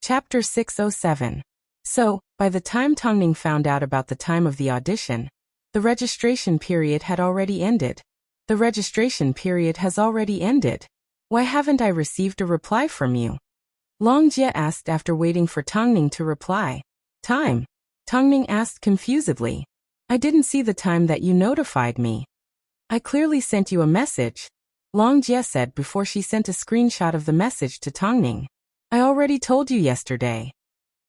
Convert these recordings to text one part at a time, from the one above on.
Chapter 607. So, by the time Tongning found out about the time of the audition, the registration period had already ended. The registration period has already ended. Why haven't I received a reply from you? Longjie asked after waiting for Tongning to reply. Time? Tongning asked confusedly. I didn't see the time that you notified me. I clearly sent you a message, Longjie said before she sent a screenshot of the message to Tongning. I already told you yesterday.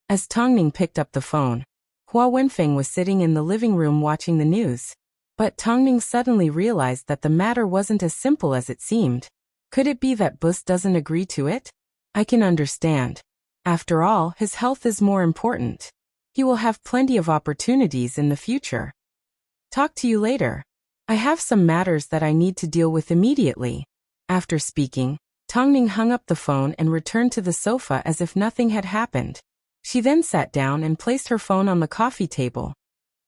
As Tongning picked up the phone, Hua Wenfeng was sitting in the living room watching the news. But Tongning suddenly realized that the matter wasn't as simple as it seemed. Could it be that Bus doesn't agree to it? I can understand. After all, his health is more important. He will have plenty of opportunities in the future. Talk to you later. I have some matters that I need to deal with immediately. After speaking, Tongning hung up the phone and returned to the sofa as if nothing had happened. She then sat down and placed her phone on the coffee table.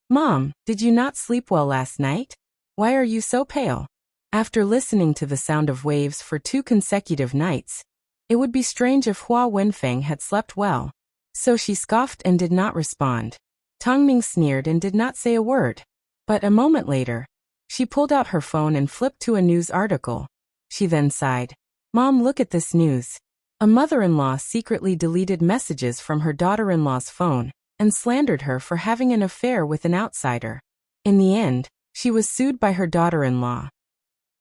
Mom, did you not sleep well last night? Why are you so pale? After listening to the sound of waves for 2 consecutive nights, it would be strange if Hua Wenfeng had slept well. So she scoffed and did not respond. Tongning sneered and did not say a word. But a moment later, she pulled out her phone and flipped to a news article. She then sighed. Mom, look at this news. A mother-in-law secretly deleted messages from her daughter-in-law's phone and slandered her for having an affair with an outsider. In the end, she was sued by her daughter-in-law.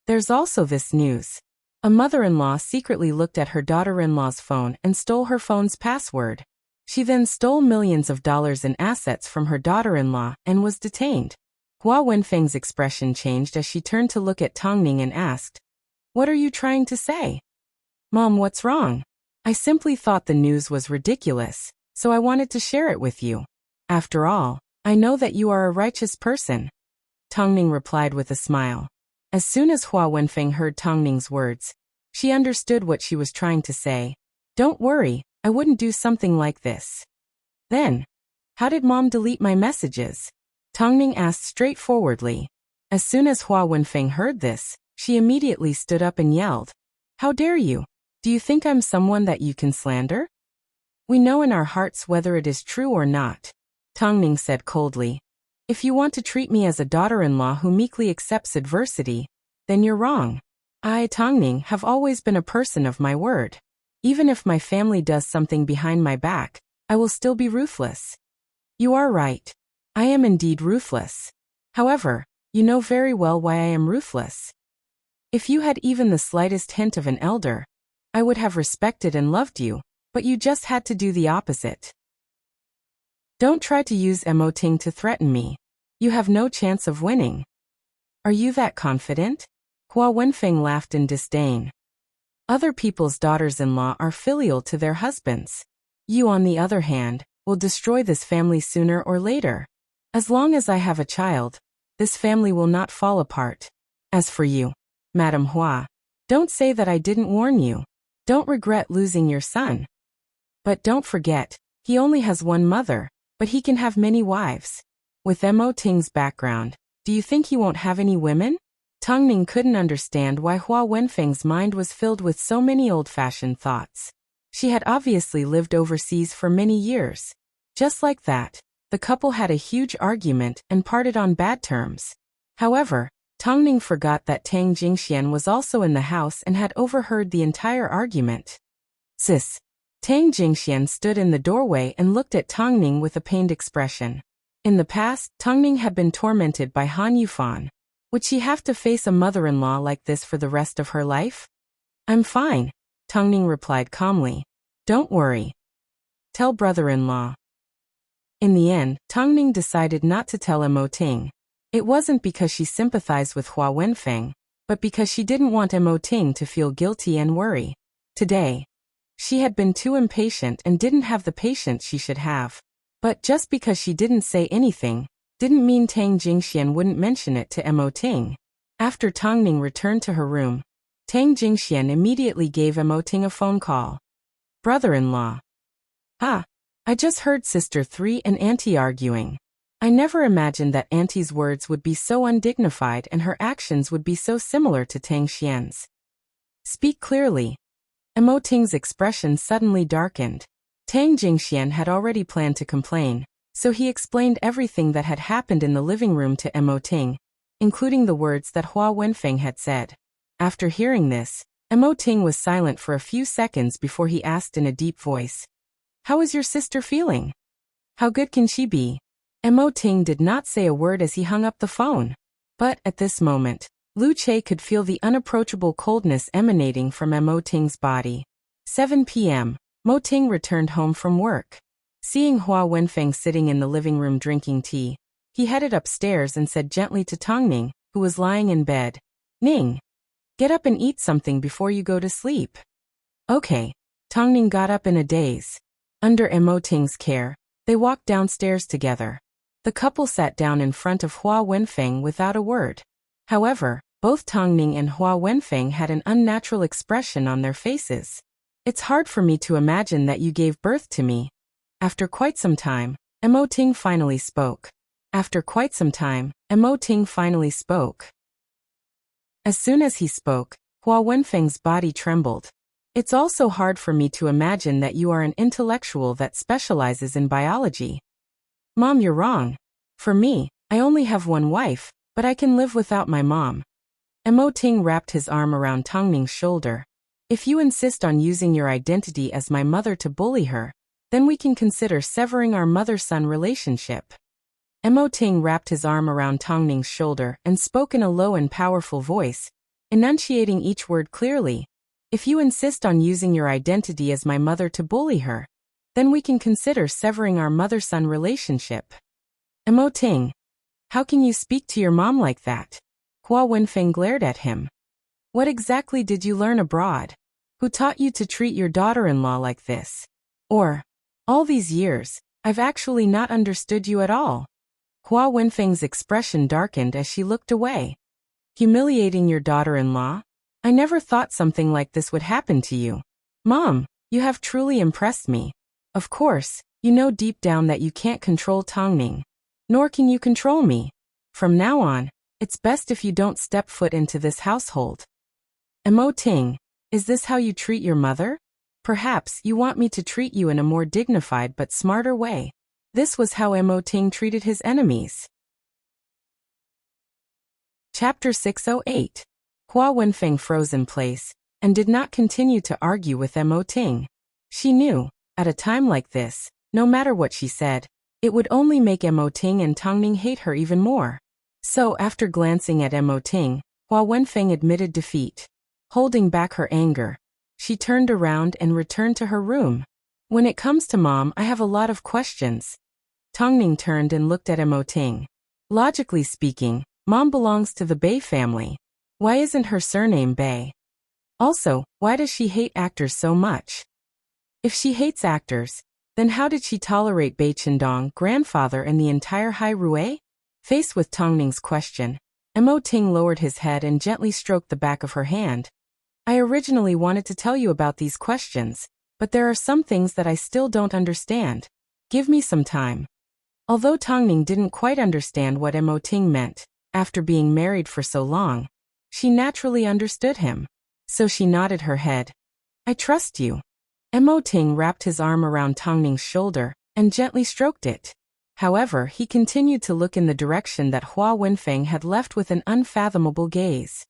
There's also this news. A mother-in-law secretly looked at her daughter-in-law's phone and stole her phone's password. She then stole millions of dollars in assets from her daughter-in-law and was detained. Hua Wenfeng's expression changed as she turned to look at Tongning and asked, What are you trying to say? Mom, what's wrong? I simply thought the news was ridiculous, so I wanted to share it with you. After all, I know that you are a righteous person. Tongning replied with a smile. As soon as Hua Wenfeng heard Tongning's words, she understood what she was trying to say. Don't worry, I wouldn't do something like this. Then, how did Mom delete my messages? Tongning asked straightforwardly. As soon as Hua Wenfeng heard this, she immediately stood up and yelled, How dare you? Do you think I'm someone that you can slander? We know in our hearts whether it is true or not, Tongning said coldly. If you want to treat me as a daughter-in-law who meekly accepts adversity, then you're wrong. I, Tongning, have always been a person of my word. Even if my family does something behind my back, I will still be ruthless. You are right. I am indeed ruthless. However, you know very well why I am ruthless. If you had even the slightest hint of an elder, I would have respected and loved you, but you just had to do the opposite. Don't try to use emoting to threaten me. You have no chance of winning. Are you that confident? Hua Wenfeng laughed in disdain. Other people's daughters-in-law are filial to their husbands. You, on the other hand, will destroy this family sooner or later. As long as I have a child, this family will not fall apart. As for you, Madam Hua, don't say that I didn't warn you. Don't regret losing your son. But don't forget, he only has one mother, but he can have many wives. With Mo Ting's background, do you think he won't have any women? Tongning couldn't understand why Hua Wenfeng's mind was filled with so many old-fashioned thoughts. She had obviously lived overseas for many years. Just like that, the couple had a huge argument and parted on bad terms. However, Tongning forgot that Tang Jingxian was also in the house and had overheard the entire argument. Sis. Tang Jingxian stood in the doorway and looked at Tongning with a pained expression. In the past, Tongning had been tormented by Han Yufan. Would she have to face a mother-in-law like this for the rest of her life? I'm fine, Tongning replied calmly. Don't worry. Tell brother-in-law. In the end, Tongning decided not to tell Mo Ting. It wasn't because she sympathized with Hua Wenfeng, but because she didn't want Mo Ting to feel guilty and worry. Today, she had been too impatient and didn't have the patience she should have. But just because she didn't say anything, didn't mean Tang Jingxian wouldn't mention it to Mo Ting. After Tongning returned to her room, Tang Jingxian immediately gave Mo Ting a phone call. Brother-in-law. I just heard Sister 3 and Auntie arguing. I never imagined that Auntie's words would be so undignified and her actions would be so similar to Tang Xian's. Speak clearly. Mo Ting's expression suddenly darkened. Tang Jingxian had already planned to complain, so he explained everything that had happened in the living room to Mo Ting, including the words that Hua Wenfeng had said. After hearing this, Mo Ting was silent for a few seconds before he asked in a deep voice, "How is your sister feeling? How good can she be?" Mo Ting did not say a word as he hung up the phone. But at this moment, Lu Che could feel the unapproachable coldness emanating from Mo Ting's body. 7 p.m. Mo Ting returned home from work. Seeing Hua Wenfeng sitting in the living room drinking tea, he headed upstairs and said gently to Tong Ning, who was lying in bed, "Ning, get up and eat something before you go to sleep." Okay. Tong Ning got up in a daze. Under Mo Ting's care, they walked downstairs together. The couple sat down in front of Hua Wenfeng without a word. However, both Tong Ning and Hua Wenfeng had an unnatural expression on their faces. "It's hard for me to imagine that you gave birth to me." After quite some time, Mo Ting finally spoke. As soon as he spoke, Hua Wenfeng's body trembled. "It's also hard for me to imagine that you are an intellectual that specializes in biology." "Mom, you're wrong. For me, I only have one wife, but I can live without my mom." Mo Ting wrapped his arm around Tong Ning's shoulder. "If you insist on using your identity as my mother to bully her, then we can consider severing our mother-son relationship." Mo Ting wrapped his arm around Tong Ning's shoulder and spoke in a low and powerful voice, enunciating each word clearly. "If you insist on using your identity as my mother to bully her, then we can consider severing our mother-son relationship." "Mo Ting, how can you speak to your mom like that?" Hua Wenfeng glared at him. "What exactly did you learn abroad? Who taught you to treat your daughter-in-law like this? Or, all these years, I've actually not understood you at all." Hua Wenfeng's expression darkened as she looked away. "Humiliating your daughter-in-law? I never thought something like this would happen to you. Mom, you have truly impressed me. Of course, you know deep down that you can't control Tong Ning. Nor can you control me. From now on, it's best if you don't step foot into this household." "Mo Ting, is this how you treat your mother? Perhaps you want me to treat you in a more dignified but smarter way." This was how Mo Ting treated his enemies. Chapter 608. Hua Wenfeng froze in place, and did not continue to argue with Mo Ting. She knew, at a time like this, no matter what she said, it would only make Mo Ting and Tong Ning hate her even more. So after glancing at Mo Ting, Hua Wenfeng admitted defeat. Holding back her anger, she turned around and returned to her room. "When it comes to Mom, I have a lot of questions." Tong Ning turned and looked at Mo Ting. "Logically speaking, Mom belongs to the Bei family. Why isn't her surname Bei? Also, why does she hate actors so much? If she hates actors, then how did she tolerate Bei Qindong, grandfather, and the entire Hai Rui?" Faced with Tong Ning's question, Mo Ting lowered his head and gently stroked the back of her hand. "I originally wanted to tell you about these questions, but there are some things that I still don't understand. Give me some time." Although Tong Ning didn't quite understand what Mo Ting meant, after being married for so long, she naturally understood him. So she nodded her head. "I trust you." Mo Ting wrapped his arm around Tong Ning's shoulder and gently stroked it. However, he continued to look in the direction that Hua Wenfeng had left with an unfathomable gaze.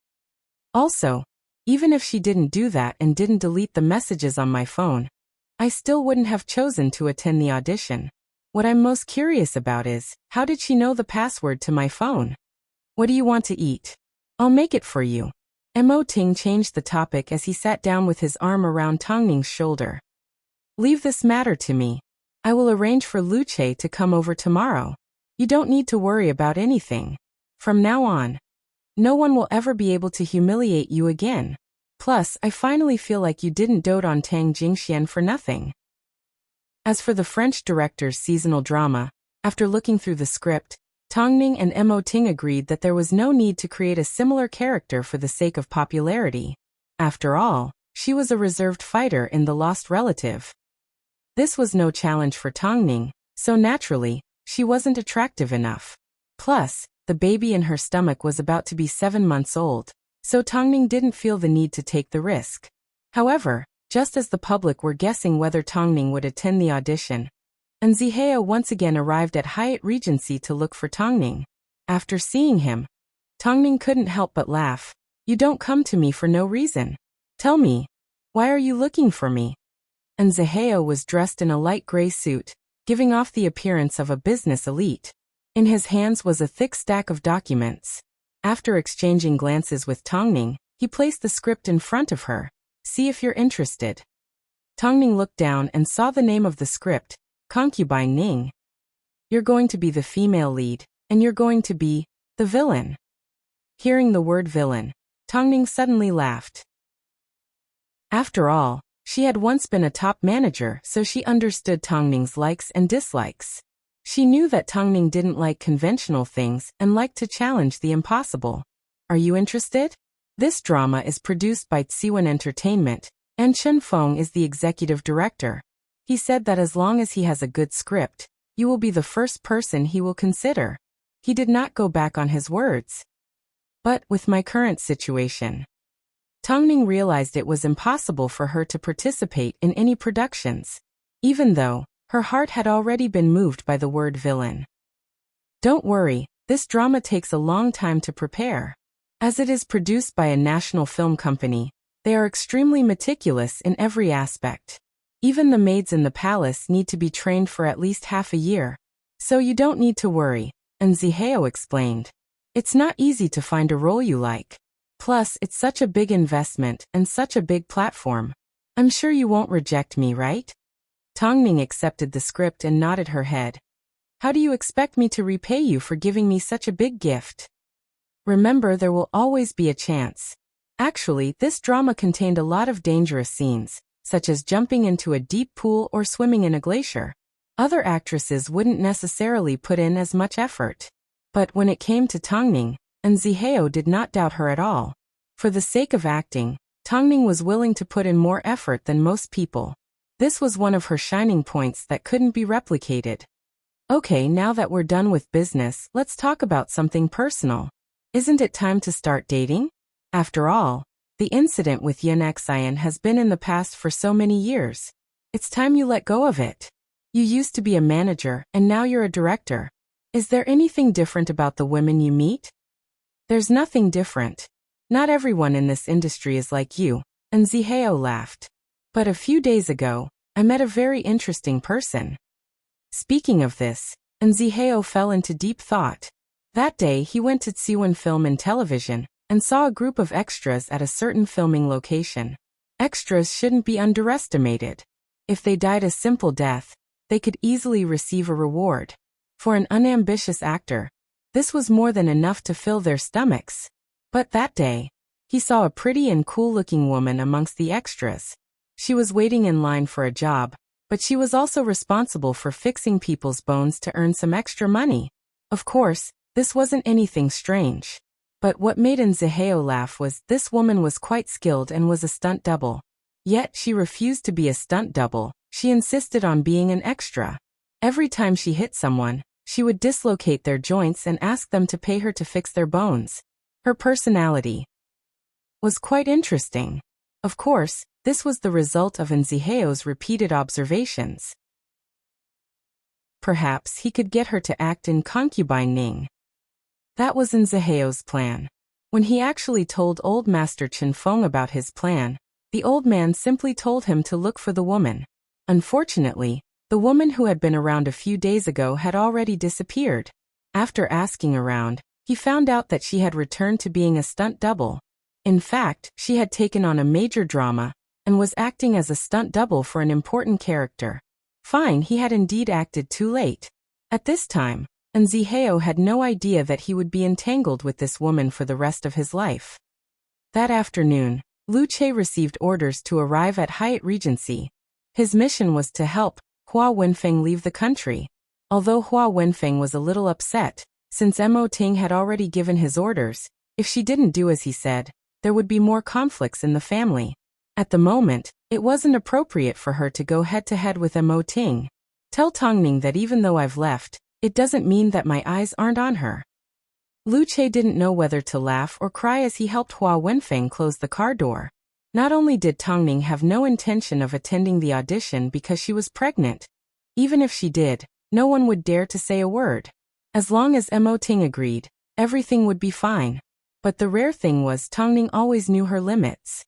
"Also, even if she didn't do that and didn't delete the messages on my phone, I still wouldn't have chosen to attend the audition. What I'm most curious about is, how did she know the password to my phone? What do you want to eat? I'll make it for you." Mo Ting changed the topic as he sat down with his arm around Tong Ning's shoulder. "Leave this matter to me. I will arrange for Lu Che to come over tomorrow. You don't need to worry about anything. From now on, no one will ever be able to humiliate you again. Plus, I finally feel like you didn't dote on Tang Jingxian for nothing." As for the French director's seasonal drama, after looking through the script, Tong Ning and Mo Ting agreed that there was no need to create a similar character for the sake of popularity. After all, she was a reserved fighter in The Lost Relative. This was no challenge for Tong Ning, so naturally, she wasn't attractive enough. Plus, the baby in her stomach was about to be 7 months old, so Tong Ning didn't feel the need to take the risk. However, just as the public were guessing whether Tongning would attend the audition. And Zihao once again arrived at Hyatt Regency to look for Tongning. After seeing him, Tongning couldn't help but laugh. "You don't come to me for no reason. Tell me, why are you looking for me?" And Zihao was dressed in a light gray suit, giving off the appearance of a business elite. In his hands was a thick stack of documents. After exchanging glances with Tongning, he placed the script in front of her. "See if you're interested." Tongning looked down and saw the name of the script, Concubine Ning. "You're going to be the female lead, and you're going to be the villain." Hearing the word villain, Tongning suddenly laughed. After all, she had once been a top manager, so she understood Tongning's likes and dislikes. She knew that Tongning didn't like conventional things and liked to challenge the impossible. "Are you interested?" This drama is produced by Tsiwan Entertainment, and Chen Feng is the executive director. He said that as long as he has a good script, you will be the first person he will consider. He did not go back on his words. But with my current situation, Tongning realized it was impossible for her to participate in any productions, even though her heart had already been moved by the word villain. "Don't worry, this drama takes a long time to prepare. As it is produced by a national film company, they are extremely meticulous in every aspect. Even the maids in the palace need to be trained for at least half a year. So you don't need to worry," and Zihao explained. "It's not easy to find a role you like. Plus, it's such a big investment and such a big platform. I'm sure you won't reject me, right?" Tongning accepted the script and nodded her head. "How do you expect me to repay you for giving me such a big gift? Remember, there will always be a chance." Actually, this drama contained a lot of dangerous scenes, such as jumping into a deep pool or swimming in a glacier. Other actresses wouldn't necessarily put in as much effort. But when it came to Tongning, and Zihao did not doubt her at all. For the sake of acting, Tongning was willing to put in more effort than most people. This was one of her shining points that couldn't be replicated. "Okay, now that we're done with business, let's talk about something personal. Isn't it time to start dating? After all, the incident with Yin Xian has been in the past for so many years. It's time you let go of it. You used to be a manager, and now you're a director. Is there anything different about the women you meet?" "There's nothing different. Not everyone in this industry is like you," and Zihao laughed. "But a few days ago, I met a very interesting person." Speaking of this, and Zihao fell into deep thought. That day he went to Tsiwan Film and Television, and saw a group of extras at a certain filming location. Extras shouldn't be underestimated. If they died a simple death, they could easily receive a reward. For an unambitious actor, this was more than enough to fill their stomachs. But that day, he saw a pretty and cool-looking woman amongst the extras. She was waiting in line for a job, but she was also responsible for fixing people's bones to earn some extra money. Of course, this wasn't anything strange. But what made Zihao laugh was this woman was quite skilled and was a stunt double. Yet she refused to be a stunt double, she insisted on being an extra. Every time she hit someone, she would dislocate their joints and ask them to pay her to fix their bones. Her personality was quite interesting. Of course, this was the result of Zihao's repeated observations. Perhaps he could get her to act in Concubine Ning. That was Zihao's plan. When he actually told old Master Chen Feng about his plan, the old man simply told him to look for the woman. Unfortunately, the woman who had been around a few days ago had already disappeared. After asking around, he found out that she had returned to being a stunt double. In fact, she had taken on a major drama, and was acting as a stunt double for an important character. Fine, he had indeed acted too late. At this time, Zihao had no idea that he would be entangled with this woman for the rest of his life. That afternoon, Lu Che received orders to arrive at Hyatt Regency. His mission was to help Hua Wenfeng leave the country. Although Hua Wenfeng was a little upset, since Mo Ting had already given his orders, if she didn't do as he said, there would be more conflicts in the family. At the moment, it wasn't appropriate for her to go head-to-head with Mo Ting. "Tell Tongning that even though I've left, it doesn't mean that my eyes aren't on her." Lu Che didn't know whether to laugh or cry as he helped Hua Wenfeng close the car door. Not only did Tongning have no intention of attending the audition because she was pregnant, even if she did, no one would dare to say a word. As long as Mo Ting agreed, everything would be fine. But the rare thing was Tongning always knew her limits.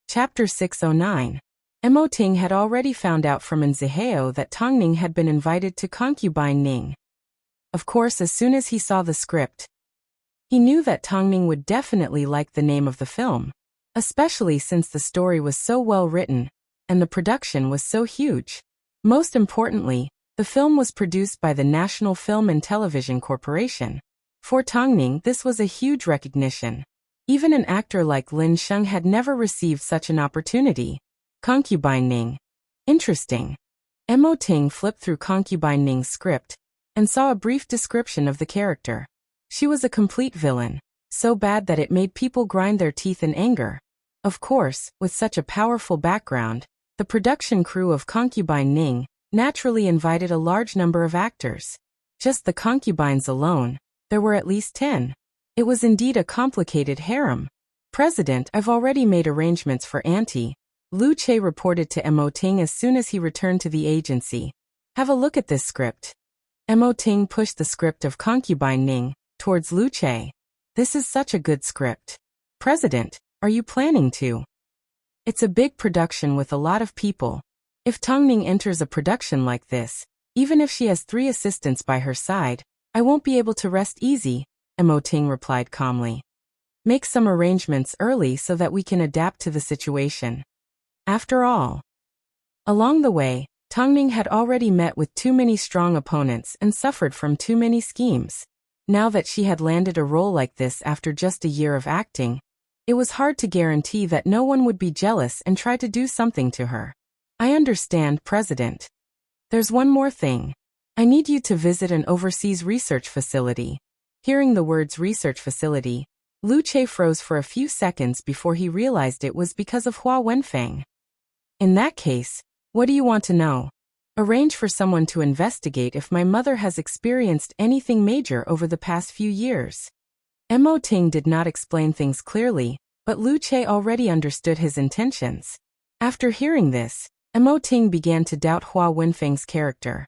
Chapter 609. Mo Ting had already found out from Nziheo that Tongning had been invited to concubine Ning. Of course, as soon as he saw the script, he knew that Tongning would definitely like the name of the film, especially since the story was so well written and the production was so huge. Most importantly, the film was produced by the National Film and Television Corporation. For Tongning, this was a huge recognition. Even an actor like Lin Sheng had never received such an opportunity. Concubine Ning. Interesting. Mo Ting flipped through Concubine Ning's script and saw a brief description of the character. She was a complete villain, so bad that it made people grind their teeth in anger. Of course, with such a powerful background, the production crew of Concubine Ning naturally invited a large number of actors. Just the concubines alone, there were at least 10. It was indeed a complicated harem. President, I've already made arrangements for Auntie, Lu Che reported to Mo Ting as soon as he returned to the agency. Have a look at this script. Mo Ting pushed the script of Concubine Ning towards Lu Che. This is such a good script. President, are you planning to? It's a big production with a lot of people. If Tongning enters a production like this, even if she has 3 assistants by her side, I won't be able to rest easy, Mo Ting replied calmly. Make some arrangements early so that we can adapt to the situation. After all, along the way, Tongning had already met with too many strong opponents and suffered from too many schemes. Now that she had landed a role like this after just a year of acting, it was hard to guarantee that no one would be jealous and try to do something to her. I understand, President. There's one more thing. I need you to visit an overseas research facility. Hearing the words research facility, Lu Che froze for a few seconds before he realized it was because of Hua Wenfeng. In that case, what do you want to know? Arrange for someone to investigate if my mother has experienced anything major over the past few years. Mo Ting did not explain things clearly, but Lu Che already understood his intentions. After hearing this, Mo Ting began to doubt Hua Wenfeng's character.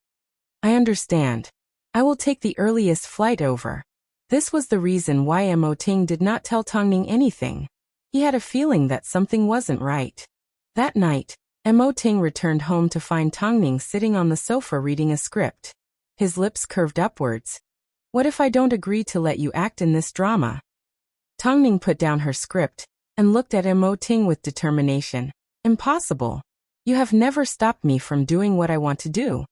I understand. I will take the earliest flight over. This was the reason why Mo Ting did not tell Tongning anything. He had a feeling that something wasn't right. That night, Mo Ting returned home to find Tongning sitting on the sofa reading a script. His lips curved upwards. What if I don't agree to let you act in this drama? Tongning put down her script and looked at Mo Ting with determination. Impossible. You have never stopped me from doing what I want to do.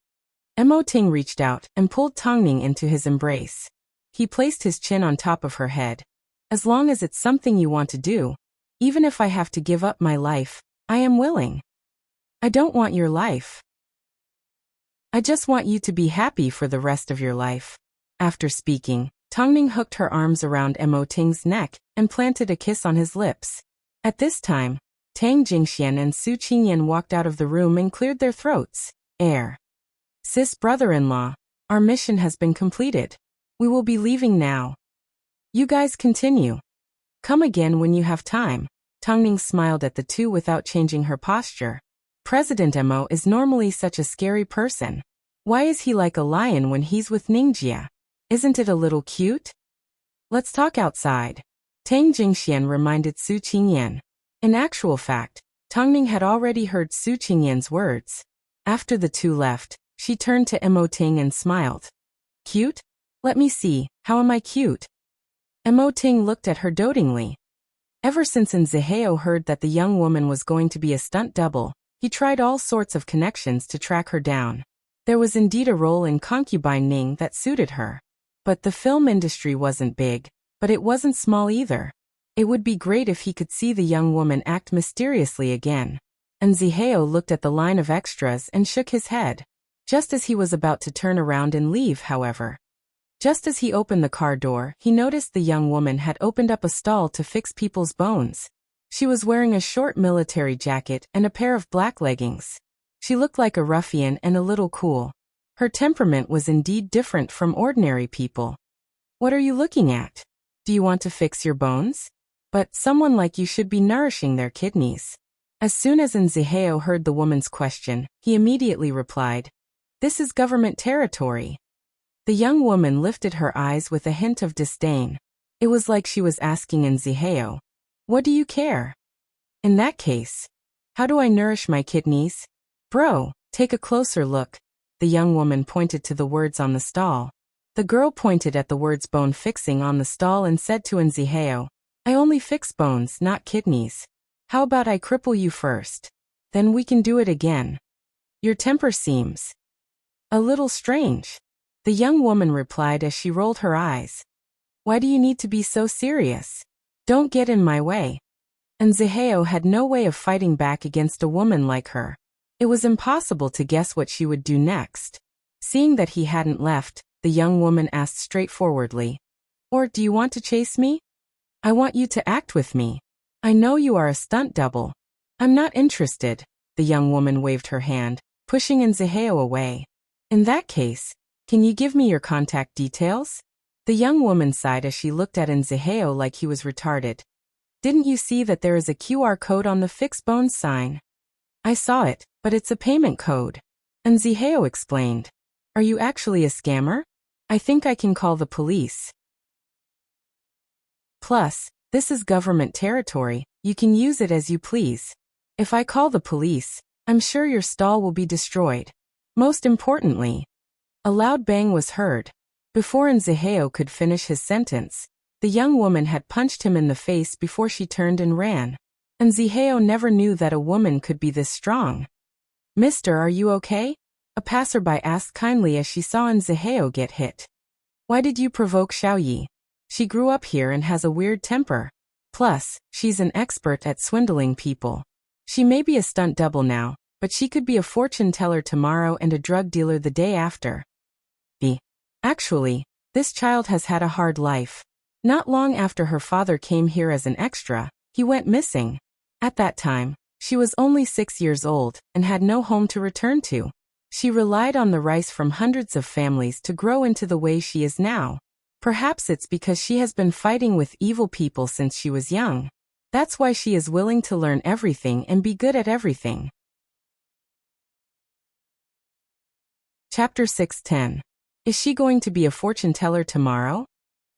Mo Ting reached out and pulled Tongning into his embrace. He placed his chin on top of her head. As long as it's something you want to do, even if I have to give up my life, I am willing. I don't want your life. I just want you to be happy for the rest of your life. After speaking, Tongning hooked her arms around Mo Ting's neck and planted a kiss on his lips. At this time, Tang Jingxian and Su Qingyan walked out of the room and cleared their throats. Sis brother-in-law, our mission has been completed. We will be leaving now. You guys continue. Come again when you have time. Tongning smiled at the two without changing her posture. President Mo is normally such a scary person. Why is he like a lion when he's with Ningjia? Isn't it a little cute? Let's talk outside. Tang Jingxian reminded Su Qingyan. In actual fact, Tongning had already heard Su Qingyan's words. After the two left, she turned to Mo Ting and smiled. Cute? Let me see, how am I cute? Mo Ting looked at her dotingly. Ever since Nziheo heard that the young woman was going to be a stunt double, he tried all sorts of connections to track her down. There was indeed a role in Concubine Ning that suited her. But the film industry wasn't big, but it wasn't small either. It would be great if he could see the young woman act mysteriously again. Nziheo looked at the line of extras and shook his head. Just as he was about to turn around and leave, however. Just as he opened the car door, he noticed the young woman had opened up a stall to fix people's bones. She was wearing a short military jacket and a pair of black leggings. She looked like a ruffian and a little cool. Her temperament was indeed different from ordinary people. What are you looking at? Do you want to fix your bones? But someone like you should be nourishing their kidneys. As soon as Nziheo heard the woman's question, he immediately replied, "This is government territory." The young woman lifted her eyes with a hint of disdain. It was like she was asking Nziheo, "What do you care? In that case, how do I nourish my kidneys?" "Bro, take a closer look." The young woman pointed to the words on the stall. The girl pointed at the words bone fixing on the stall and said to Nziheo, "I only fix bones, not kidneys. How about I cripple you first? Then we can do it again." "Your temper seems a little strange," the young woman replied as she rolled her eyes. "Why do you need to be so serious? Don't get in my way." Nziheo had no way of fighting back against a woman like her. It was impossible to guess what she would do next. Seeing that he hadn't left, the young woman asked straightforwardly, "Or do you want to chase me? I want you to act with me. I know you are a stunt double." "I'm not interested," the young woman waved her hand, pushing Nziheo away. "In that case, can you give me your contact details?" The young woman sighed as she looked at Nziheo like he was retarded. "Didn't you see that there is a QR code on the fix bones sign?" "I saw it, but it's a payment code," Nziheo explained. "Are you actually a scammer? I think I can call the police. Plus, this is government territory, you can use it as you please. If I call the police, I'm sure your stall will be destroyed. Most importantly." A loud bang was heard. Before Nziheo could finish his sentence, the young woman had punched him in the face before she turned and ran. Nziheo never knew that a woman could be this strong. "Mister, are you okay?" a passerby asked kindly as she saw Nziheo get hit. "Why did you provoke Xiaoyi? She grew up here and has a weird temper. Plus, she's an expert at swindling people. She may be a stunt double now, but she could be a fortune teller tomorrow and a drug dealer the day after." Actually, this child has had a hard life. Not long after her father came here as an extra, he went missing. At that time, she was only 6 years old and had no home to return to. She relied on the rice from hundreds of families to grow into the way she is now. Perhaps it's because she has been fighting with evil people since she was young. That's why she is willing to learn everything and be good at everything. Chapter 610. Is she going to be a fortune teller tomorrow?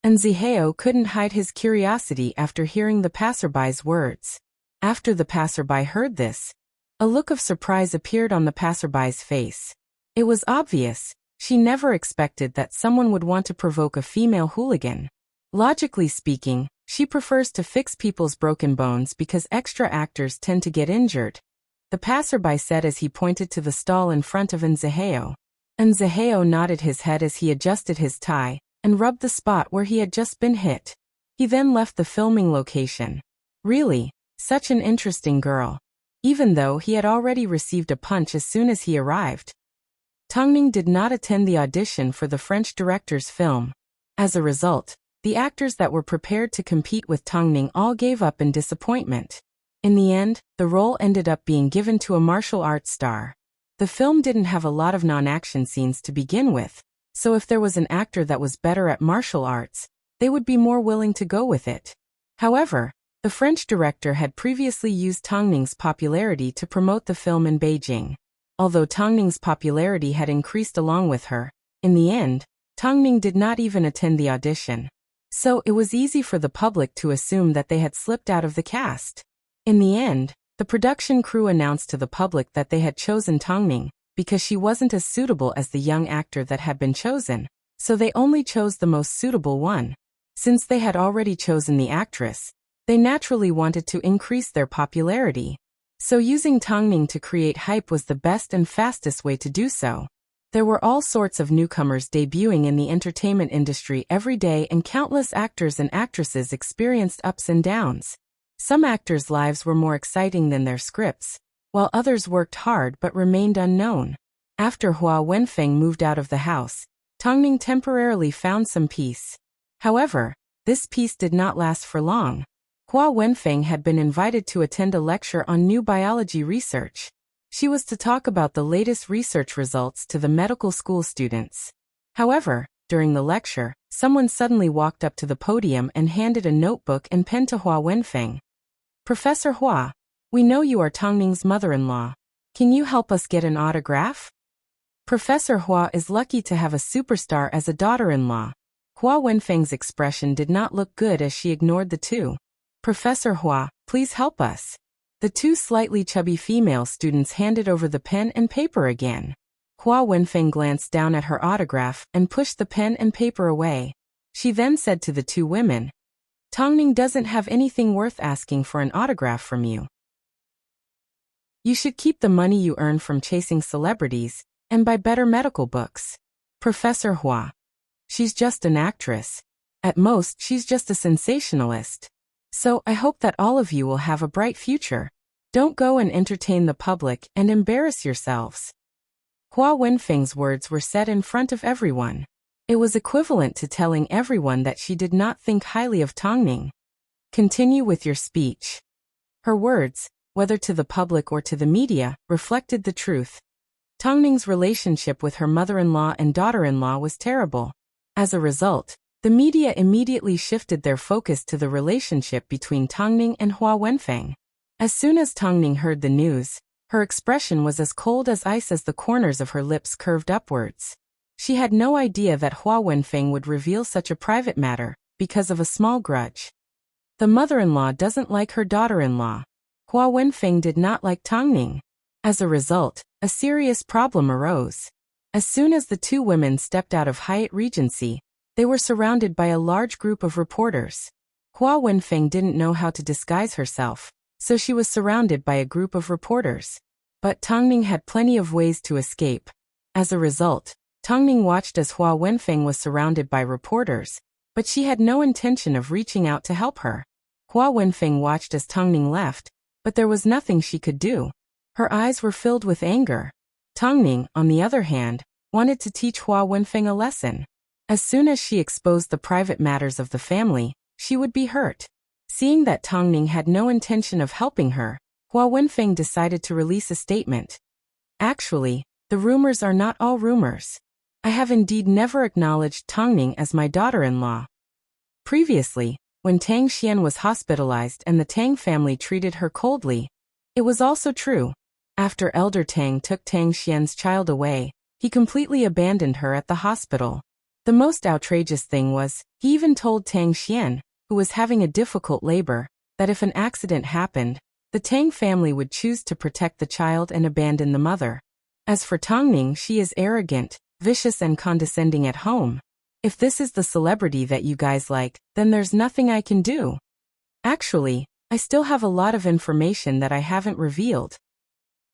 Nziheo couldn't hide his curiosity after hearing the passerby's words. After the passerby heard this, a look of surprise appeared on the passerby's face. It was obvious. She never expected that someone would want to provoke a female hooligan. Logically speaking, she prefers to fix people's broken bones because extra actors tend to get injured. The passerby said as he pointed to the stall in front of Nziheo. Nziheo nodded his head as he adjusted his tie and rubbed the spot where he had just been hit. He then left the filming location. Really, such an interesting girl. Even though he had already received a punch as soon as he arrived. Tongning did not attend the audition for the French director's film. As a result, the actors that were prepared to compete with Tongning all gave up in disappointment. In the end, the role ended up being given to a martial arts star. The film didn't have a lot of non-action scenes to begin with, so if there was an actor that was better at martial arts, they would be more willing to go with it. However, the French director had previously used Tongning's popularity to promote the film in Beijing. Although Tongning's popularity had increased along with her, in the end, Tongning did not even attend the audition. So it was easy for the public to assume that they had slipped out of the cast. In the end, the production crew announced to the public that they had chosen Tongning because she wasn't as suitable as the young actor that had been chosen, so they only chose the most suitable one. Since they had already chosen the actress, they naturally wanted to increase their popularity. So using Tongning to create hype was the best and fastest way to do so. There were all sorts of newcomers debuting in the entertainment industry every day, and countless actors and actresses experienced ups and downs. Some actors' lives were more exciting than their scripts, while others worked hard but remained unknown. After Hua Wenfeng moved out of the house, Tongning temporarily found some peace. However, this peace did not last for long. Hua Wenfeng had been invited to attend a lecture on new biology research. She was to talk about the latest research results to the medical school students. However, During the lecture, someone suddenly walked up to the podium and handed a notebook and pen to Hua Wenfeng. Professor Hua, we know you are Tongning's mother-in-law. Can you help us get an autograph? Professor Hua is lucky to have a superstar as a daughter-in-law. Hua Wenfeng's expression did not look good as she ignored the two. Professor Hua, please help us. The two slightly chubby female students handed over the pen and paper again. Hua Wenfeng glanced down at her autograph and pushed the pen and paper away. She then said to the two women, Tongning doesn't have anything worth asking for an autograph from you. You should keep the money you earn from chasing celebrities and buy better medical books. Professor Hua. She's just an actress. At most, she's just a sensationalist. So I hope that all of you will have a bright future. Don't go and entertain the public and embarrass yourselves. Hua Wenfeng's words were said in front of everyone. It was equivalent to telling everyone that she did not think highly of Tongning. Continue with your speech. Her words, whether to the public or to the media, reflected the truth. Tongning's relationship with her mother-in-law and daughter-in-law was terrible. As a result, the media immediately shifted their focus to the relationship between Tongning and Hua Wenfeng. As soon as Tongning heard the news, her expression was as cold as ice as the corners of her lips curved upwards. She had no idea that Hua Wenfeng would reveal such a private matter, because of a small grudge. The mother-in-law doesn't like her daughter-in-law. Hua Wenfeng did not like Tongning. As a result, a serious problem arose. As soon as the two women stepped out of Hyatt Regency, they were surrounded by a large group of reporters. Hua Wenfeng didn't know how to disguise herself, so she was surrounded by a group of reporters. But Tongning had plenty of ways to escape. As a result, Tongning watched as Hua Wenfeng was surrounded by reporters, but she had no intention of reaching out to help her. Hua Wenfeng watched as Tongning left, but there was nothing she could do. Her eyes were filled with anger. Tongning, on the other hand, wanted to teach Hua Wenfeng a lesson. As soon as she exposed the private matters of the family, she would be hurt. Seeing that Tongning had no intention of helping her, Hua Wenfeng decided to release a statement. Actually, the rumors are not all rumors. I have indeed never acknowledged Tongning as my daughter-in-law. Previously, when Tang Xian was hospitalized and the Tang family treated her coldly, it was also true. After Elder Tang took Tang Xian's child away, he completely abandoned her at the hospital. The most outrageous thing was, he even told Tang Xian, who was having a difficult labor, that if an accident happened, the Tang family would choose to protect the child and abandon the mother. As for Tongning, she is arrogant, vicious and condescending at home. If this is the celebrity that you guys like, then there's nothing I can do. Actually, I still have a lot of information that I haven't revealed.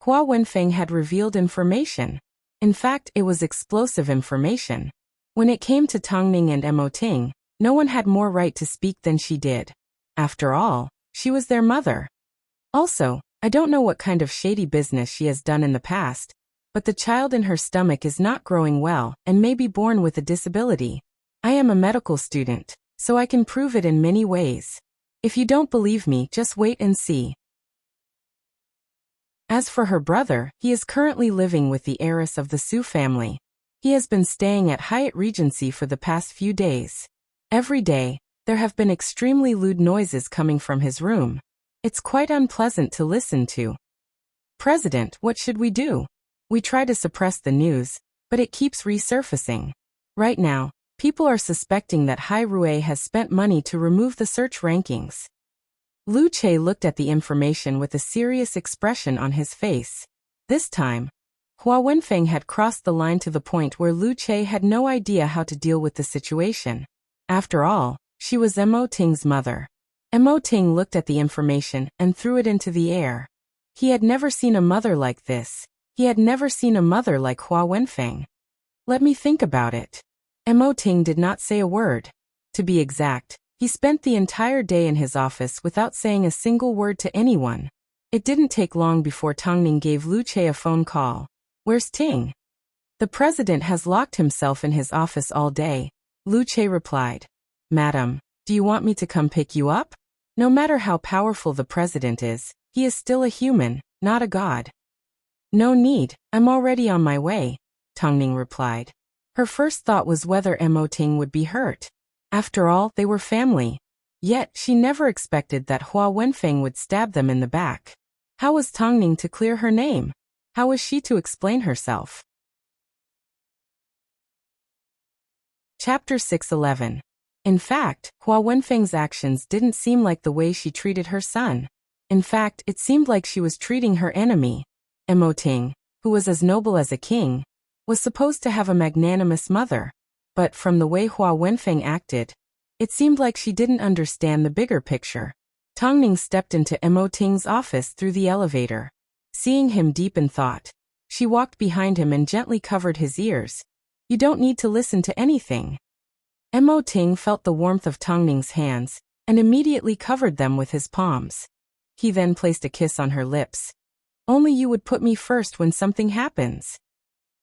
Hua Wenfeng had revealed information. In fact, it was explosive information. When it came to Tongning and Mo Ting, no one had more right to speak than she did. After all, she was their mother. Also, I don't know what kind of shady business she has done in the past, but the child in her stomach is not growing well and may be born with a disability. I am a medical student, so I can prove it in many ways. If you don't believe me, just wait and see. As for her brother, he is currently living with the heiress of the Su family. He has been staying at Hyatt Regency for the past few days. Every day, there have been extremely lewd noises coming from his room. It's quite unpleasant to listen to. President, what should we do? We try to suppress the news, but it keeps resurfacing. Right now, people are suspecting that Hai Rui has spent money to remove the search rankings. Lu Che looked at the information with a serious expression on his face. This time, Hua Wenfeng had crossed the line to the point where Lu Che had no idea how to deal with the situation. After all, she was Mo Ting's mother. Mo Ting looked at the information and threw it into the air. He had never seen a mother like this. He had never seen a mother like Hua Wenfeng. Let me think about it. Mo Ting did not say a word. To be exact, he spent the entire day in his office without saying a single word to anyone. It didn't take long before Tongning gave Lu Che a phone call. Where's Ting? The president has locked himself in his office all day. Lu Che replied. Madam, do you want me to come pick you up? No matter how powerful the president is, he is still a human, not a god. No need, I'm already on my way, Tongning replied. Her first thought was whether Mo Ting would be hurt. After all, they were family. Yet, she never expected that Hua Wenfeng would stab them in the back. How was Tongning to clear her name? How was she to explain herself? Chapter 611. In fact, Hua Wenfeng's actions didn't seem like the way she treated her son. In fact, it seemed like she was treating her enemy. Mo Ting, who was as noble as a king, was supposed to have a magnanimous mother. But from the way Hua Wenfeng acted, it seemed like she didn't understand the bigger picture. Tongning stepped into Mo Ting's office through the elevator. Seeing him deep in thought, she walked behind him and gently covered his ears. You don't need to listen to anything. Mo Ting felt the warmth of Tongning's hands, and immediately covered them with his palms. He then placed a kiss on her lips. Only you would put me first when something happens.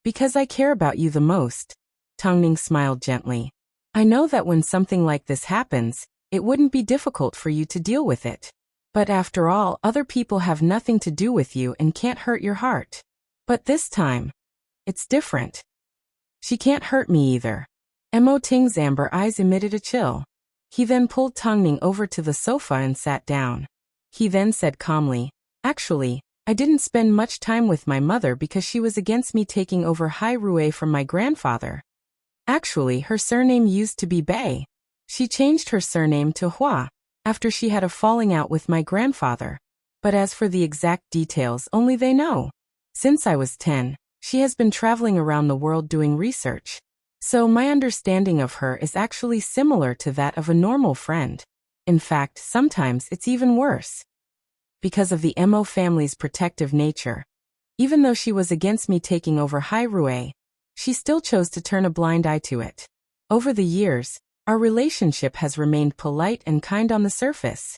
Because I care about you the most. Tongning smiled gently. I know that when something like this happens, it wouldn't be difficult for you to deal with it. But after all, other people have nothing to do with you and can't hurt your heart. But this time, it's different. She can't hurt me either. Mo Ting's amber eyes emitted a chill. He then pulled Tongning over to the sofa and sat down. He then said calmly, Actually, I didn't spend much time with my mother because she was against me taking over Hai Rui from my grandfather. Actually, her surname used to be Bei. She changed her surname to Hua after she had a falling out with my grandfather. But as for the exact details, only they know. Since I was 10, she has been traveling around the world doing research. So my understanding of her is actually similar to that of a normal friend. In fact, sometimes it's even worse. Because of the Mo family's protective nature, even though she was against me taking over Hai Rui, she still chose to turn a blind eye to it. Over the years, our relationship has remained polite and kind on the surface.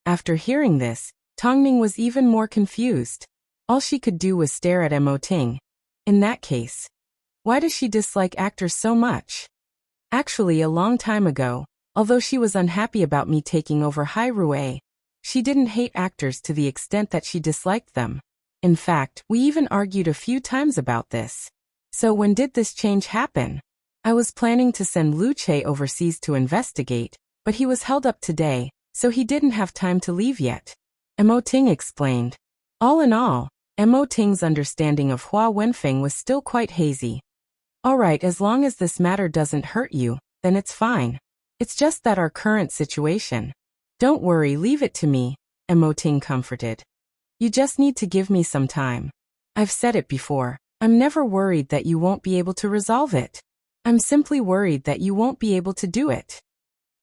After hearing this, Tongning was even more confused. All she could do was stare at Mo Ting. In that case, why does she dislike actors so much? Actually, a long time ago, although she was unhappy about me taking over Hai Rui, she didn't hate actors to the extent that she disliked them. In fact, we even argued a few times about this. So when did this change happen? I was planning to send Lu Che overseas to investigate, but he was held up today, so he didn't have time to leave yet. Mo Ting explained. All in all, Mo Ting's understanding of Hua Wenfeng was still quite hazy. Alright, as long as this matter doesn't hurt you, then it's fine. It's just that our current situation. Don't worry, leave it to me, Mo Ting comforted. You just need to give me some time. I've said it before, I'm never worried that you won't be able to resolve it. I'm simply worried that you won't be able to do it.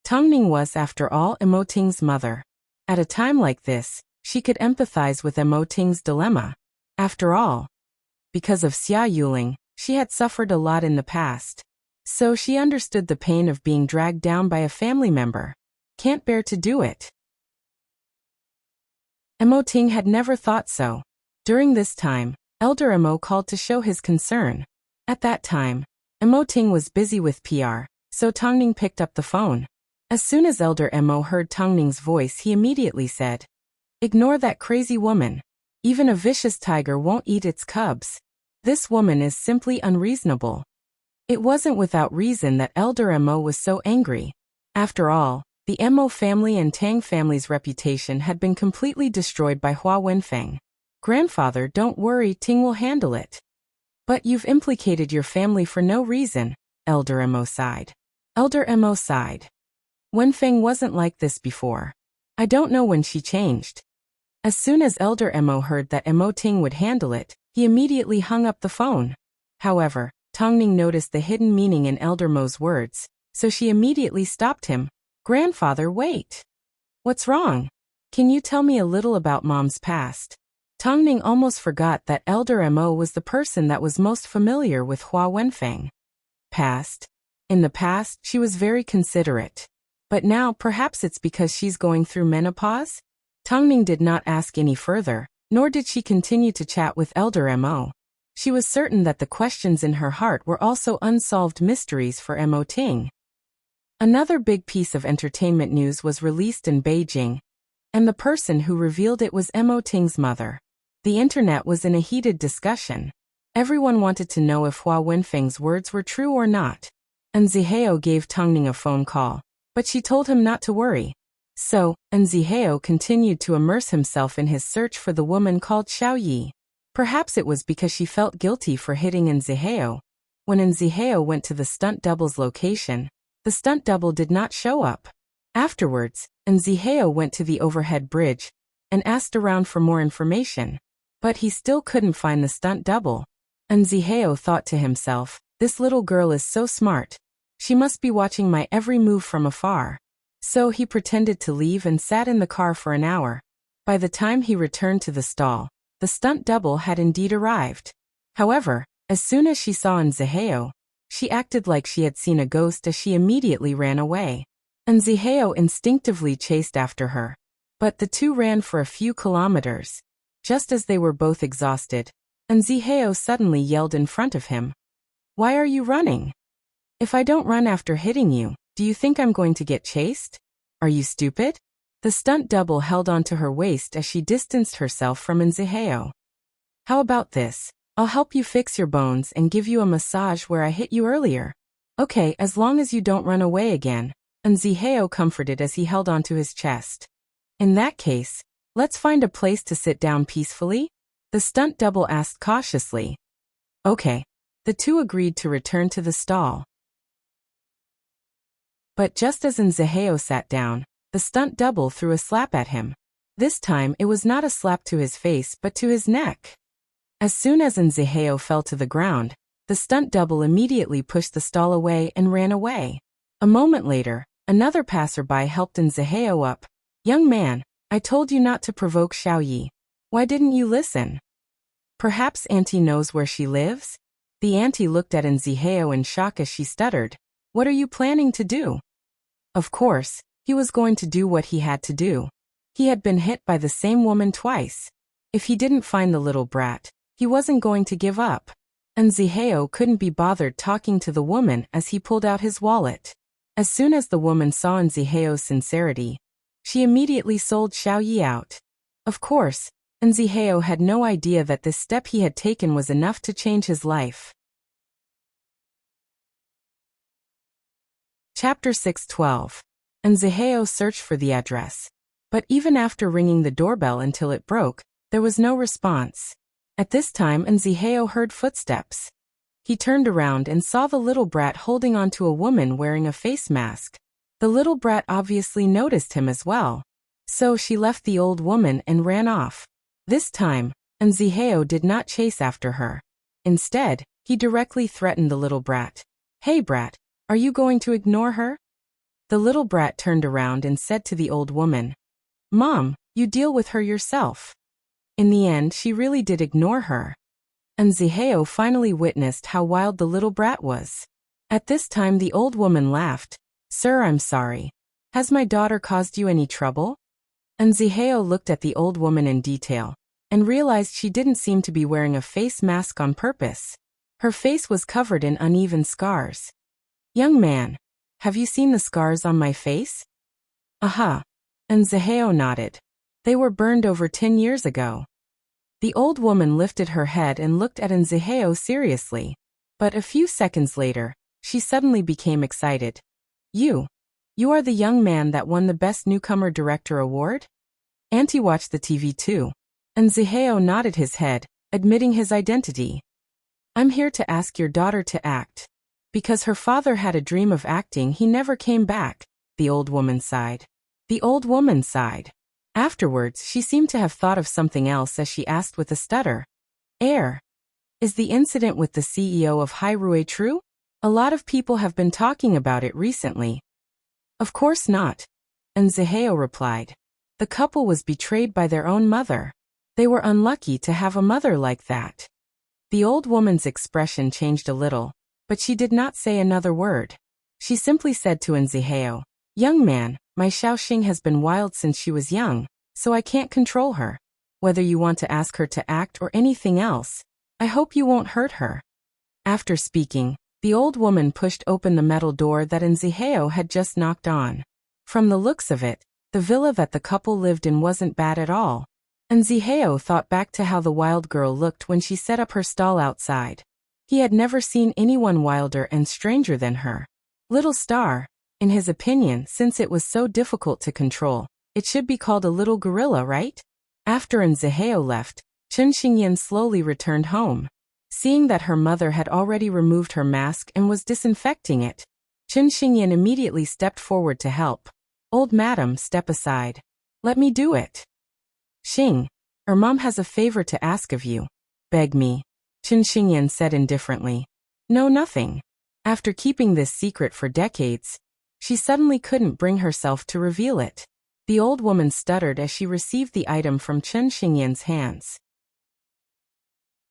Tongning was, after all, Mo Ting's mother. At a time like this, she could empathize with Mo Ting's dilemma. After all, because of Xia Yuling, she had suffered a lot in the past. So she understood the pain of being dragged down by a family member. Can't bear to do it. Mo Ting had never thought so. During this time, Elder Mo called to show his concern. At that time, Mo Ting was busy with PR, so Tongning picked up the phone. As soon as Elder Mo heard Tongning's voice, he immediately said, Ignore that crazy woman. Even a vicious tiger won't eat its cubs. This woman is simply unreasonable. It wasn't without reason that Elder Mo was so angry. After all, the Mo family and Tang family's reputation had been completely destroyed by Hua Wenfeng. Grandfather, don't worry, Ting will handle it. But you've implicated your family for no reason, Elder Mo sighed. Elder Mo sighed. Wenfeng wasn't like this before. I don't know when she changed. As soon as Elder Mo heard that Mo Ting would handle it, he immediately hung up the phone. However, Tongning noticed the hidden meaning in Elder Mo's words, so she immediately stopped him. Grandfather, wait. What's wrong? Can you tell me a little about Mom's past? Tongning almost forgot that Elder Mo was the person that was most familiar with Hua Wenfeng. Past? In the past, she was very considerate. But now, perhaps it's because she's going through menopause? Tongning did not ask any further, nor did she continue to chat with Elder Mo. She was certain that the questions in her heart were also unsolved mysteries for Mo Ting. Another big piece of entertainment news was released in Beijing, and the person who revealed it was Mo Ting's mother. The internet was in a heated discussion. Everyone wanted to know if Hua Wenfeng's words were true or not. And Zihao gave Tongning a phone call, but she told him not to worry. So, Zihao continued to immerse himself in his search for the woman called Xiao Yi. Perhaps it was because she felt guilty for hitting Zihao. When Zihao went to the stunt double's location, the stunt double did not show up. Afterwards, Zihao went to the overhead bridge and asked around for more information, but he still couldn't find the stunt double. Zihao thought to himself, this little girl is so smart. She must be watching my every move from afar. So he pretended to leave and sat in the car for an hour. By the time he returned to the stall, the stunt double had indeed arrived. However, as soon as she saw Zihao, she acted like she had seen a ghost as she immediately ran away. Zihao instinctively chased after her. But the two ran for a few kilometers. Just as they were both exhausted, Zihao suddenly yelled in front of him. Why are you running? If I don't run after hitting you, do you think I'm going to get chased? Are you stupid? The stunt double held onto her waist as she distanced herself from Zihao. How about this? I'll help you fix your bones and give you a massage where I hit you earlier. Okay, as long as you don't run away again. Zihao comforted as he held onto his chest. In that case, let's find a place to sit down peacefully? The stunt double asked cautiously. Okay. The two agreed to return to the stall. But just as Zihao sat down, the stunt double threw a slap at him. This time it was not a slap to his face but to his neck. As soon as Zihao fell to the ground, the stunt double immediately pushed the stall away and ran away. A moment later, another passerby helped Zihao up. Young man, I told you not to provoke Xiao Yi. Why didn't you listen? Perhaps Auntie knows where she lives? The auntie looked at Zihao in shock as she stuttered. What are you planning to do? Of course, he was going to do what he had to do. He had been hit by the same woman twice. If he didn't find the little brat, he wasn't going to give up. Zihao couldn't be bothered talking to the woman as he pulled out his wallet. As soon as the woman saw Zihao's sincerity, she immediately sold Xiao Yi out. Of course, Zihao had no idea that this step he had taken was enough to change his life. Chapter 6:12. Zihao searched for the address. But even after ringing the doorbell until it broke, there was no response. At this time Zihao heard footsteps. He turned around and saw the little brat holding onto a woman wearing a face mask. The little brat obviously noticed him as well. So she left the old woman and ran off. This time, Zihao did not chase after her. Instead, he directly threatened the little brat. Hey brat, are you going to ignore her? The little brat turned around and said to the old woman, Mom, you deal with her yourself. In the end, she really did ignore her. Zihao finally witnessed how wild the little brat was. At this time the old woman laughed. Sir, I'm sorry. Has my daughter caused you any trouble? Zihao looked at the old woman in detail and realized she didn't seem to be wearing a face mask on purpose. Her face was covered in uneven scars. Young man, have you seen the scars on my face? Aha. Zihao nodded. They were burned over 10 years ago. The old woman lifted her head and looked at Zihao seriously. But a few seconds later, she suddenly became excited. You are the young man that won the Best Newcomer Director Award? Auntie watched the TV too. Zihao nodded his head, admitting his identity. I'm here to ask your daughter to act. Because her father had a dream of acting, he never came back, the old woman sighed. The old woman sighed. Afterwards, she seemed to have thought of something else as she asked with a stutter. Is the incident with the CEO of Hairue true? A lot of people have been talking about it recently. Of course not. Zihao replied. The couple was betrayed by their own mother. They were unlucky to have a mother like that. The old woman's expression changed a little, but she did not say another word. She simply said to Zihao, Young man, my Xiaoxing has been wild since she was young, so I can't control her. Whether you want to ask her to act or anything else, I hope you won't hurt her. After speaking, the old woman pushed open the metal door that Zihao had just knocked on. From the looks of it, the villa that the couple lived in wasn't bad at all. And Zihao thought back to how the wild girl looked when she set up her stall outside. He had never seen anyone wilder and stranger than her. Little star, in his opinion, since it was so difficult to control, it should be called a little gorilla, right? After Zihao left, Chen Xingyan slowly returned home. Seeing that her mother had already removed her mask and was disinfecting it, Chen Xingyan immediately stepped forward to help. Old madam, step aside. Let me do it. Xing, her mom has a favor to ask of you. Beg me. Chen Xingyan said indifferently. No, nothing. After keeping this secret for decades, she suddenly couldn't bring herself to reveal it. The old woman stuttered as she received the item from Chen Xingyan's hands.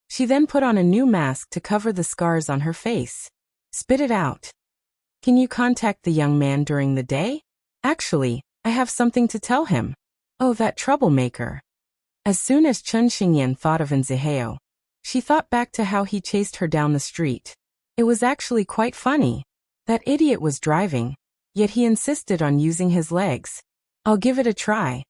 She then put on a new mask to cover the scars on her face. Spit it out. Can you contact the young man during the day? Actually, I have something to tell him. Oh, that troublemaker. As soon as Chen Xingyan thought of Zihao, she thought back to how he chased her down the street. It was actually quite funny. That idiot was driving, yet he insisted on using his legs. I'll give it a try.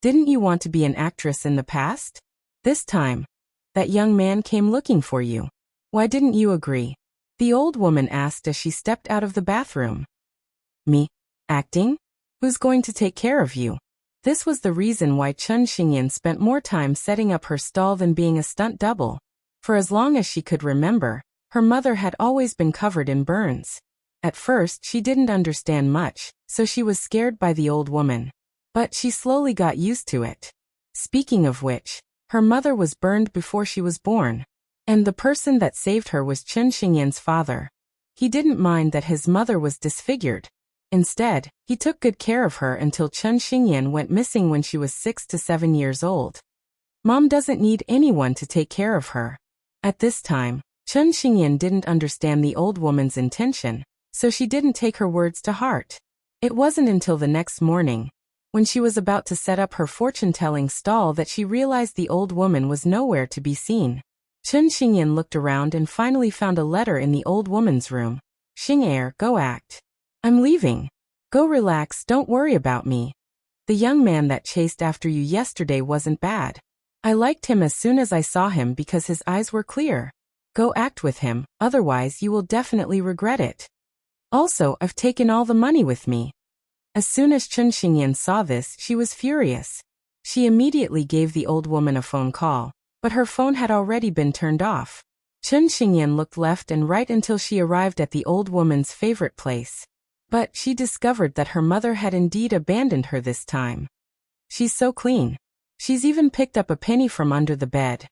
Didn't you want to be an actress in the past? This time, that young man came looking for you. Why didn't you agree? The old woman asked as she stepped out of the bathroom. Me? Acting? Who's going to take care of you? This was the reason why Chen Xingyan spent more time setting up her stall than being a stunt double. For as long as she could remember, her mother had always been covered in burns. At first she didn't understand much, so she was scared by the old woman. But she slowly got used to it. Speaking of which, her mother was burned before she was born. And the person that saved her was Chen Xingyan's father. He didn't mind that his mother was disfigured. Instead, he took good care of her until Chen Xingyan went missing when she was 6 to 7 years old. Mom doesn't need anyone to take care of her. At this time, Chen Xingyan didn't understand the old woman's intention, so she didn't take her words to heart. It wasn't until the next morning, when she was about to set up her fortune-telling stall, that she realized the old woman was nowhere to be seen. Chen Xingyan looked around and finally found a letter in the old woman's room. Xing, go act. I'm leaving. Go relax, don't worry about me. The young man that chased after you yesterday wasn't bad. I liked him as soon as I saw him because his eyes were clear. Go act with him, otherwise you will definitely regret it. Also, I've taken all the money with me. As soon as Chen Xingyan saw this, she was furious. She immediately gave the old woman a phone call, but her phone had already been turned off. Chen Xingyan looked left and right until she arrived at the old woman's favorite place. But she discovered that her mother had indeed abandoned her this time. She's so clean. She's even picked up a penny from under the bed.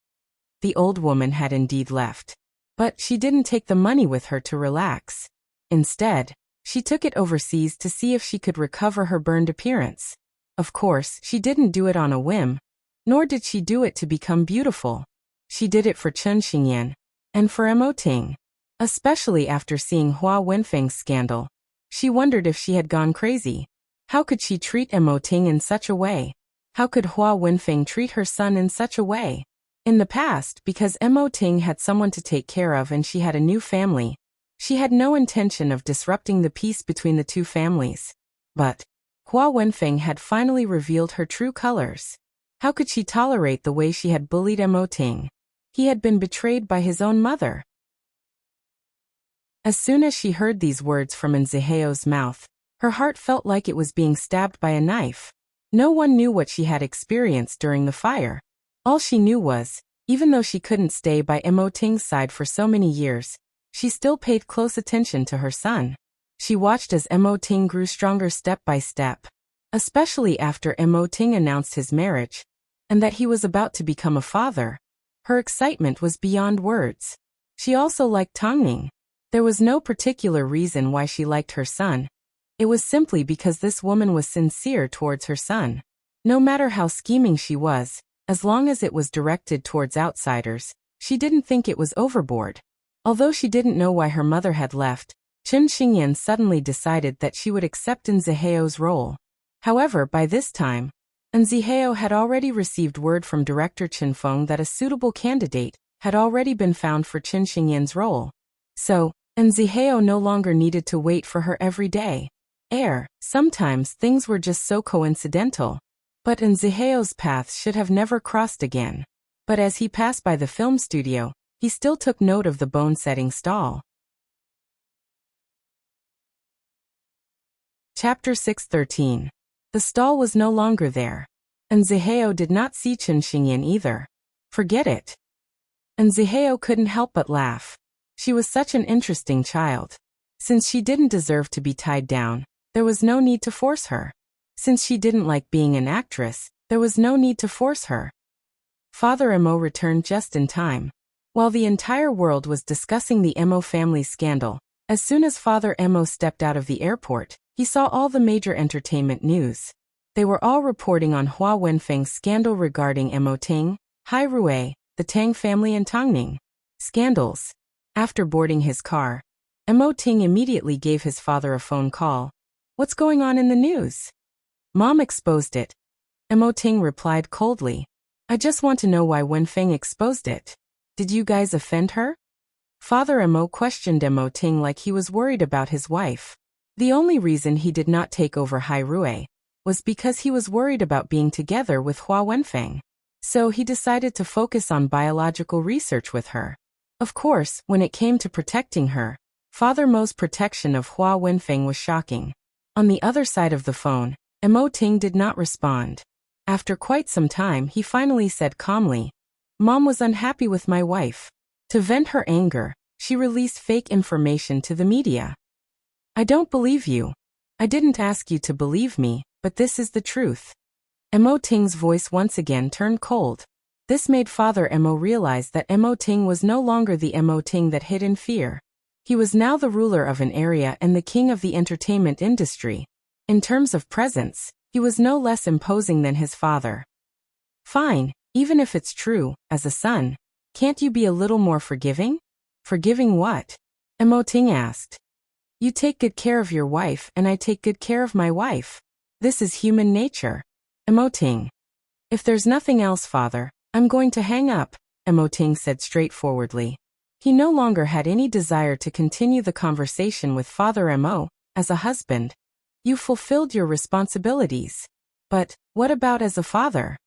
The old woman had indeed left. But she didn't take the money with her to relax. Instead, she took it overseas to see if she could recover her burned appearance. Of course, she didn't do it on a whim, nor did she do it to become beautiful. She did it for Chen Xingyan, and for Emoting. Especially after seeing Hua Wenfeng's scandal. She wondered if she had gone crazy. How could she treat Emoting in such a way? How could Hua Wenfeng treat her son in such a way? In the past, because Emoting had someone to take care of and she had a new family, she had no intention of disrupting the peace between the two families. But Hua Wenfeng had finally revealed her true colors. How could she tolerate the way she had bullied Emoting? He had been betrayed by his own mother. As soon as she heard these words from Zihao's mouth, her heart felt like it was being stabbed by a knife. No one knew what she had experienced during the fire. All she knew was, even though she couldn't stay by Emoting's side for so many years, she still paid close attention to her son. She watched as Emoting grew stronger step by step, especially after Emoting announced his marriage, and that he was about to become a father. Her excitement was beyond words. She also liked Tongning. There was no particular reason why she liked her son. It was simply because this woman was sincere towards her son. No matter how scheming she was, as long as it was directed towards outsiders, she didn't think it was overboard. Although she didn't know why her mother had left, Chen Xingyan suddenly decided that she would accept Zihao's role. However, by this time, Zihao had already received word from director Chen Feng that a suitable candidate had already been found for Chen Xingyan's role. So, Zihao no longer needed to wait for her every day. Sometimes things were just so coincidental. But Nziheo's paths should have never crossed again. But as he passed by the film studio, he still took note of the bone-setting stall. Chapter 6:13. The stall was no longer there. Nziheo did not see Chen Xingyan either. Forget it. Nziheo couldn't help but laugh. She was such an interesting child. Since she didn't deserve to be tied down, there was no need to force her. Since she didn't like being an actress, there was no need to force her. Father Mo returned just in time. While the entire world was discussing the Mo family scandal, as soon as Father Mo stepped out of the airport, he saw all the major entertainment news. They were all reporting on Hua Wenfeng's scandal regarding Mo Ting, Hai Rui, the Tang family and Tongning. Scandals. After boarding his car, Mo Ting immediately gave his father a phone call. "What's going on in the news?" "Mom exposed it." Mo Ting replied coldly. "I just want to know why Wenfeng exposed it. Did you guys offend her?" Father Mo questioned Mo Ting like he was worried about his wife. The only reason he did not take over Hai Rui was because he was worried about being together with Hua Wenfeng. So he decided to focus on biological research with her. Of course, when it came to protecting her, Father Mo's protection of Hua Wenfeng was shocking. On the other side of the phone, Mo Ting did not respond. After quite some time, he finally said calmly, "Mom was unhappy with my wife. To vent her anger, she released fake information to the media." "I don't believe you. I didn't ask you to believe me, but this is the truth." Mo Ting's voice once again turned cold. This made Father Mo realize that Mo Ting was no longer the Mo Ting that hid in fear. He was now the ruler of an area and the king of the entertainment industry. In terms of presence, he was no less imposing than his father. "Fine, even if it's true, as a son, can't you be a little more forgiving?" "Forgiving what?" Mo Ting asked. "You take good care of your wife and I take good care of my wife. This is human nature." Mo Ting. "If there's nothing else, father, I'm going to hang up," Mo Ting said straightforwardly. He no longer had any desire to continue the conversation with Father Mo. As a husband, you fulfilled your responsibilities. But what about as a father?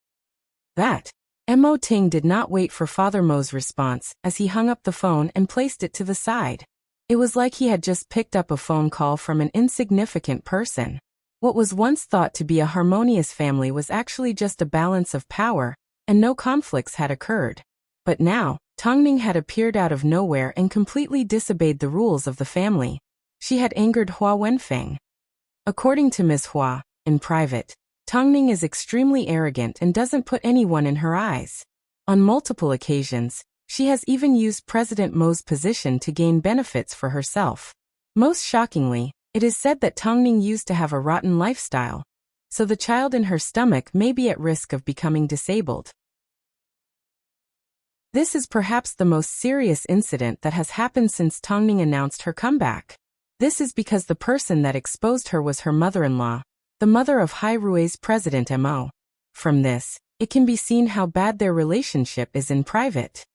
That. Mo Ting did not wait for Father Mo's response as he hung up the phone and placed it to the side. It was like he had just picked up a phone call from an insignificant person. What was once thought to be a harmonious family was actually just a balance of power, and no conflicts had occurred. But now, Tongning had appeared out of nowhere and completely disobeyed the rules of the family. She had angered Hua Wenfeng. According to Ms. Hua, in private, Tongning is extremely arrogant and doesn't put anyone in her eyes. On multiple occasions, she has even used President Mo's position to gain benefits for herself. Most shockingly, it is said that Tongning used to have a rotten lifestyle, so the child in her stomach may be at risk of becoming disabled. This is perhaps the most serious incident that has happened since Tongning announced her comeback. This is because the person that exposed her was her mother-in-law, the mother of Hai Rui's President Mo. From this, it can be seen how bad their relationship is in private.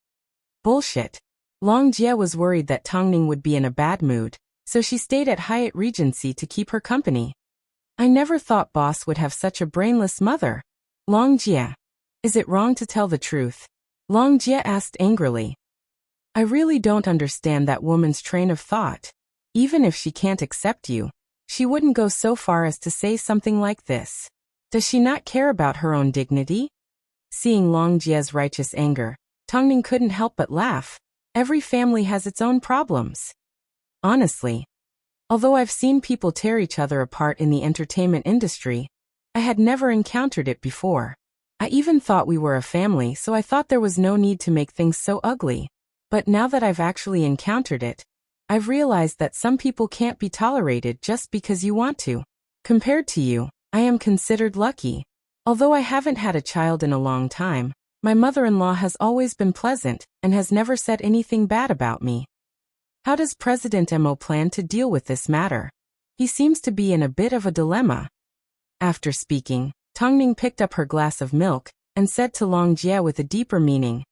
Bullshit. Long Jie was worried that Tongning would be in a bad mood, so she stayed at Hyatt Regency to keep her company. "I never thought boss would have such a brainless mother." Long Jie. "Is it wrong to tell the truth?" Long Jie asked angrily. "I really don't understand that woman's train of thought. Even if she can't accept you, she wouldn't go so far as to say something like this. Does she not care about her own dignity?" Seeing Long Jie's righteous anger, Tongning couldn't help but laugh. Every family has its own problems. Honestly, although I've seen people tear each other apart in the entertainment industry, I had never encountered it before. I even thought we were a family, so I thought there was no need to make things so ugly. But now that I've actually encountered it, I've realized that some people can't be tolerated just because you want to. Compared to you, I am considered lucky. Although I haven't had a child in a long time, my mother-in-law has always been pleasant and has never said anything bad about me. How does President Mo plan to deal with this matter? He seems to be in a bit of a dilemma. After speaking, Tongning picked up her glass of milk and said to Long Jie with a deeper meaning,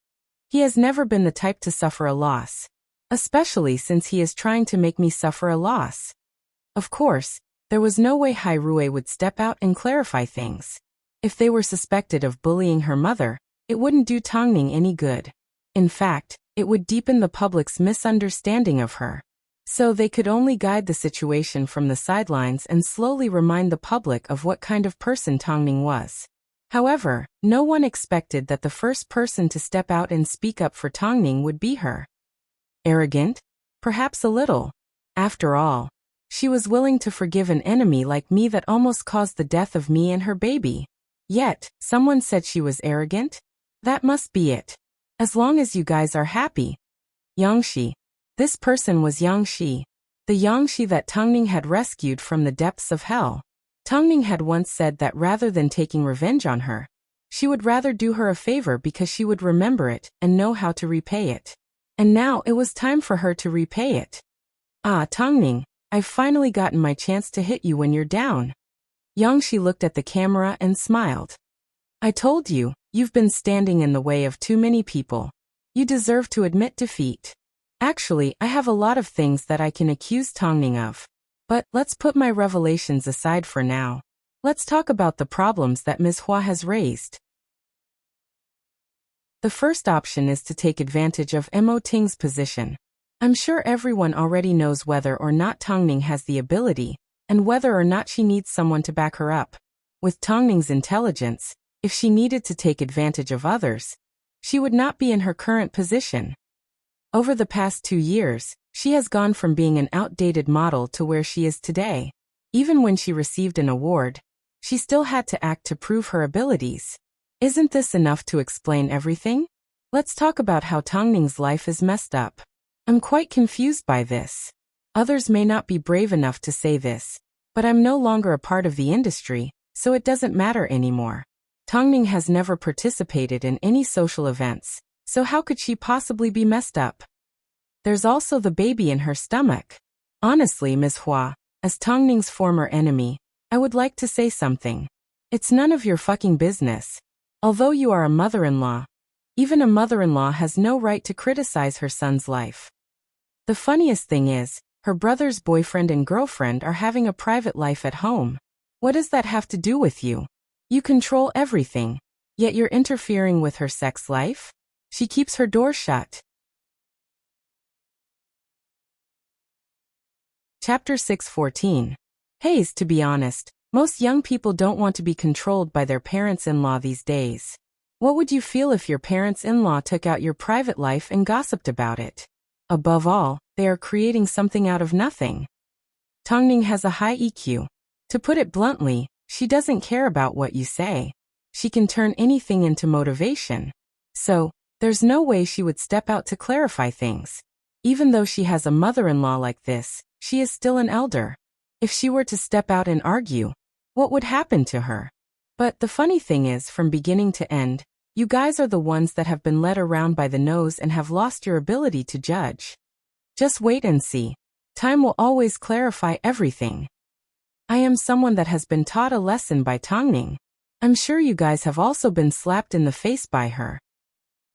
"He has never been the type to suffer a loss, especially since he is trying to make me suffer a loss." Of course, there was no way Hai Rui would step out and clarify things. If they were suspected of bullying her mother, it wouldn't do Tongning any good. In fact, it would deepen the public's misunderstanding of her. So they could only guide the situation from the sidelines and slowly remind the public of what kind of person Tongning was. However, no one expected that the first person to step out and speak up for Tongning would be her. Arrogant? Perhaps a little. After all, she was willing to forgive an enemy like me that almost caused the death of me and her baby. Yet, someone said she was arrogant? That must be it. As long as you guys are happy. Yangshi. This person was Yangshi. The Yangshi that Tongning had rescued from the depths of hell. Tongning had once said that rather than taking revenge on her, she would rather do her a favor because she would remember it and know how to repay it. And now it was time for her to repay it. Ah, Tongning, I've finally gotten my chance to hit you when you're down. Yangshi looked at the camera and smiled. I told you, you've been standing in the way of too many people. You deserve to admit defeat. Actually, I have a lot of things that I can accuse Tongning of. But let's put my revelations aside for now. Let's talk about the problems that Ms. Hua has raised. The first option is to take advantage of Mo Ting's position. I'm sure everyone already knows whether or not Tongning has the ability, and whether or not she needs someone to back her up. With Tongning's intelligence, if she needed to take advantage of others, she would not be in her current position. Over the past 2 years, she has gone from being an outdated model to where she is today. Even when she received an award, she still had to act to prove her abilities. Isn't this enough to explain everything? Let's talk about how Tongning's life is messed up. I'm quite confused by this. Others may not be brave enough to say this, but I'm no longer a part of the industry, so it doesn't matter anymore. Tongning has never participated in any social events, so how could she possibly be messed up? There's also the baby in her stomach. Honestly, Ms. Hua, as Tongning's former enemy, I would like to say something. It's none of your fucking business. Although you are a mother-in-law, even a mother-in-law has no right to criticize her son's life. The funniest thing is, her brother's boyfriend and girlfriend are having a private life at home. What does that have to do with you? You control everything, yet you're interfering with her sex life? She keeps her door shut. Chapter 6:14. Haze, to be honest, most young people don't want to be controlled by their parents-in-law these days. What would you feel if your parents-in-law took out your private life and gossiped about it? Above all, they are creating something out of nothing. Tongning has a high EQ. To put it bluntly, she doesn't care about what you say. She can turn anything into motivation. So, there's no way she would step out to clarify things. Even though she has a mother-in-law like this, she is still an elder. If she were to step out and argue, what would happen to her? But the funny thing is, from beginning to end, you guys are the ones that have been led around by the nose and have lost your ability to judge. Just wait and see. Time will always clarify everything. I am someone that has been taught a lesson by Tongning. I'm sure you guys have also been slapped in the face by her.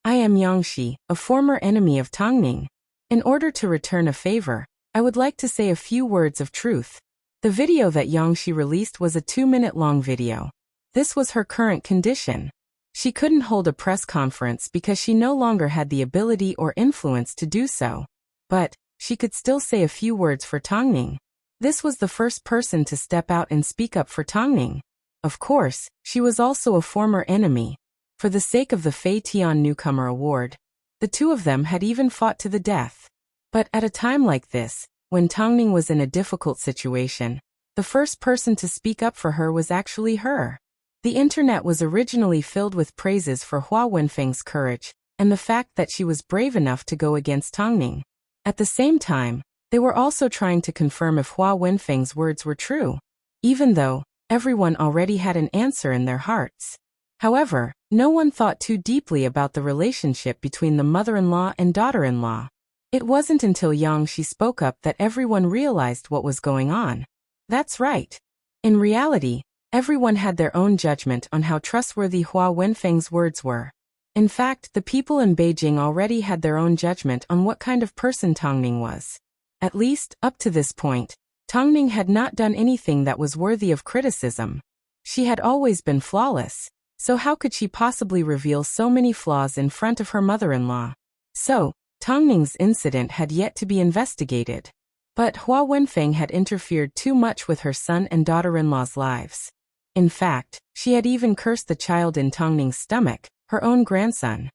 I am Yangshi, a former enemy of Tongning. In order to return a favor, I would like to say a few words of truth. The video that Yangshi released was a 2-minute-long video. This was her current condition. She couldn't hold a press conference because she no longer had the ability or influence to do so. But she could still say a few words for Tongning. This was the first person to step out and speak up for Tongning. Of course, she was also a former enemy. For the sake of the Fei Tian Newcomer Award, the two of them had even fought to the death. But at a time like this, when Tongning was in a difficult situation, the first person to speak up for her was actually her. The internet was originally filled with praises for Hua Wenfeng's courage, and the fact that she was brave enough to go against Tongning. At the same time, they were also trying to confirm if Hua Wenfeng's words were true, even though everyone already had an answer in their hearts. However, no one thought too deeply about the relationship between the mother-in-law and daughter-in-law. It wasn't until Yangshi spoke up that everyone realized what was going on. That's right. In reality, everyone had their own judgment on how trustworthy Hua Wenfeng's words were. In fact, the people in Beijing already had their own judgment on what kind of person Tongning was. At least, up to this point, Tongning had not done anything that was worthy of criticism. She had always been flawless, so how could she possibly reveal so many flaws in front of her mother-in-law? So, Tongning's incident had yet to be investigated. But Hua Wenfeng had interfered too much with her son and daughter-in-law's lives. In fact, she had even cursed the child in Tongning's stomach, her own grandson.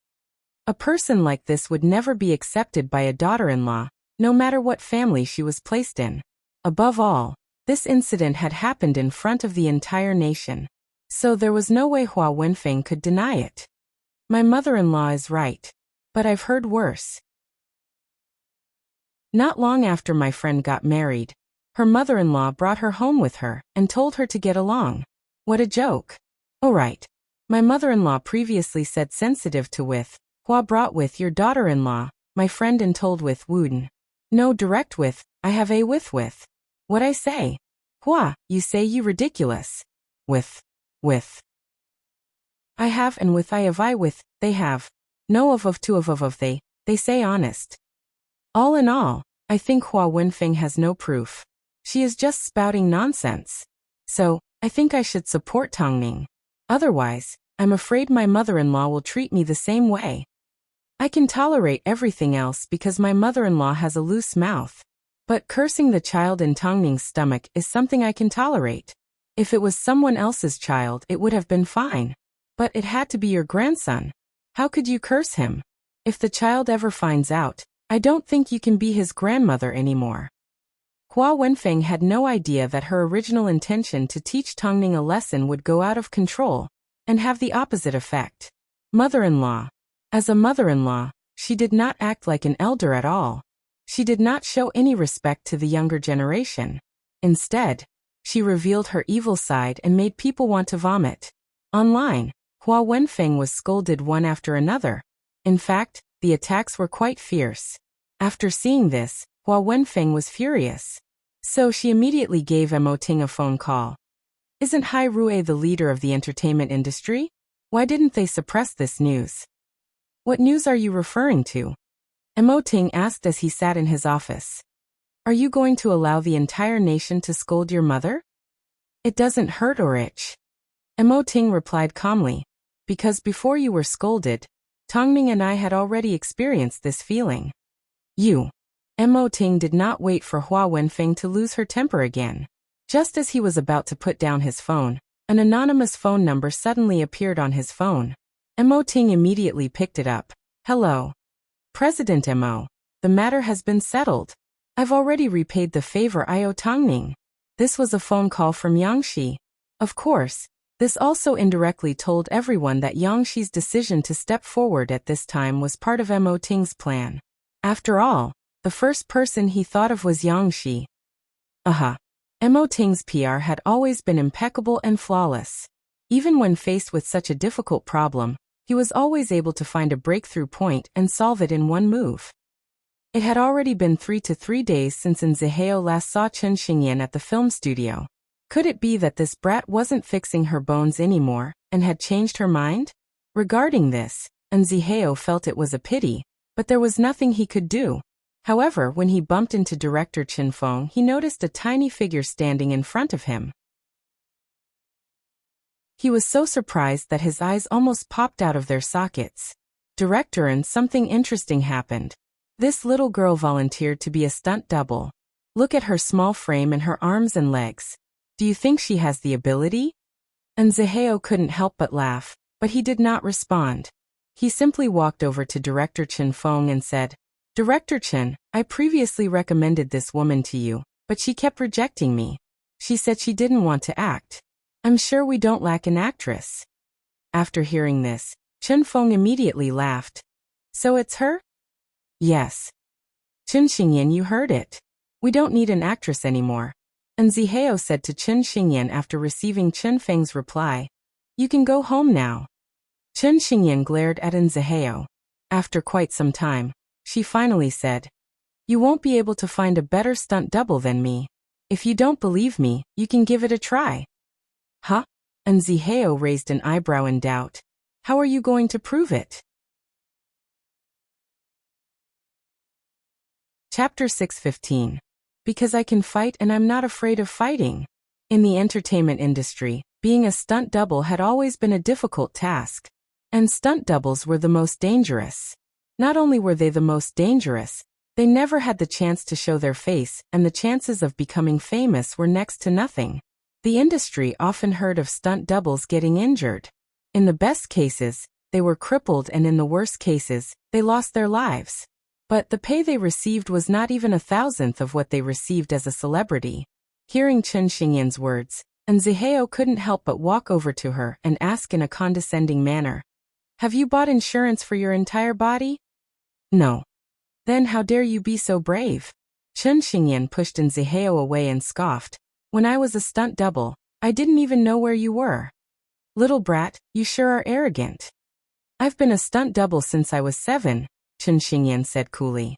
A person like this would never be accepted by a daughter-in-law, no matter what family she was placed in. Above all, this incident had happened in front of the entire nation. So there was no way Hua Wenfeng could deny it. My mother-in-law is right. But I've heard worse. Not long after my friend got married, her mother-in-law brought her home with her and told her to get along. What a joke. Oh right. My mother-in-law previously said sensitive to with, Hua brought with your daughter-in-law, my friend and told with Wuden. No direct with, I have a with. What I say? Hua, you say you ridiculous. With. I have and with I have I with, they have. No of two of they say honest. All in all, I think Hua Wenfeng has no proof. She is just spouting nonsense. So, I think I should support Tongning. Otherwise, I'm afraid my mother-in-law will treat me the same way. I can tolerate everything else because my mother-in-law has a loose mouth. But cursing the child in Tongning's stomach is something I can tolerate. If it was someone else's child, it would have been fine. But it had to be your grandson. How could you curse him? If the child ever finds out, I don't think you can be his grandmother anymore. Hua Wenfeng had no idea that her original intention to teach Tongning a lesson would go out of control and have the opposite effect. Mother-in-law. As a mother-in-law, she did not act like an elder at all. She did not show any respect to the younger generation. Instead, she revealed her evil side and made people want to vomit. Online, Hua Wenfeng was scolded one after another. In fact, the attacks were quite fierce. After seeing this, Hua Wenfeng was furious. So she immediately gave Mo Ting a phone call. Isn't Hai Rui the leader of the entertainment industry? Why didn't they suppress this news? What news are you referring to? Mo Ting asked as he sat in his office. Are you going to allow the entire nation to scold your mother? It doesn't hurt or itch. Mo Ting replied calmly. Because before you were scolded, Tongning and I had already experienced this feeling. You. Mo Ting did not wait for Hua Wenfeng to lose her temper again. Just as he was about to put down his phone, an anonymous phone number suddenly appeared on his phone. Mo Ting immediately picked it up. Hello. President Mo. The matter has been settled. I've already repaid the favor I owe Tongning. This was a phone call from Yangshi. Of course, this also indirectly told everyone that Yangshi's decision to step forward at this time was part of Mo Ting's plan. After all, the first person he thought of was Yangshi. Mo Ting's PR had always been impeccable and flawless. Even when faced with such a difficult problem, he was always able to find a breakthrough point and solve it in one move. It had already been 3 days since Nziheo last saw Chen Xingyan at the film studio. Could it be that this brat wasn't fixing her bones anymore and had changed her mind? Regarding this, Nziheo felt it was a pity, but there was nothing he could do. However, when he bumped into director Chen Feng, he noticed a tiny figure standing in front of him. He was so surprised that his eyes almost popped out of their sockets. Director, and something interesting happened. This little girl volunteered to be a stunt double. Look at her small frame and her arms and legs. Do you think she has the ability? Nziheo couldn't help but laugh, but he did not respond. He simply walked over to Director Chen Feng and said, Director Chen, I previously recommended this woman to you, but she kept rejecting me. She said she didn't want to act. I'm sure we don't lack an actress. After hearing this, Chen Feng immediately laughed. So it's her? Yes. Chen Xingyan, you heard it. We don't need an actress anymore. Nziheo said to Chen Xingyan after receiving Chen Feng's reply. You can go home now. Chen Xingyan glared at Nziheo. After quite some time, she finally said, You won't be able to find a better stunt double than me. If you don't believe me, you can give it a try. Huh? Nziheo raised an eyebrow in doubt. How are you going to prove it? Chapter 6:15. Because I can fight and I'm not afraid of fighting. In the entertainment industry, Being a stunt double had always been a difficult task. And stunt doubles were the most dangerous. Not only were they the most dangerous, they never had the chance to show their face, and the chances of becoming famous were next to nothing. The industry often heard of stunt doubles getting injured. In the best cases, they were crippled, and in the worst cases, they lost their lives. But the pay they received was not even 1,000th of what they received as a celebrity. Hearing Chen Xingyan's words, and Zihao couldn't help but walk over to her and ask in a condescending manner, "Have you bought insurance for your entire body?" "No." "Then how dare you be so brave?" Chen Xingyan pushed Zihao away and scoffed, "When I was a stunt double, I didn't even know where you were." "Little brat, you sure are arrogant." "I've been a stunt double since I was 7, Chen Xingyan said coolly.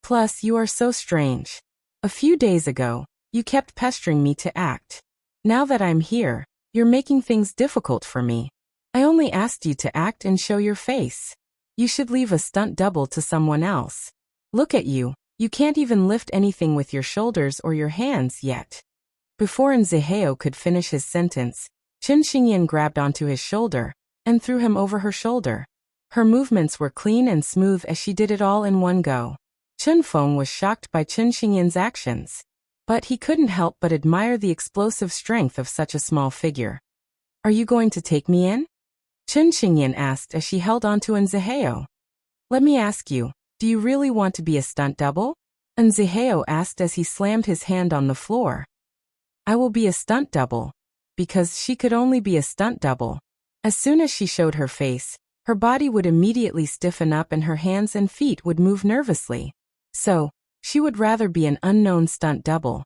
"Plus, you are so strange. A few days ago, you kept pestering me to act. Now that I'm here, you're making things difficult for me. I only asked you to act and show your face. You should leave a stunt double to someone else. Look at you, you can't even lift anything with your shoulders or your hands yet." Before Zihao could finish his sentence, Chen Xingyan grabbed onto his shoulder and threw him over her shoulder. Her movements were clean and smooth as she did it all in one go. Chen Feng was shocked by Chen Xingyan's actions, but he couldn't help but admire the explosive strength of such a small figure. "Are you going to take me in?" Chen Xingyan asked as she held onto Zihao. "Let me ask you, do you really want to be a stunt double?" Zihao asked as he slammed his hand on the floor. "I will be a stunt double." Because she could only be a stunt double. As soon as she showed her face, her body would immediately stiffen up and her hands and feet would move nervously. So, she would rather be an unknown stunt double.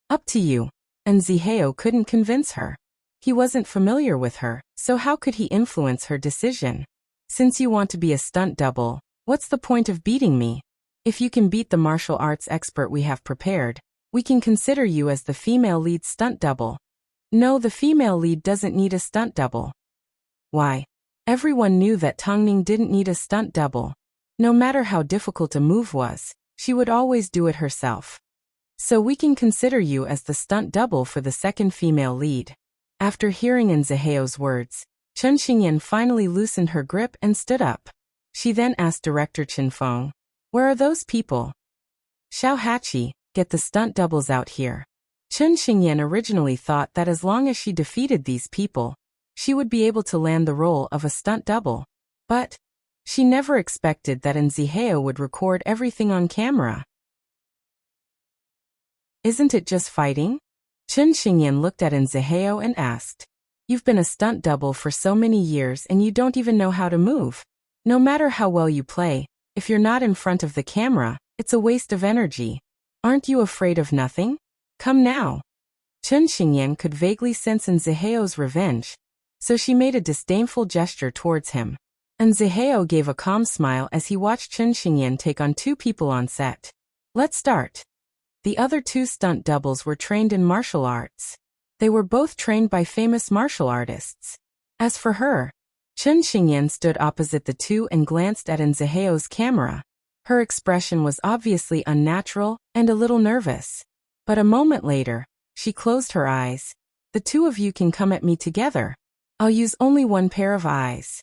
"Up to you." And Zihao couldn't convince her. He wasn't familiar with her, so how could he influence her decision? "Since you want to be a stunt double, what's the point of beating me? If you can beat the martial arts expert we have prepared, we can consider you as the female lead stunt double." "No, the female lead doesn't need a stunt double." Why? Everyone knew that Tongning didn't need a stunt double. No matter how difficult a move was, she would always do it herself. "So we can consider you as the stunt double for the second female lead." After hearing Zihao's words, Chen Xingyan finally loosened her grip and stood up. She then asked Director Chen Feng, "Where are those people?" "Xiao Hachi, get the stunt doubles out here." Chen Xingyan originally thought that as long as she defeated these people, she would be able to land the role of a stunt double. But she never expected that Zihao would record everything on camera. "Isn't it just fighting?" Chen Xingyan looked at Zihao and asked. "You've been a stunt double for so many years and you don't even know how to move. No matter how well you play, if you're not in front of the camera, it's a waste of energy. Aren't you afraid of nothing? Come now." Chen Xingyan could vaguely sense Zihao's revenge, so she made a disdainful gesture towards him. Zihao gave a calm smile as he watched Chen Xingyan take on 2 people on set. "Let's start." The other 2 stunt doubles were trained in martial arts. They were both trained by famous martial artists. As for her, Chen Xingyan stood opposite the 2 and glanced at Zihao's camera. Her expression was obviously unnatural and a little nervous. But a moment later, she closed her eyes. "The 2 of you can come at me together. I'll use only one pair of eyes."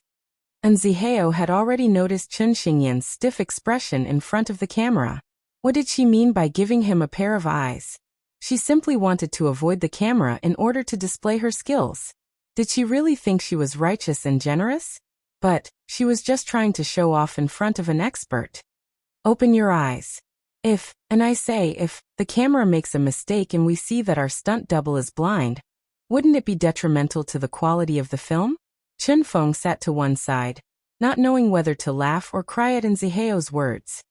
Zihao had already noticed Chen Xingyan's stiff expression in front of the camera. What did she mean by giving him a pair of eyes? She simply wanted to avoid the camera in order to display her skills. Did she really think she was righteous and generous? But she was just trying to show off in front of an expert. "Open your eyes. If, and I say if, the camera makes a mistake and we see that our stunt double is blind, wouldn't it be detrimental to the quality of the film?" Chen Feng sat to one side, not knowing whether to laugh or cry at Zihao's words.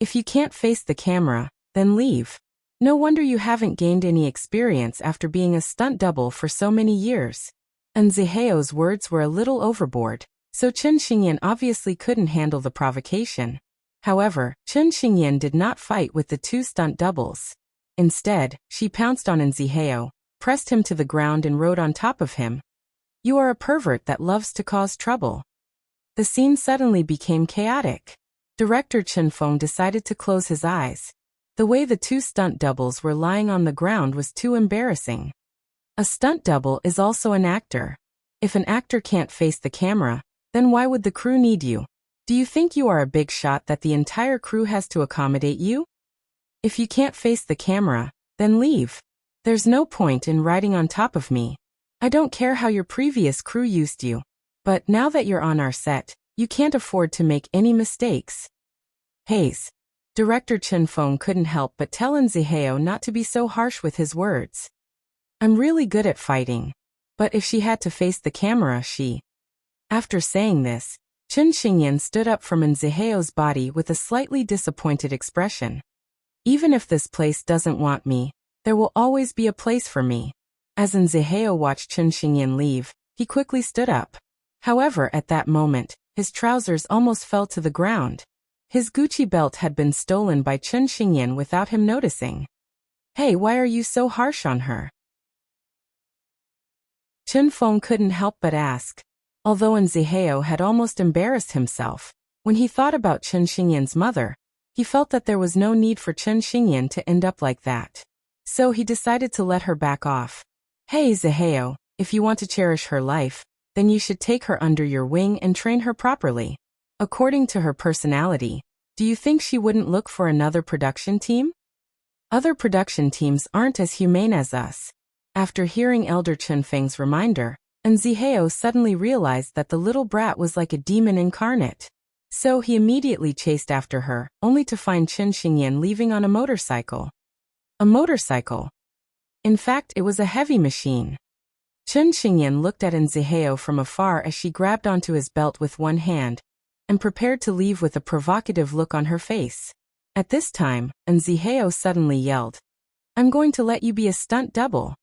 "If you can't face the camera, then leave. No wonder you haven't gained any experience after being a stunt double for so many years." Zihao's words were a little overboard, so Chen Xingyan obviously couldn't handle the provocation. However, Chen Xingyan did not fight with the 2 stunt doubles. Instead, she pounced on Zihao, pressed him to the ground and rode on top of him. "You are a pervert that loves to cause trouble." The scene suddenly became chaotic. Director Chen Feng decided to close his eyes. The way the 2 stunt doubles were lying on the ground was too embarrassing. A stunt double is also an actor. If an actor can't face the camera, then why would the crew need you? Do you think you are a big shot that the entire crew has to accommodate you? If you can't face the camera, then leave. There's no point in riding on top of me. I don't care how your previous crew used you. But now that you're on our set, you can't afford to make any mistakes. Hayes. Director Chen Feng couldn't help but tell Nziheo not to be so harsh with his words. I'm really good at fighting. But if she had to face the camera, she... After saying this, Chen Xingyan stood up from Nziheo's body with a slightly disappointed expression. Even if this place doesn't want me, there will always be a place for me. As Nziheo watched Chen Xingyan leave, he quickly stood up. However, at that moment, his trousers almost fell to the ground. His Gucci belt had been stolen by Chen Xingyan without him noticing. Hey, why are you so harsh on her? Chen Feng couldn't help but ask. Although Nziheo had almost embarrassed himself, when he thought about Chen Xingyan's mother, he felt that there was no need for Chen Xingyan to end up like that. So he decided to let her back off. Hey Nziheo, if you want to cherish her life, then you should take her under your wing and train her properly. According to her personality, do you think she wouldn't look for another production team? Other production teams aren't as humane as us. After hearing Elder Chen Feng's reminder, Nziheo suddenly realized that the little brat was like a demon incarnate. So he immediately chased after her, only to find Chen Xingyan leaving on a motorcycle. A motorcycle? In fact, it was a heavy machine. Chen Xingyan looked at Nziheo from afar as she grabbed onto his belt with one hand, and prepared to leave with a provocative look on her face. At this time, Nziheo suddenly yelled, I'm going to let you be a stunt double.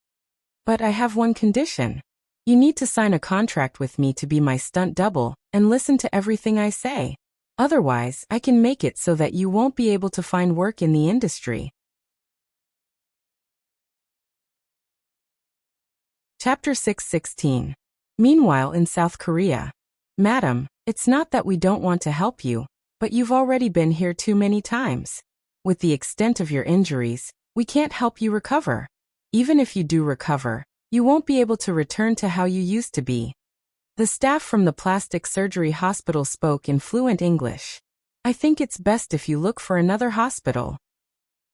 But I have one condition. You need to sign a contract with me to be my stunt double, and listen to everything I say. Otherwise, I can make it so that you won't be able to find work in the industry. Chapter 6:16. Meanwhile in South Korea. Madam, it's not that we don't want to help you, but you've already been here too many times. With the extent of your injuries, we can't help you recover. Even if you do recover, you won't be able to return to how you used to be. The staff from the plastic surgery hospital spoke in fluent English. I think it's best if you look for another hospital.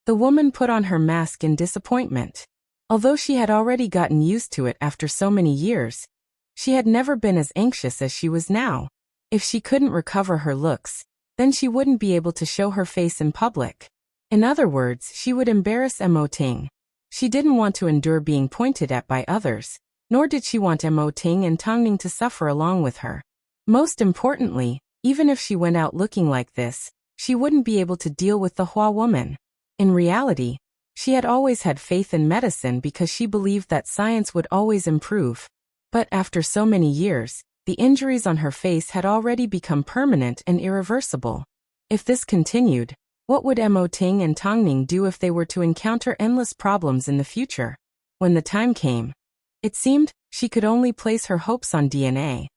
The woman put on her mask in disappointment. Although she had already gotten used to it after so many years, she had never been as anxious as she was now. If she couldn't recover her looks, then she wouldn't be able to show her face in public. In other words, she would embarrass Mo Ting. She didn't want to endure being pointed at by others, nor did she want Mo Ting and Tang Ning to suffer along with her. Most importantly, even if she went out looking like this, she wouldn't be able to deal with the Hua woman. In reality, she had always had faith in medicine because she believed that science would always improve. But after so many years, the injuries on her face had already become permanent and irreversible. If this continued, what would Mo Ting and Tang Ning do if they were to encounter endless problems in the future? When the time came, it seemed she could only place her hopes on DNA.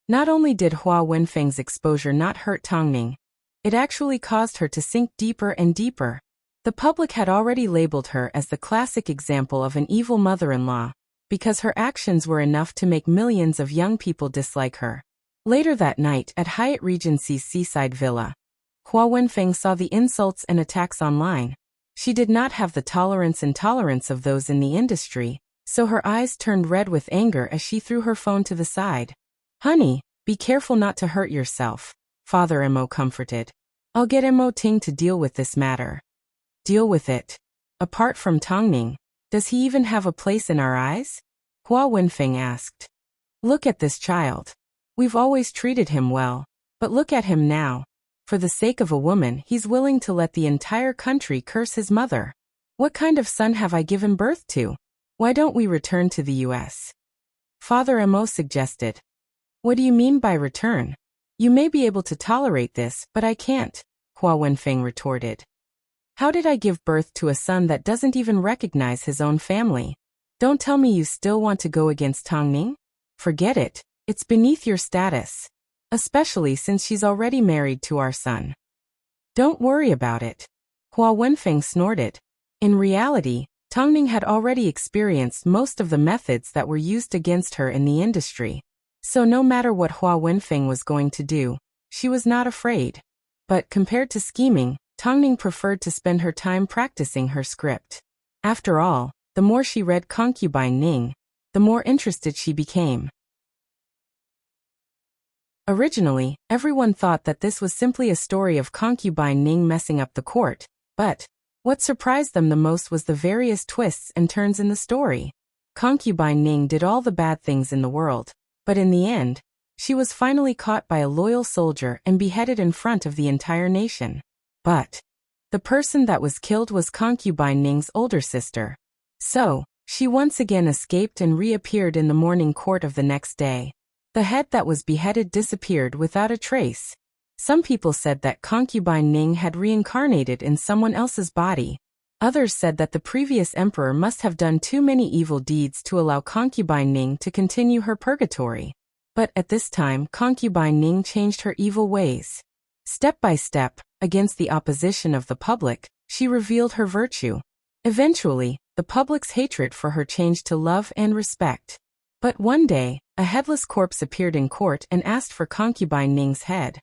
Not only did Hua Wenfeng's exposure not hurt Tang Ning, it actually caused her to sink deeper and deeper. The public had already labeled her as the classic example of an evil mother-in-law, because her actions were enough to make millions of young people dislike her. Later that night at Hyatt Regency's seaside villa, Hua Wenfeng saw the insults and attacks online. She did not have the tolerance and tolerance of those in the industry, so her eyes turned red with anger as she threw her phone to the side. Honey, be careful not to hurt yourself, Father Mo comforted. I'll get Mo Ting to deal with this matter. Deal with it. Apart from Tang Ning, does he even have a place in our eyes? Hua Wenfeng asked. Look at this child. We've always treated him well, but look at him now. For the sake of a woman, he's willing to let the entire country curse his mother. What kind of son have I given birth to? Why don't we return to the U.S.? Father Mo suggested. What do you mean by return? You may be able to tolerate this, but I can't, Hua Wenfeng retorted. How did I give birth to a son that doesn't even recognize his own family? Don't tell me you still want to go against Tang Ning? Forget it. It's beneath your status. Especially since she's already married to our son. Don't worry about it. Hua Wenfeng snorted. In reality, Tongning had already experienced most of the methods that were used against her in the industry. So no matter what Hua Wenfeng was going to do, she was not afraid. But compared to scheming, Tongning preferred to spend her time practicing her script. After all, the more she read Concubine Ning, the more interested she became. Originally, everyone thought that this was simply a story of Concubine Ning messing up the court, but what surprised them the most was the various twists and turns in the story. Concubine Ning did all the bad things in the world, but in the end, she was finally caught by a loyal soldier and beheaded in front of the entire nation. But the person that was killed was Concubine Ning's older sister. So, she once again escaped and reappeared in the morning court of the next day. The head that was beheaded disappeared without a trace. Some people said that Concubine Ning had reincarnated in someone else's body. Others said that the previous emperor must have done too many evil deeds to allow Concubine Ning to continue her purgatory. But at this time, Concubine Ning changed her evil ways. Step by step, against the opposition of the public, she revealed her virtue. Eventually, the public's hatred for her changed to love and respect. But one day, a headless corpse appeared in court and asked for Concubine Ning's head.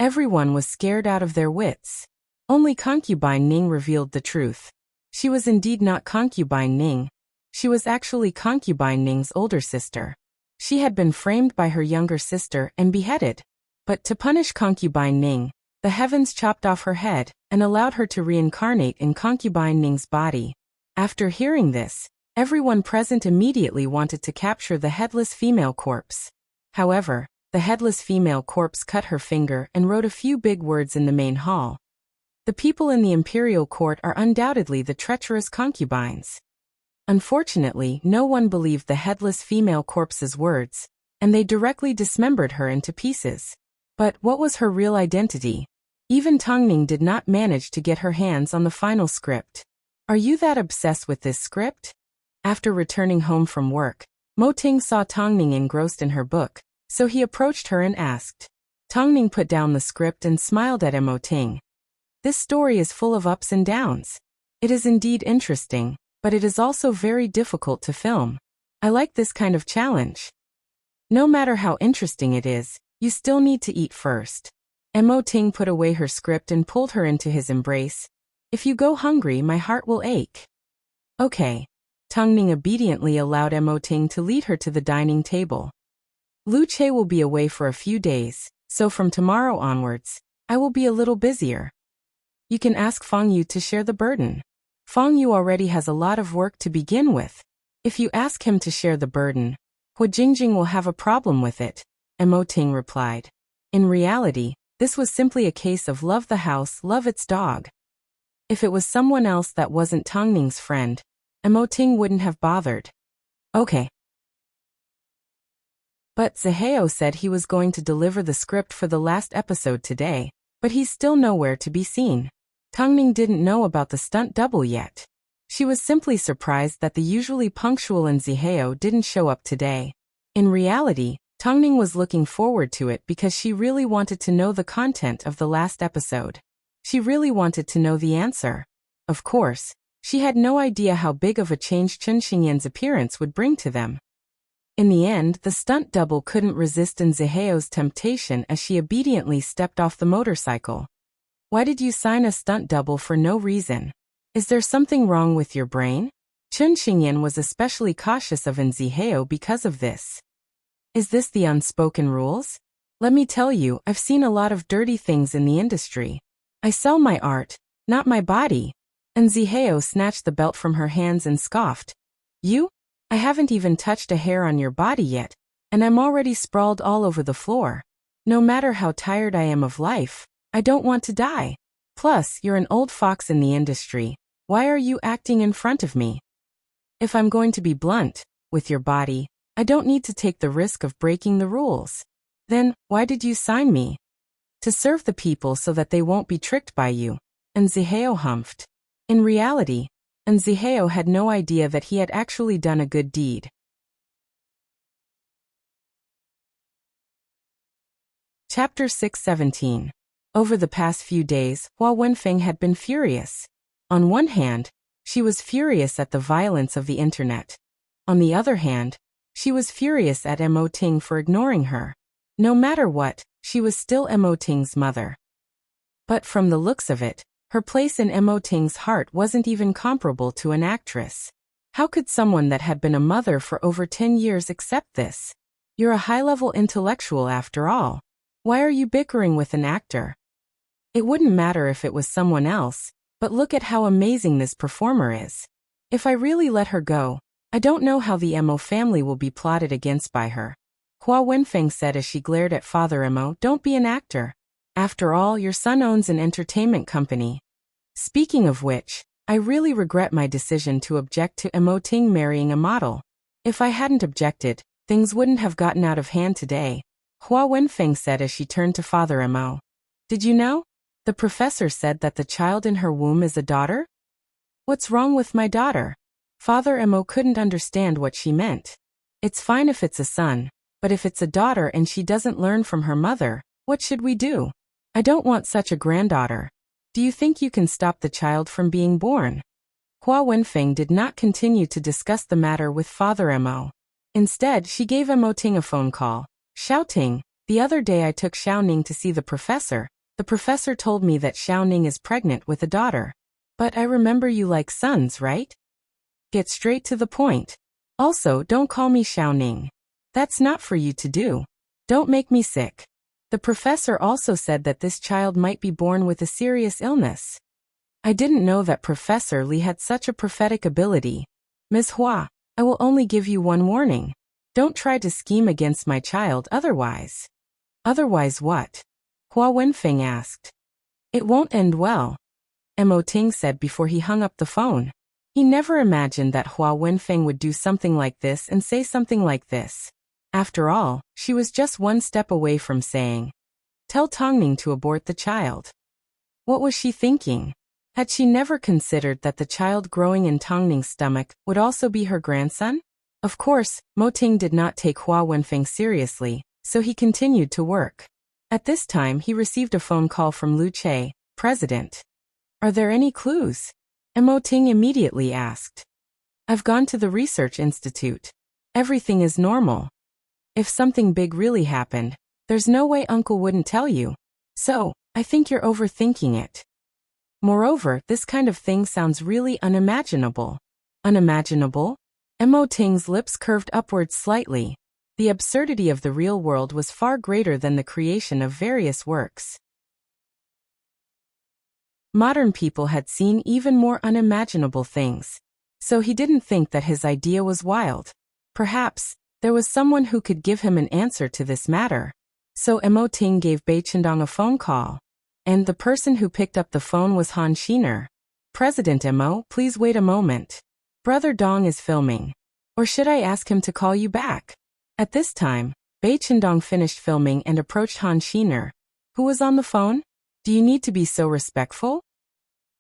Everyone was scared out of their wits. Only Concubine Ning revealed the truth. She was indeed not Concubine Ning. She was actually Concubine Ning's older sister. She had been framed by her younger sister and beheaded. But to punish Concubine Ning, the heavens chopped off her head and allowed her to reincarnate in Concubine Ning's body. After hearing this, everyone present immediately wanted to capture the headless female corpse. However, the headless female corpse cut her finger and wrote a few big words in the main hall. The people in the imperial court are undoubtedly the treacherous concubines. Unfortunately, no one believed the headless female corpse's words, and they directly dismembered her into pieces. But what was her real identity? Even Tongning did not manage to get her hands on the final script. Are you that obsessed with this script? After returning home from work, Mo Ting saw Tongning engrossed in her book, so he approached her and asked. Tongning put down the script and smiled at Mo Ting. This story is full of ups and downs. It is indeed interesting, but it is also very difficult to film. I like this kind of challenge. No matter how interesting it is, you still need to eat first. Mo Ting put away her script and pulled her into his embrace. If you go hungry, my heart will ache. Okay. Tongning obediently allowed Mo Ting to lead her to the dining table. Lu Che will be away for a few days, so from tomorrow onwards, I will be a little busier. You can ask Feng Yu to share the burden. Feng Yu already has a lot of work to begin with. If you ask him to share the burden, Hu Jingjing will have a problem with it, Mo Ting replied. In reality, this was simply a case of love the house, love its dog. If it was someone else that wasn't Tongning's friend, Mo Ting wouldn't have bothered. Okay. But Zihao said he was going to deliver the script for the last episode today, but he's still nowhere to be seen. Tongning didn't know about the stunt double yet. She was simply surprised that the usually punctual Zihao didn't show up today. In reality, Tongning was looking forward to it because she really wanted to know the content of the last episode. She really wanted to know the answer. Of course, she had no idea how big of a change Chen Xingyan's appearance would bring to them. In the end, the stunt double couldn't resist Zihao's temptation as she obediently stepped off the motorcycle. Why did you sign a stunt double for no reason? Is there something wrong with your brain? Chen Xingyan was especially cautious of Zihao because of this. Is this the unspoken rules? Let me tell you, I've seen a lot of dirty things in the industry. I sell my art, not my body. Zihao snatched the belt from her hands and scoffed. You? I haven't even touched a hair on your body yet, and I'm already sprawled all over the floor. No matter how tired I am of life, I don't want to die. Plus, you're an old fox in the industry. Why are you acting in front of me? If I'm going to be blunt, with your body, I don't need to take the risk of breaking the rules. Then, why did you sign me? To serve the people so that they won't be tricked by you. Zihao humphed. In reality, Zihao had no idea that he had actually done a good deed. Chapter 617. Over the past few days, Hua Wenfeng had been furious. On one hand, She was furious at the violence of the internet. On the other hand, she was furious at Mo Ting for ignoring her. No matter what, she was still Mo Ting's mother. But from the looks of it, her place in Mo Ting's heart wasn't even comparable to an actress. How could someone that had been a mother for over 10 years accept this? You're a high-level intellectual after all. Why are you bickering with an actor? It wouldn't matter if it was someone else, but look at how amazing this performer is. If I really let her go, I don't know how the Mo family will be plotted against by her. Hua Wenfeng said as she glared at Father Mo. Don't be an actor. After all, your son owns an entertainment company. Speaking of which, I really regret my decision to object to Mo Ting marrying a model. If I hadn't objected, things wouldn't have gotten out of hand today, Hua Wenfeng said as she turned to Father Mo. Did you know? The professor said that the child in her womb is a daughter? What's wrong with my daughter? Father Mo couldn't understand what she meant. It's fine if it's a son, but if it's a daughter and she doesn't learn from her mother, what should we do? I don't want such a granddaughter. Do you think you can stop the child from being born? Hua Wenfeng did not continue to discuss the matter with Father Mo. Instead, she gave Mo Ting a phone call, shouting, "The other day I took Xiaoning to see the professor. The professor told me that Xiaoning is pregnant with a daughter. But I remember you like sons, right? Get straight to the point. Also, don't call me Xiaoning. That's not for you to do. Don't make me sick." The professor also said that this child might be born with a serious illness. I didn't know that Professor Li had such a prophetic ability. Ms. Hua, I will only give you one warning. Don't try to scheme against my child otherwise. Otherwise what? Hua Wenfeng asked. It won't end well, Mo Ting said before he hung up the phone. He never imagined that Hua Wenfeng would do something like this and say something like this. After all, she was just one step away from saying, "Tell Tongning to abort the child." What was she thinking? Had she never considered that the child growing in Tongning's stomach would also be her grandson? Of course, Mo Ting did not take Hua Wenfeng seriously, so he continued to work. At this time he received a phone call from Lu Che, president. Are there any clues? Mo Ting immediately asked. I've gone to the research institute. Everything is normal. If something big really happened, there's no way Uncle wouldn't tell you. So, I think you're overthinking it. Moreover, this kind of thing sounds really unimaginable. Unimaginable? Mo Ting's lips curved upwards slightly. The absurdity of the real world was far greater than the creation of various works. Modern people had seen even more unimaginable things. So he didn't think that his idea was wild. Perhaps, there was someone who could give him an answer to this matter. So Mo Ting gave Bei Chendong a phone call. And the person who picked up the phone was Han Xiner. President Mo, please wait a moment. Brother Dong is filming. Or should I ask him to call you back? At this time, Bei Chendong finished filming and approached Han Xiner. Who was on the phone? Do you need to be so respectful?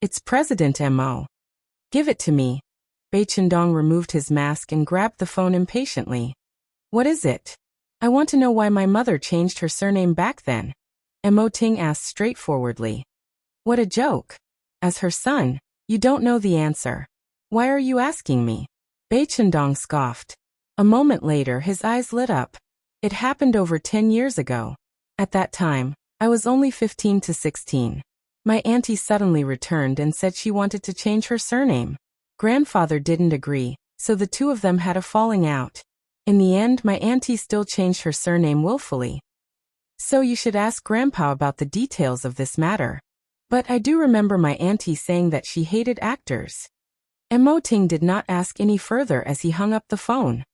It's President Mo. Give it to me. Bei Chendong removed his mask and grabbed the phone impatiently. What is it? I want to know why my mother changed her surname back then. Mo Ting asked straightforwardly. What a joke. As her son, you don't know the answer. Why are you asking me? Bei Chendong scoffed. A moment later his eyes lit up. It happened over 10 years ago. At that time, I was only 15 to 16. My auntie suddenly returned and said she wanted to change her surname. Grandfather didn't agree, so the two of them had a falling out. In the end, my auntie still changed her surname willfully. So you should ask Grandpa about the details of this matter. But I do remember my auntie saying that she hated actors. Mo Ting did not ask any further as he hung up the phone.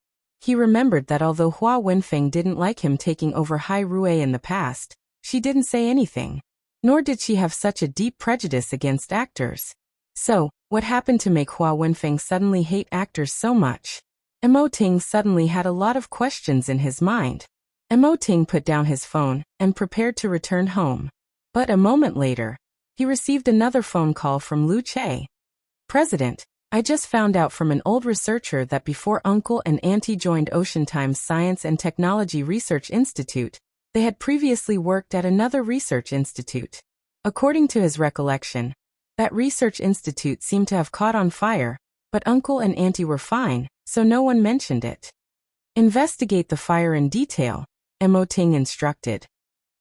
He remembered that although Hua Wenfeng didn't like him taking over Hai Rue in the past, she didn't say anything. Nor did she have such a deep prejudice against actors. So, what happened to make Hua Wenfeng suddenly hate actors so much? Mo Ting suddenly had a lot of questions in his mind. Mo Ting put down his phone and prepared to return home. But a moment later, he received another phone call from Lu Che. President, I just found out from an old researcher that before Uncle and Auntie joined Ocean Times Science and Technology Research Institute, they had previously worked at another research institute. According to his recollection, That research institute seemed to have caught on fire, but Uncle and Auntie were fine, so no one mentioned it. Investigate the fire in detail, Mo Ting instructed.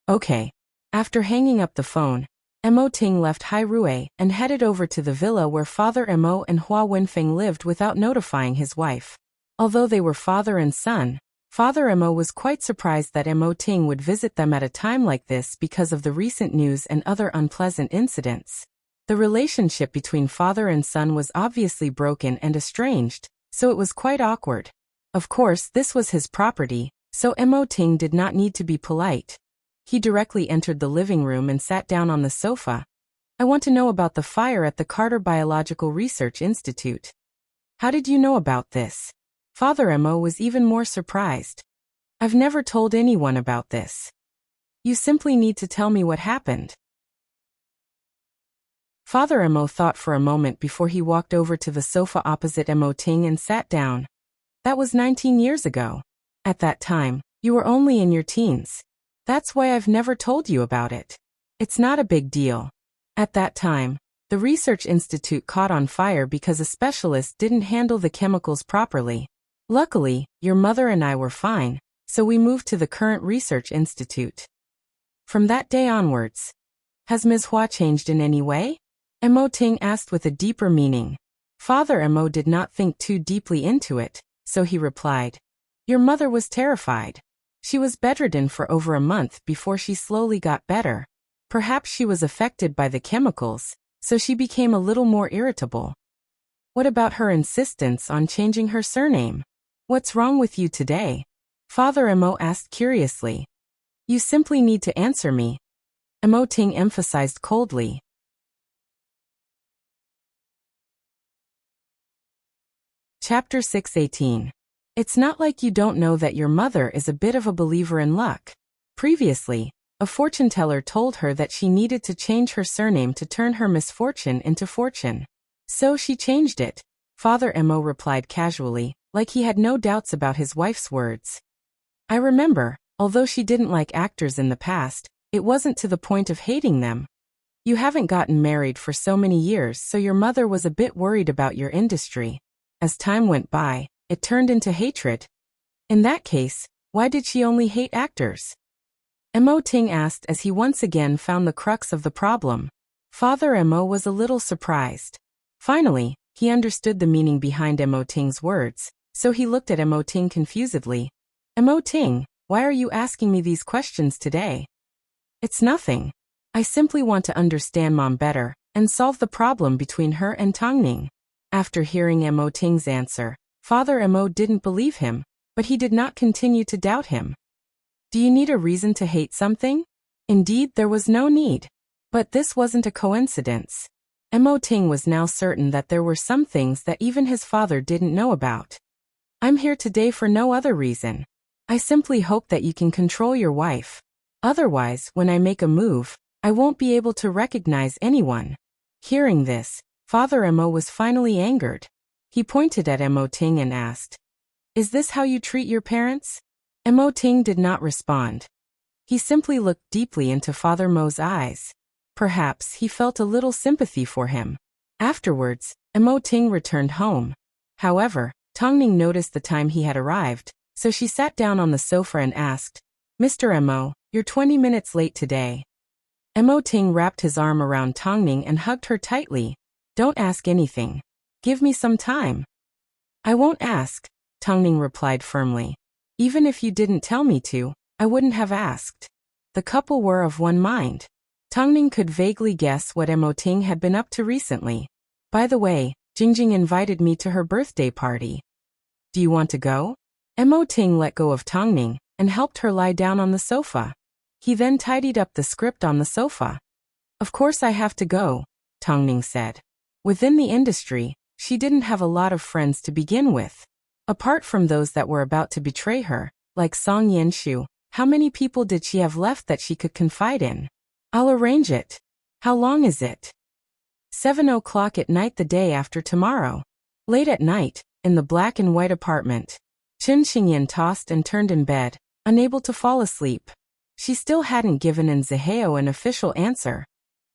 Okay. After hanging up the phone, Mo Ting left Hairue and headed over to the villa where Father Mo and Hua Wenfeng lived without notifying his wife. Although they were father and son, Father Mo was quite surprised that Mo Ting would visit them at a time like this because of the recent news and other unpleasant incidents. The relationship between father and son was obviously broken and estranged, so it was quite awkward. Of course, this was his property, so Mo Ting did not need to be polite. He directly entered the living room and sat down on the sofa. I want to know about the fire at the Carter Biological Research Institute. How did you know about this? Father Mo was even more surprised. I've never told anyone about this. You simply need to tell me what happened. Father Mo thought for a moment before he walked over to the sofa opposite Mo Ting and sat down. That was 19 years ago. At that time, you were only in your teens. That's why I've never told you about it. It's not a big deal. At that time, the research institute caught on fire because a specialist didn't handle the chemicals properly. Luckily, your mother and I were fine, so we moved to the current research institute. From that day onwards, has Ms. Hua changed in any way? Mo Ting asked with a deeper meaning. Father Mo did not think too deeply into it, so he replied. Your mother was terrified. She was bedridden for over a month before she slowly got better. Perhaps she was affected by the chemicals, so she became a little more irritable. What about her insistence on changing her surname? What's wrong with you today? Father Mo asked curiously. You simply need to answer me. Mo Ting emphasized coldly. Chapter 6:18. It's not like you don't know that your mother is a bit of a believer in luck. Previously, a fortune teller told her that she needed to change her surname to turn her misfortune into fortune. So she changed it, Father Mo replied casually, like he had no doubts about his wife's words. I remember, although she didn't like actors in the past, it wasn't to the point of hating them. You haven't gotten married for so many years, so your mother was a bit worried about your industry. As time went by, it turned into hatred. In that case, why did she only hate actors? Mo Ting asked as he once again found the crux of the problem. Father Mo was a little surprised. Finally, he understood the meaning behind Mo Ting's words, so he looked at Mo Ting confusedly. Mo Ting, why are you asking me these questions today? It's nothing. I simply want to understand Mom better and solve the problem between her and Tongning. After hearing Mo Ting's answer, Father Mo didn't believe him, but he did not continue to doubt him. Do you need a reason to hate something? Indeed, there was no need. But this wasn't a coincidence. Mo Ting was now certain that there were some things that even his father didn't know about. I'm here today for no other reason. I simply hope that you can control your wife. Otherwise, when I make a move, I won't be able to recognize anyone. Hearing this, Father Mo was finally angered. He pointed at Mo Ting and asked, Is this how you treat your parents? Mo Ting did not respond. He simply looked deeply into Father Mo's eyes. Perhaps he felt a little sympathy for him. Afterwards, Mo Ting returned home. However, Tongning noticed the time he had arrived, so she sat down on the sofa and asked, Mr. Mo, you're 20 minutes late today. Mo Ting wrapped his arm around Tongning and hugged her tightly. Don't ask anything. Give me some time. I won't ask, Tongning replied firmly. Even if you didn't tell me to, I wouldn't have asked. The couple were of one mind. Tongning could vaguely guess what Mo Ting had been up to recently. By the way, Jingjing invited me to her birthday party. Do you want to go? Mo Ting let go of Tongning and helped her lie down on the sofa. He then tidied up the script on the sofa. Of course I have to go, Tongning said. Within the industry, she didn't have a lot of friends to begin with. Apart from those that were about to betray her, like Song Yanshu, how many people did she have left that she could confide in? I'll arrange it. How long is it? 7 o'clock at night the day after tomorrow. Late at night, in the black and white apartment, Chen Xingyan tossed and turned in bed, unable to fall asleep. She still hadn't given Zaheo an official answer.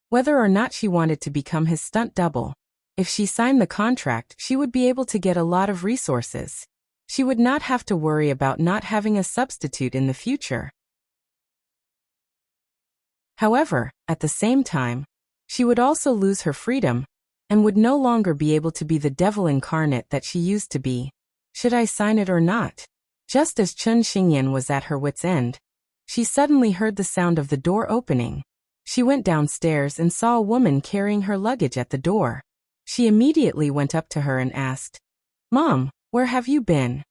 whether or not she wanted to become his stunt double. If she signed the contract, she would be able to get a lot of resources. She would not have to worry about not having a substitute in the future. However, at the same time, she would also lose her freedom and would no longer be able to be the devil incarnate that she used to be. Should I sign it or not? Just as Chun Xingyan was at her wit's end, she suddenly heard the sound of the door opening. She went downstairs and saw a woman carrying her luggage at the door. She immediately went up to her and asked, "Mom, where have you been?"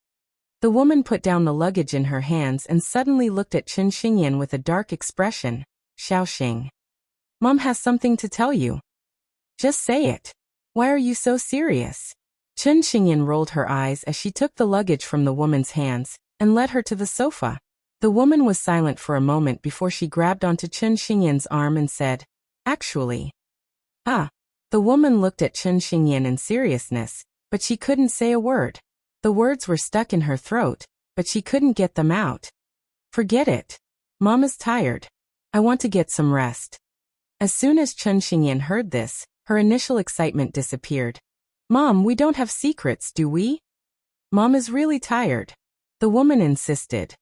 The woman put down the luggage in her hands and suddenly looked at Chun Xingyan with a dark expression. "Xiaoxing. Mom has something to tell you. Just say it. Why are you so serious?" Chun Xingyan rolled her eyes as she took the luggage from the woman's hands and led her to the sofa. The woman was silent for a moment before she grabbed onto Chun Xingyan's arm and said, "Actually." "Ah." The woman looked at Chun Xingyan in seriousness, but she couldn't say a word. The words were stuck in her throat, but she couldn't get them out. "Forget it. Mom is tired. I want to get some rest." As soon as Chun Xingyan heard this, her initial excitement disappeared. "Mom, we don't have secrets, do we?" "Mom is really tired." The woman insisted.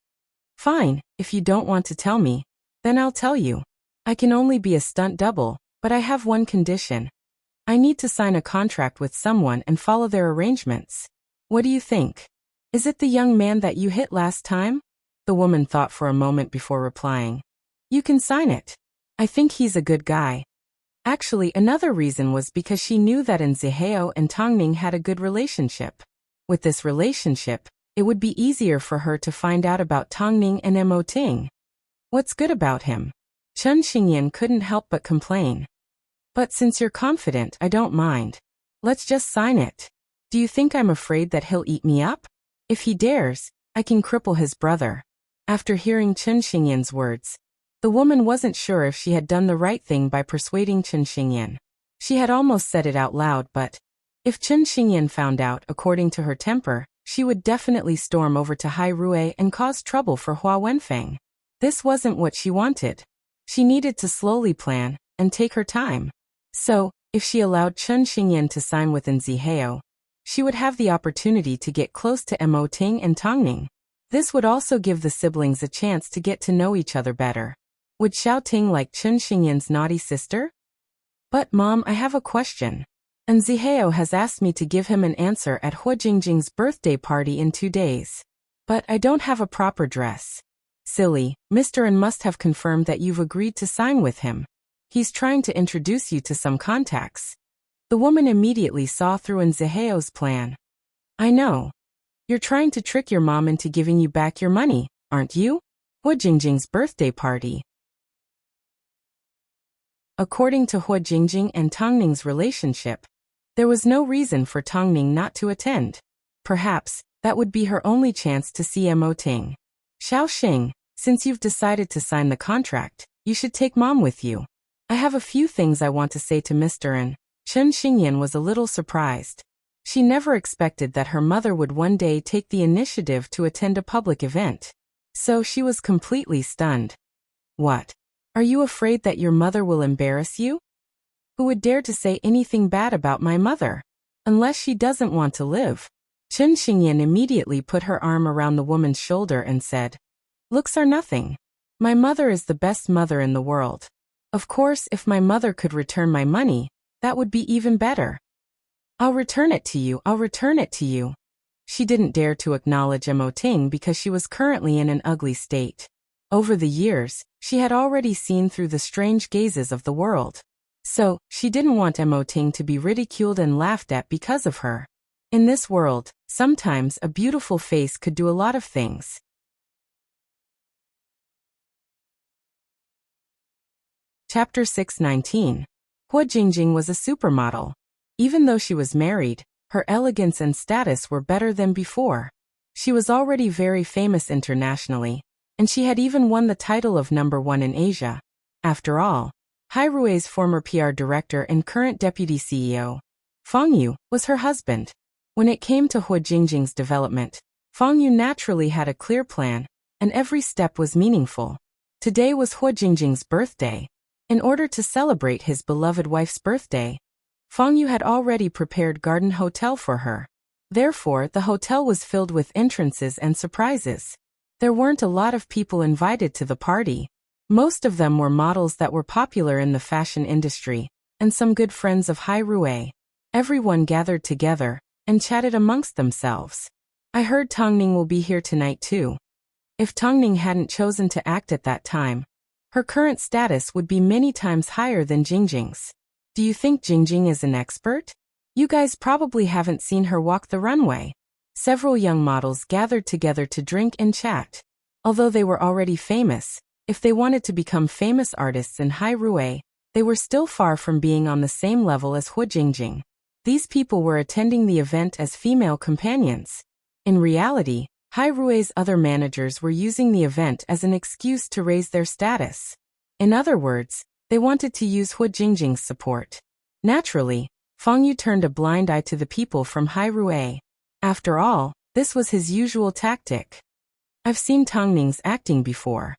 "Fine, if you don't want to tell me, then I'll tell you. I can only be a stunt double, but I have one condition. I need to sign a contract with someone and follow their arrangements. What do you think? Is it the young man that you hit last time?" The woman thought for a moment before replying. "You can sign it. I think he's a good guy." Actually, another reason was because she knew that Zihao and Tongning had a good relationship. With this relationship, it would be easier for her to find out about Tongning and Mo Ting. What's good about him? Chun Xingyan couldn't help but complain. "But since you're confident, I don't mind. Let's just sign it. Do you think I'm afraid that he'll eat me up? If he dares, I can cripple his brother." After hearing Chun Xingyan's words, the woman wasn't sure if she had done the right thing by persuading Chun Xingyan. She had almost said it out loud, but if Chun Xingyan found out, according to her temper, she would definitely storm over to Hai Rui and cause trouble for Hua Wenfeng. This wasn't what she wanted. She needed to slowly plan and take her time. So, if she allowed Chun Xingyan to sign with Zihao, she would have the opportunity to get close to Mo Ting and Tongning. This would also give the siblings a chance to get to know each other better. Would Xiao Ting like Chun Xingyan's naughty sister? "But Mom, I have a question. Zihao has asked me to give him an answer at Hua Jingjing's birthday party in 2 days. But I don't have a proper dress." "Silly, Mr. N must have confirmed that you've agreed to sign with him. He's trying to introduce you to some contacts." The woman immediately saw through Zihao's plan. "I know. You're trying to trick your mom into giving you back your money, aren't you? Hua Jingjing's birthday party." According to Hua Jingjing and Tongning's relationship, there was no reason for Tongning not to attend. Perhaps that would be her only chance to see Mo Ting. "Xiaoxing, since you've decided to sign the contract, you should take Mom with you. I have a few things I want to say to Mr. N." Chun Xingyan was a little surprised. She never expected that her mother would one day take the initiative to attend a public event. So she was completely stunned. "What? Are you afraid that your mother will embarrass you? Who would dare to say anything bad about my mother? Unless she doesn't want to live." Chun Xingyan immediately put her arm around the woman's shoulder and said, "Looks are nothing. My mother is the best mother in the world. Of course, if my mother could return my money, that would be even better. I'll return it to you, I'll return it to you." She didn't dare to acknowledge Mo Ting because she was currently in an ugly state. Over the years, she had already seen through the strange gazes of the world. So, she didn't want Mo Ting to be ridiculed and laughed at because of her. In this world, sometimes a beautiful face could do a lot of things. Chapter 619. Hua Jingjing was a supermodel. Even though she was married, her elegance and status were better than before. She was already very famous internationally, and she had even won the title of #1 in Asia. After all, Hai Rui's former PR director and current deputy CEO, Fang Yu, was her husband. When it came to Hua Jingjing's development, Fang Yu naturally had a clear plan, and every step was meaningful. Today was Hua Jingjing's birthday. In order to celebrate his beloved wife's birthday, Fang Yu had already prepared Garden Hotel for her. Therefore, the hotel was filled with entrances and surprises. There weren't a lot of people invited to the party. Most of them were models that were popular in the fashion industry, and some good friends of Hai Rui. Everyone gathered together and chatted amongst themselves. I heard Tongning will be here tonight too. If Tongning hadn't chosen to act at that time, her current status would be many times higher than Jingjing's. Do you think Jingjing is an expert? You guys probably haven't seen her walk the runway. Several young models gathered together to drink and chat. Although they were already famous, if they wanted to become famous artists in Hai Rui, they were still far from being on the same level as Hu Jingjing. These people were attending the event as female companions. In reality, Hai Rui's other managers were using the event as an excuse to raise their status. In other words, they wanted to use Hu Jingjing's support. Naturally, Fang Yu turned a blind eye to the people from Hai Rui. After all, this was his usual tactic. I've seen Tongning's acting before.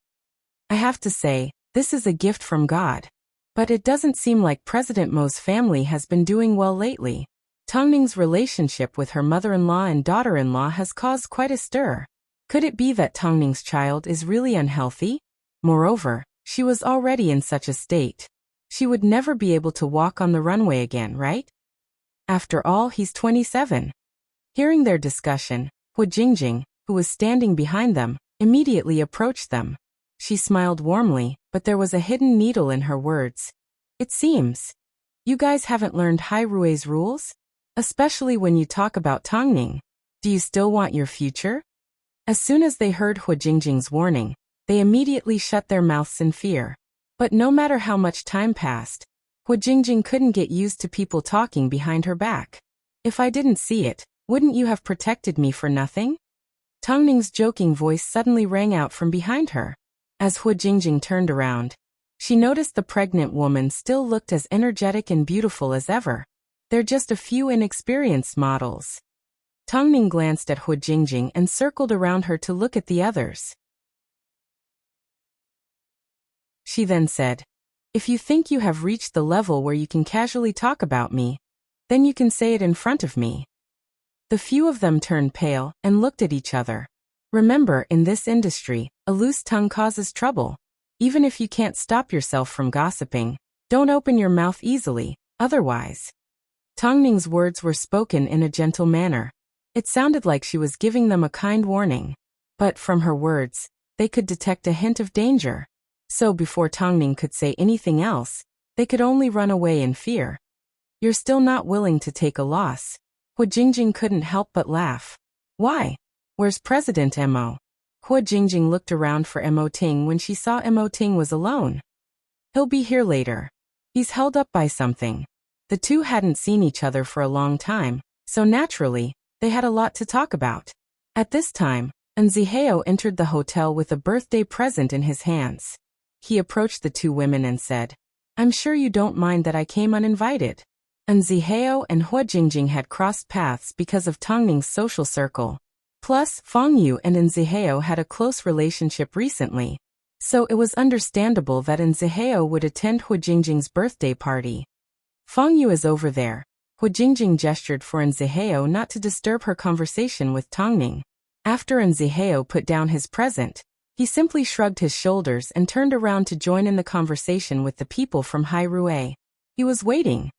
I have to say, this is a gift from God. But it doesn't seem like President Mo's family has been doing well lately. Tongning's relationship with her mother-in-law and daughter-in-law has caused quite a stir. Could it be that Tongning's child is really unhealthy? Moreover, she was already in such a state. She would never be able to walk on the runway again, right? After all, he's 27. Hearing their discussion, Hu Jingjing, who was standing behind them, immediately approached them. She smiled warmly, but there was a hidden needle in her words. It seems. You guys haven't learned Hai Rui's rules? Especially when you talk about Tongning. Do you still want your future? As soon as they heard Hu Jingjing's warning, they immediately shut their mouths in fear. But no matter how much time passed, Hu Jingjing couldn't get used to people talking behind her back. If I didn't see it, wouldn't you have protected me for nothing? Tongning's joking voice suddenly rang out from behind her. As Hu Jingjing turned around, she noticed the pregnant woman still looked as energetic and beautiful as ever. They're just a few inexperienced models. Tongning glanced at Hu Jingjing and circled around her to look at the others. She then said, "If you think you have reached the level where you can casually talk about me, then you can say it in front of me." The few of them turned pale and looked at each other. Remember, in this industry, a loose tongue causes trouble. Even if you can't stop yourself from gossiping, don't open your mouth easily, otherwise. Tongning's words were spoken in a gentle manner. It sounded like she was giving them a kind warning. But from her words, they could detect a hint of danger. So before Tongning could say anything else, they could only run away in fear. You're still not willing to take a loss. Hu Jingjing couldn't help but laugh. Why? Where's President Mo? Hu Jingjing looked around for Mo Ting when she saw Mo Ting was alone. He'll be here later. He's held up by something. The two hadn't seen each other for a long time, so naturally, they had a lot to talk about. At this time, Nziheo entered the hotel with a birthday present in his hands. He approached the two women and said, "I'm sure you don't mind that I came uninvited." Nziheo and Hu Jingjing had crossed paths because of Tongning's social circle. Plus, Fang Yu and Nziheo had a close relationship recently. So it was understandable that Nziheo would attend Hu Jingjing's birthday party. Fang Yu is over there. Hu Jingjing gestured for Nziheo not to disturb her conversation with Tongning. After Nziheo put down his present, he simply shrugged his shoulders and turned around to join in the conversation with the people from Hai Rui. He was waiting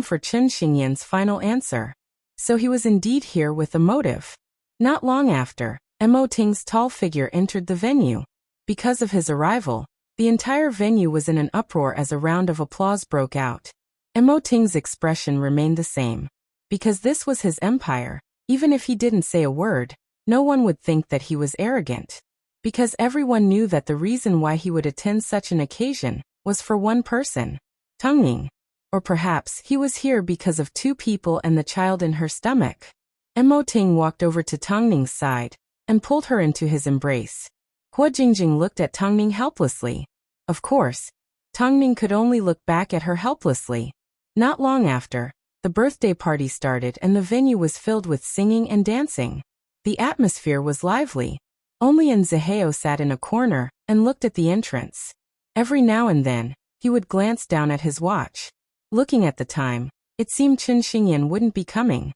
for Chen Xingyan's final answer. So he was indeed here with a motive. Not long after, Mo Ting's tall figure entered the venue. Because of his arrival, the entire venue was in an uproar as a round of applause broke out. Mo Ting's expression remained the same. Because this was his empire, even if he didn't say a word, no one would think that he was arrogant. Because everyone knew that the reason why he would attend such an occasion was for one person, Tongning. Or perhaps he was here because of two people and the child in her stomach. Mo Ting walked over to Tongning's side and pulled her into his embrace. Hu Jingjing looked at Tongning helplessly. Of course, Tongning could only look back at her helplessly. Not long after, the birthday party started and the venue was filled with singing and dancing. The atmosphere was lively. Only Nziheo sat in a corner and looked at the entrance. Every now and then, he would glance down at his watch. Looking at the time, it seemed Chen Xingyan wouldn't be coming.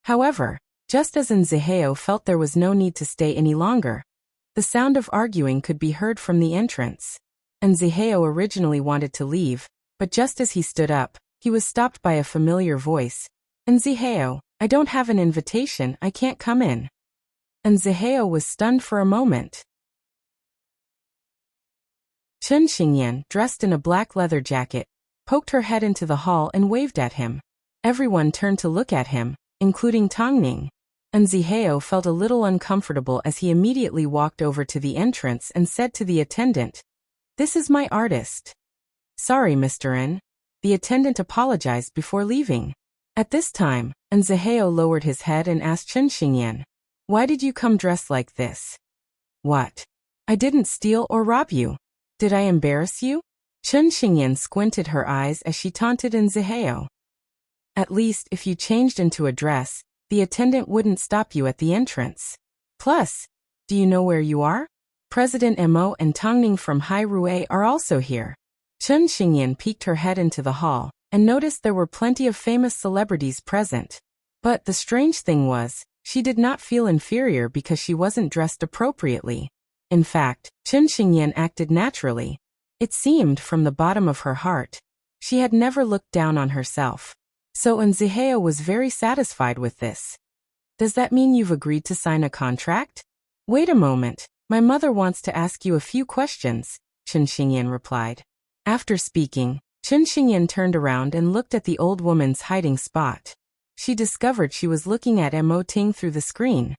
However, just as Nziheo felt there was no need to stay any longer, the sound of arguing could be heard from the entrance. Nziheo originally wanted to leave, but just as he stood up, he was stopped by a familiar voice. Nziheo, I don't have an invitation, I can't come in. Nziheo was stunned for a moment. Chen Xingyan, dressed in a black leather jacket, poked her head into the hall and waved at him. Everyone turned to look at him, including Tongning. Nziheo felt a little uncomfortable as he immediately walked over to the entrance and said to the attendant, "This is my artist." "Sorry, Mr. N." The attendant apologized before leaving. At this time, Nziheo lowered his head and asked Chen Xingyan, "Why did you come dressed like this?" "What? I didn't steal or rob you. Did I embarrass you?" Chen Xingyan squinted her eyes as she taunted Nziheo. "At least if you changed into a dress, the attendant wouldn't stop you at the entrance. Plus, do you know where you are? President Mo and Tongning from Hai Rue are also here." Chen Xingyan peeked her head into the hall and noticed there were plenty of famous celebrities present. But the strange thing was, she did not feel inferior because she wasn't dressed appropriately. In fact, Chen Xingyan acted naturally. It seemed from the bottom of her heart. She had never looked down on herself. So Nziheo was very satisfied with this. "Does that mean you've agreed to sign a contract?" "Wait a moment, my mother wants to ask you a few questions," Chen Xingyan replied. After speaking, Chen Xingyan turned around and looked at the old woman's hiding spot. She discovered she was looking at Mo Ting through the screen.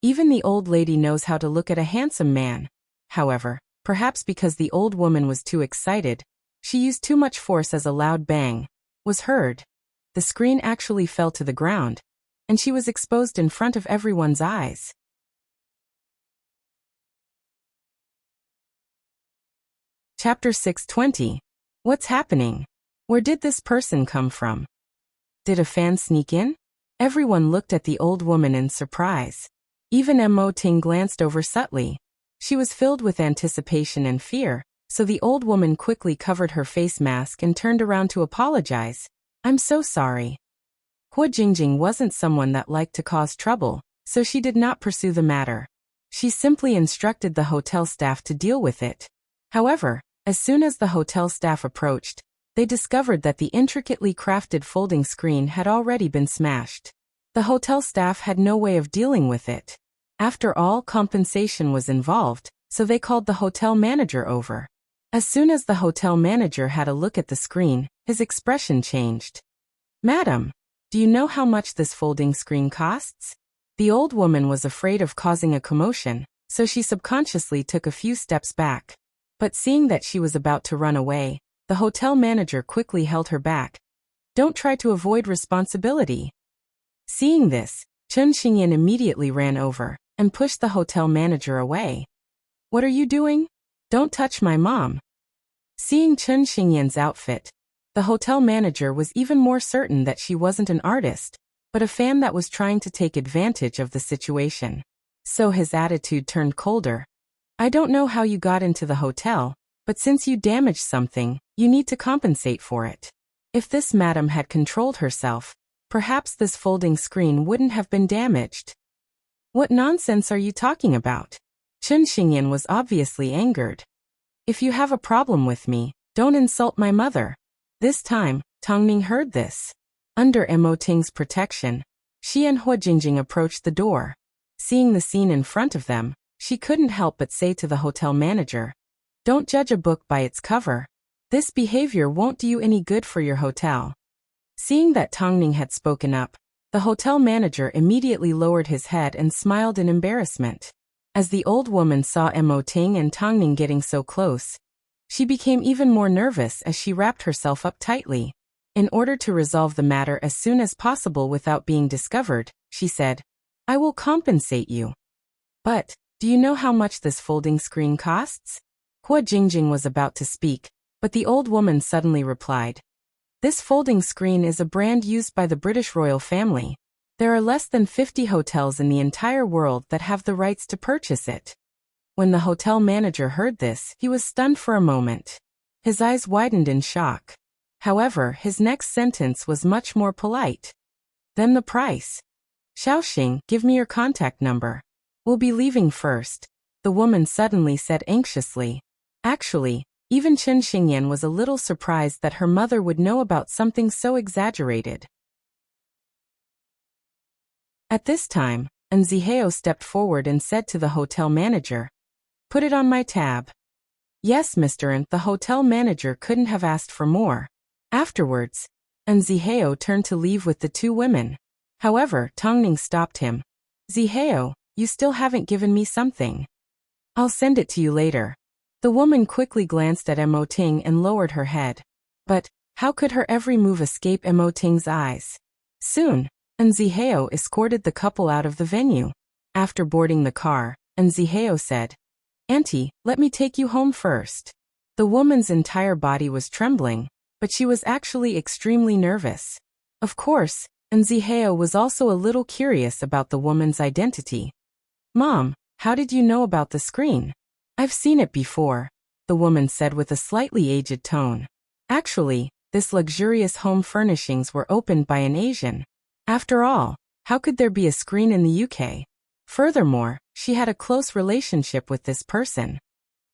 Even the old lady knows how to look at a handsome man. However, perhaps because the old woman was too excited, she used too much force as a loud bang was heard. The screen actually fell to the ground, and she was exposed in front of everyone's eyes. Chapter 620. What's happening? Where did this person come from? Did a fan sneak in? Everyone looked at the old woman in surprise. Even Mo Ting glanced over subtly. She was filled with anticipation and fear, so the old woman quickly covered her face mask and turned around to apologize. "I'm so sorry." Hua Jingjing wasn't someone that liked to cause trouble, so she did not pursue the matter. She simply instructed the hotel staff to deal with it. However, as soon as the hotel staff approached, they discovered that the intricately crafted folding screen had already been smashed. The hotel staff had no way of dealing with it. After all, compensation was involved, so they called the hotel manager over. As soon as the hotel manager had a look at the screen, his expression changed. "Madam, do you know how much this folding screen costs?" The old woman was afraid of causing a commotion, so she subconsciously took a few steps back. But seeing that she was about to run away, the hotel manager quickly held her back. "Don't try to avoid responsibility." Seeing this, Chen Xingyan immediately ran over and pushed the hotel manager away. "What are you doing? Don't touch my mom." Seeing Chen Xingyan's outfit, the hotel manager was even more certain that she wasn't an artist, but a fan that was trying to take advantage of the situation. So his attitude turned colder. "I don't know how you got into the hotel, but since you damaged something, you need to compensate for it." If this madam had controlled herself, perhaps this folding screen wouldn't have been damaged. "What nonsense are you talking about?" Chen Xingyan was obviously angered. "If you have a problem with me, don't insult my mother." This time, Tongning heard this. Under Mo Ting's protection, she and Hua Jingjing approached the door. Seeing the scene in front of them, she couldn't help but say to the hotel manager, "Don't judge a book by its cover. This behavior won't do you any good for your hotel." Seeing that Tongning had spoken up, the hotel manager immediately lowered his head and smiled in embarrassment. As the old woman saw Mo Ting and Tongning getting so close, she became even more nervous as she wrapped herself up tightly. In order to resolve the matter as soon as possible without being discovered, she said, "I will compensate you. But, do you know how much this folding screen costs?" Hua Jingjing was about to speak, but the old woman suddenly replied, "This folding screen is a brand used by the British royal family. There are less than 50 hotels in the entire world that have the rights to purchase it." When the hotel manager heard this, he was stunned for a moment. His eyes widened in shock. However, his next sentence was much more polite. Then the price. Xiaoxing, give me your contact number. We'll be leaving first, the woman suddenly said anxiously. Actually, even Chen Xingyan was a little surprised that her mother would know about something so exaggerated. At this time, Zihao stepped forward and said to the hotel manager, "Put it on my tab." "Yes, Mr. And the hotel manager couldn't have asked for more. Afterwards, Zihao turned to leave with the two women. However, Tongning stopped him. "Zihao, you still haven't given me something." "I'll send it to you later." The woman quickly glanced at Mo Ting and lowered her head. But how could her every move escape Mo Ting's eyes? Soon, Zihao escorted the couple out of the venue. After boarding the car, Zihao said, "Auntie, let me take you home first." The woman's entire body was trembling, but she was actually extremely nervous. Of course, Zihao was also a little curious about the woman's identity. "Mom, how did you know about the screen?" "I've seen it before," the woman said with a slightly aged tone. Actually, this luxurious home furnishings were opened by an Asian. After all, how could there be a screen in the UK? Furthermore, she had a close relationship with this person.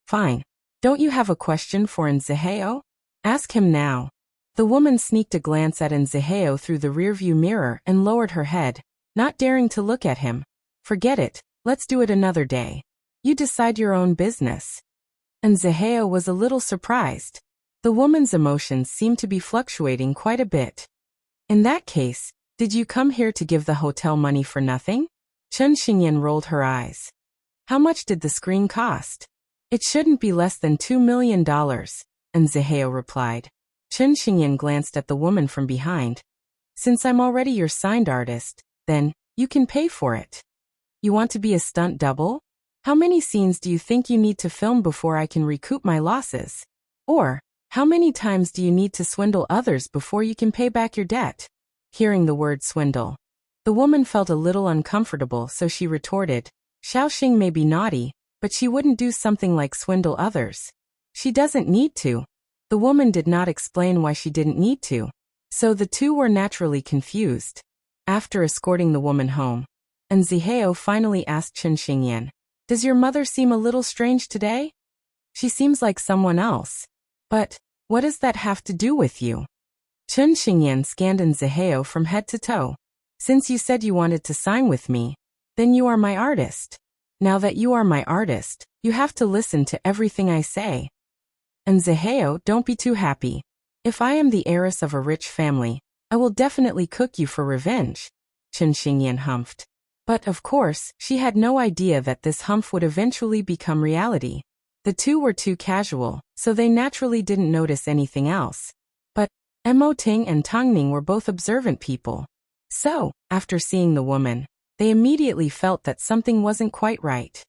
"Fine. Don't you have a question for Zihao? Ask him now." The woman sneaked a glance at Zihao through the rearview mirror and lowered her head, not daring to look at him. "Forget it, let's do it another day. You decide your own business." Zihao was a little surprised. The woman's emotions seemed to be fluctuating quite a bit. "In that case, did you come here to give the hotel money for nothing?" Chen Xingyan rolled her eyes. "How much did the screen cost?" "It shouldn't be less than $2 million, Zihao replied. Chen Xingyan glanced at the woman from behind. "Since I'm already your signed artist, then, you can pay for it. You want to be a stunt double? How many scenes do you think you need to film before I can recoup my losses? Or, how many times do you need to swindle others before you can pay back your debt?" Hearing the word swindle, the woman felt a little uncomfortable, so she retorted, "Xiaoxing may be naughty, but she wouldn't do something like swindle others. She doesn't need to." The woman did not explain why she didn't need to, so the two were naturally confused. After escorting the woman home, Zihao finally asked Chen Xingyan, "Does your mother seem a little strange today? She seems like someone else. But, what does that have to do with you?" Chen Xingyan scanned Zihao from head to toe. "Since you said you wanted to sign with me, then you are my artist. Now that you are my artist, you have to listen to everything I say. Zihao, don't be too happy. If I am the heiress of a rich family, I will definitely cook you for revenge," Chen Xingyan humphed. But of course, she had no idea that this humph would eventually become reality. The two were too casual, so they naturally didn't notice anything else. But Mo Ting and Tongning were both observant people. So, after seeing the woman, they immediately felt that something wasn't quite right.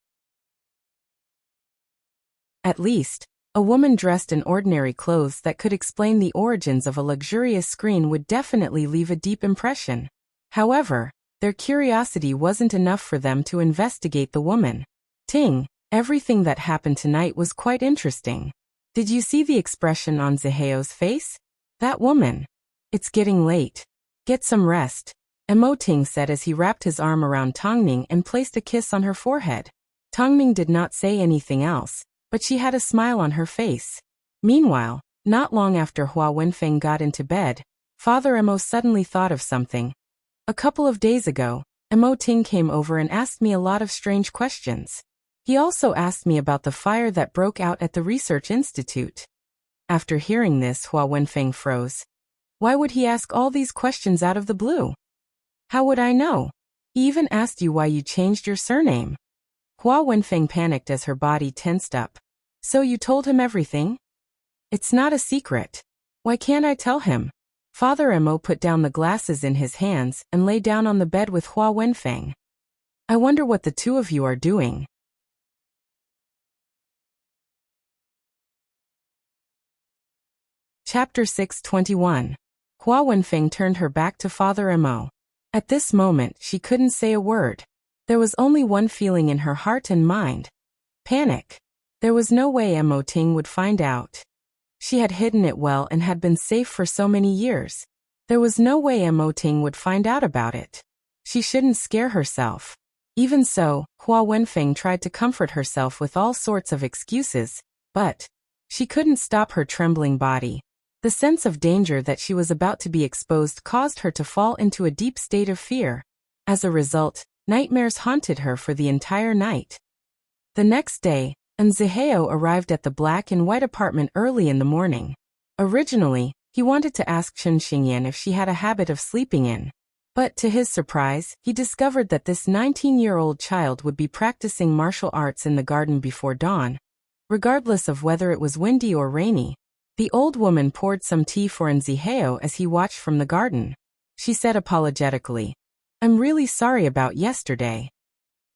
At least, a woman dressed in ordinary clothes that could explain the origins of a luxurious screen would definitely leave a deep impression. However, their curiosity wasn't enough for them to investigate the woman. "Ting, everything that happened tonight was quite interesting. Did you see the expression on Zihao's face? That woman. It's getting late. Get some rest," Mo Ting said as he wrapped his arm around Tongning and placed a kiss on her forehead. Tongning did not say anything else, but she had a smile on her face. Meanwhile, not long after Hua Wenfeng got into bed, Father Mo suddenly thought of something. "A couple of days ago, Mo Ting came over and asked me a lot of strange questions. He also asked me about the fire that broke out at the research institute." After hearing this, Hua Wenfeng froze. Why would he ask all these questions out of the blue? "How would I know? He even asked you why you changed your surname." Hua Wenfeng panicked as her body tensed up. "So you told him everything?" "It's not a secret. Why can't I tell him?" Father Mo put down the glasses in his hands and lay down on the bed with Hua Wenfeng. "I wonder what the two of you are doing." Chapter 621. Hua Wenfeng turned her back to Father Mo. At this moment, she couldn't say a word. There was only one feeling in her heart and mind. Panic. There was no way Mo Ting would find out. She had hidden it well and had been safe for so many years. There was no way Mo Ting would find out about it. She shouldn't scare herself. Even so, Hua Wenfeng tried to comfort herself with all sorts of excuses, but she couldn't stop her trembling body. The sense of danger that she was about to be exposed caused her to fall into a deep state of fear. As a result, nightmares haunted her for the entire night. The next day, Zihao arrived at the black and white apartment early in the morning. Originally, he wanted to ask Chen Xingyan if she had a habit of sleeping in. But to his surprise, he discovered that this 19-year-old child would be practicing martial arts in the garden before dawn. Regardless of whether it was windy or rainy, the old woman poured some tea for Zihao as he watched from the garden. She said apologetically, "I'm really sorry about yesterday.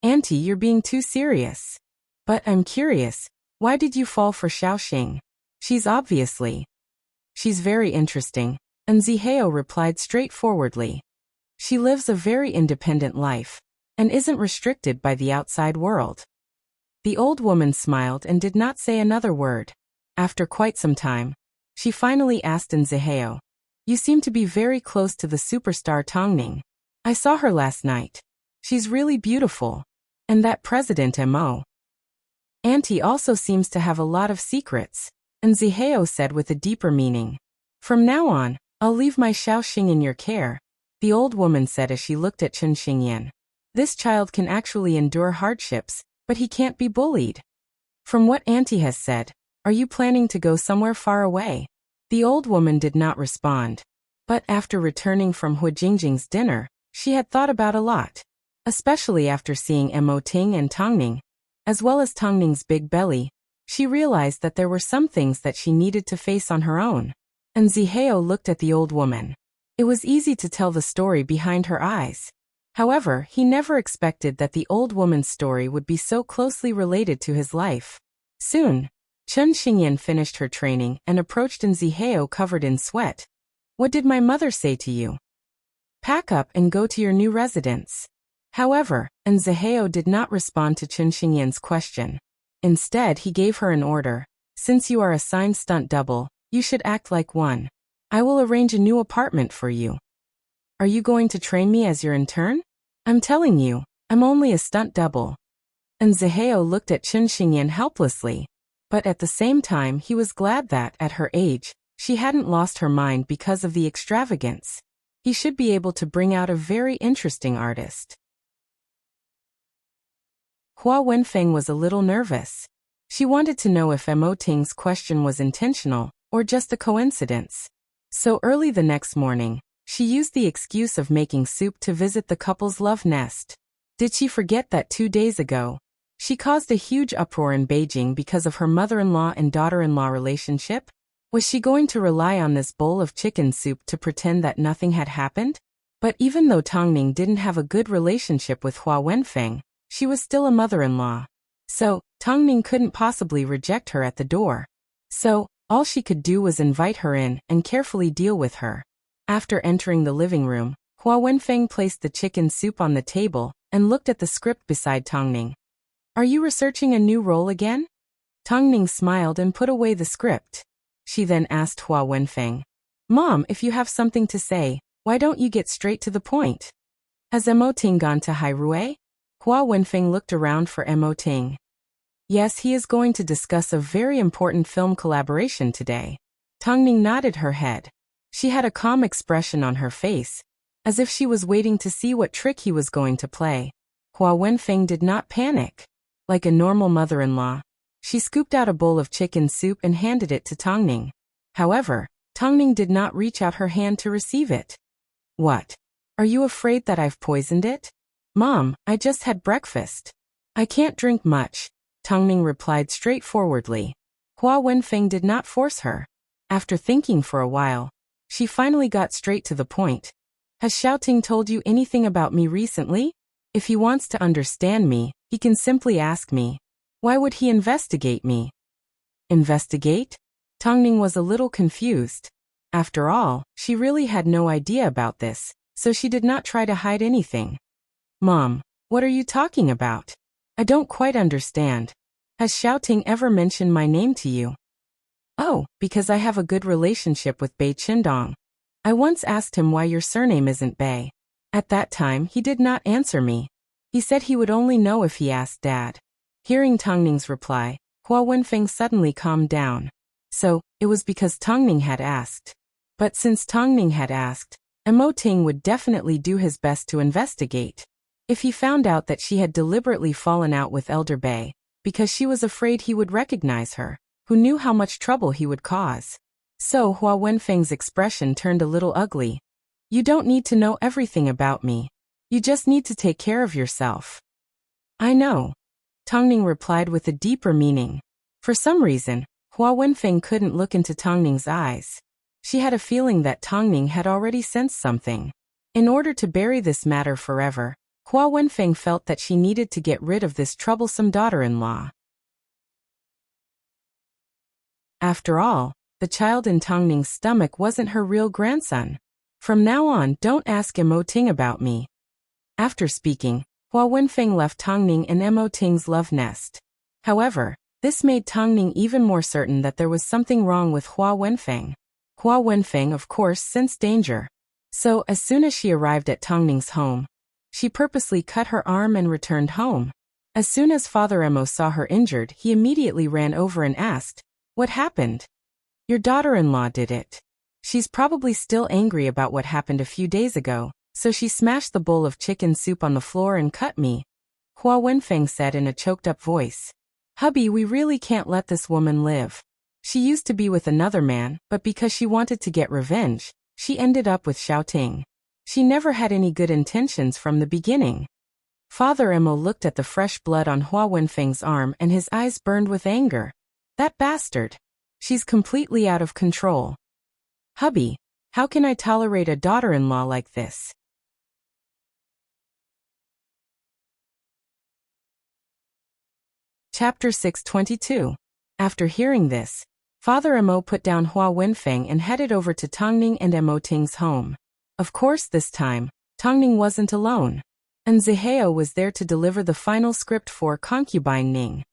Auntie, you're being too serious. But I'm curious, why did you fall for Xiaoxing? She's very interesting," Zihao replied straightforwardly. "She lives a very independent life and isn't restricted by the outside world." The old woman smiled and did not say another word. After quite some time, she finally asked Zihao, "You seem to be very close to the superstar Tongning. I saw her last night. She's really beautiful. And that President Mo. Auntie also seems to have a lot of secrets," Zihao said with a deeper meaning. "From now on, I'll leave my Xiaoxing in your care," the old woman said as she looked at Chen Xingyan. "This child can actually endure hardships, but he can't be bullied. From what Auntie has said, are you planning to go somewhere far away?" The old woman did not respond. But after returning from Hu Jingjing's dinner, she had thought about a lot. Especially after seeing Mo Ting and Tongning, as well as Tongning's big belly, she realized that there were some things that she needed to face on her own. Zihao looked at the old woman. It was easy to tell the story behind her eyes. However, he never expected that the old woman's story would be so closely related to his life. Soon, Chen Xingyan finished her training and approached Zihao covered in sweat. "What did my mother say to you? Pack up and go to your new residence." However, Zihao did not respond to Chen Xingyan's question. Instead, he gave her an order. "Since you are assigned stunt double, you should act like one. I will arrange a new apartment for you." "Are you going to train me as your intern?" "I'm telling you, I'm only a stunt double." Zihao looked at Chen Xingyan helplessly. But at the same time, he was glad that, at her age, she hadn't lost her mind because of the extravagance. He should be able to bring out a very interesting artist. Hua Wenfeng was a little nervous. She wanted to know if Mo Ting's question was intentional, or just a coincidence. So early the next morning, she used the excuse of making soup to visit the couple's love nest. Did she forget that 2 days ago, she caused a huge uproar in Beijing because of her mother-in-law and daughter-in-law relationship? Was she going to rely on this bowl of chicken soup to pretend that nothing had happened? But even though Tongning didn't have a good relationship with Hua Wenfeng, she was still a mother-in-law. So, Tongning couldn't possibly reject her at the door. So, all she could do was invite her in and carefully deal with her. After entering the living room, Hua Wenfeng placed the chicken soup on the table and looked at the script beside Tongning. "Are you researching a new role again?" Tongning smiled and put away the script. She then asked Hua Wenfeng, "Mom, if you have something to say, why don't you get straight to the point? Has Mo Ting gone to Hairue?" Hua Wenfeng looked around for Mo Ting. "Yes, he is going to discuss a very important film collaboration today." Tongning nodded her head. She had a calm expression on her face, as if she was waiting to see what trick he was going to play. Hua Wenfeng did not panic. Like a normal mother-in-law, she scooped out a bowl of chicken soup and handed it to Tongning. However, Tongning did not reach out her hand to receive it. "What? Are you afraid that I've poisoned it?" "Mom, I just had breakfast. I can't drink much," Tongning replied straightforwardly. Hua Wenfeng did not force her. After thinking for a while, she finally got straight to the point. "Has Xiaoting told you anything about me recently? If he wants to understand me, he can simply ask me. Why would he investigate me?" "Investigate?" Tongning was a little confused. After all, she really had no idea about this, so she did not try to hide anything. "Mom, what are you talking about? I don't quite understand. Has Xiaoting ever mentioned my name to you?" Oh, because I have a good relationship with Bei Qindong. I once asked him why your surname isn't Bei. At that time he did not answer me. He said he would only know if he asked Dad. Hearing Tang Ning's reply, Hua Wenfeng suddenly calmed down. So, it was because Tang Ning had asked. But since Tang Ning had asked, Mo Ting would definitely do his best to investigate. If he found out that she had deliberately fallen out with Elder Bei, because she was afraid he would recognize her, who knew how much trouble he would cause. So Hua Wenfeng's expression turned a little ugly. You don't need to know everything about me. You just need to take care of yourself. I know. Tang Ning replied with a deeper meaning. For some reason, Hua Wenfeng couldn't look into Tang Ning's eyes. She had a feeling that Tang Ning had already sensed something. In order to bury this matter forever, Hua Wenfeng felt that she needed to get rid of this troublesome daughter-in-law. After all, the child in Tang Ning's stomach wasn't her real grandson. From now on, don't ask Mo Ting about me. After speaking, Hua Wenfeng left Tang Ning in Mo Ting's love nest. However, this made Tang Ning even more certain that there was something wrong with Hua Wenfeng. Hua Wenfeng, of course, sensed danger. So, as soon as she arrived at Tang Ning's home, she purposely cut her arm and returned home. As soon as Father Mo saw her injured, he immediately ran over and asked, "What happened?" "Your daughter-in-law did it. She's probably still angry about what happened a few days ago, so she smashed the bowl of chicken soup on the floor and cut me," Hua Wenfeng said in a choked-up voice. "Hubby, we really can't let this woman live. She used to be with another man, but because she wanted to get revenge, she ended up with Xiaoting. She never had any good intentions from the beginning." Father Mo looked at the fresh blood on Hua Wenfeng's arm and his eyes burned with anger. That bastard. She's completely out of control. Hubby, how can I tolerate a daughter-in-law like this? Chapter 622. After hearing this, Father Mo put down Hua Wenfeng and headed over to Tang Ning and Mo Ting's home. Of course this time, Tang Ning wasn't alone. And Zihao was there to deliver the final script for Concubine Ning.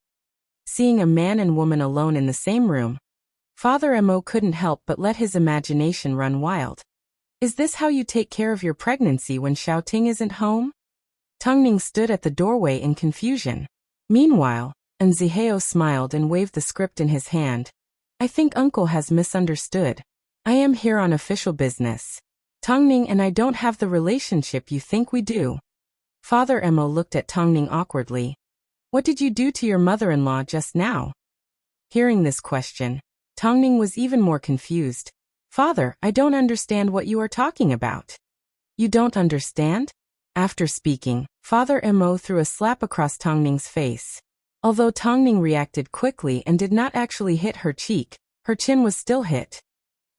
Seeing a man and woman alone in the same room, Father Mo couldn't help but let his imagination run wild. Is this how you take care of your pregnancy when Xiaoting isn't home? Tang Ning stood at the doorway in confusion. Meanwhile, Zihao smiled and waved the script in his hand. I think Uncle has misunderstood. I am here on official business. Tang Ning and I don't have the relationship you think we do. Father Mo looked at Tang Ning awkwardly. What did you do to your mother-in-law just now? Hearing this question, Tang Ning was even more confused. Father, I don't understand what you are talking about. You don't understand? After speaking, Father Mo threw a slap across Tang Ning's face. Although Tang Ning reacted quickly and did not actually hit her cheek, her chin was still hit.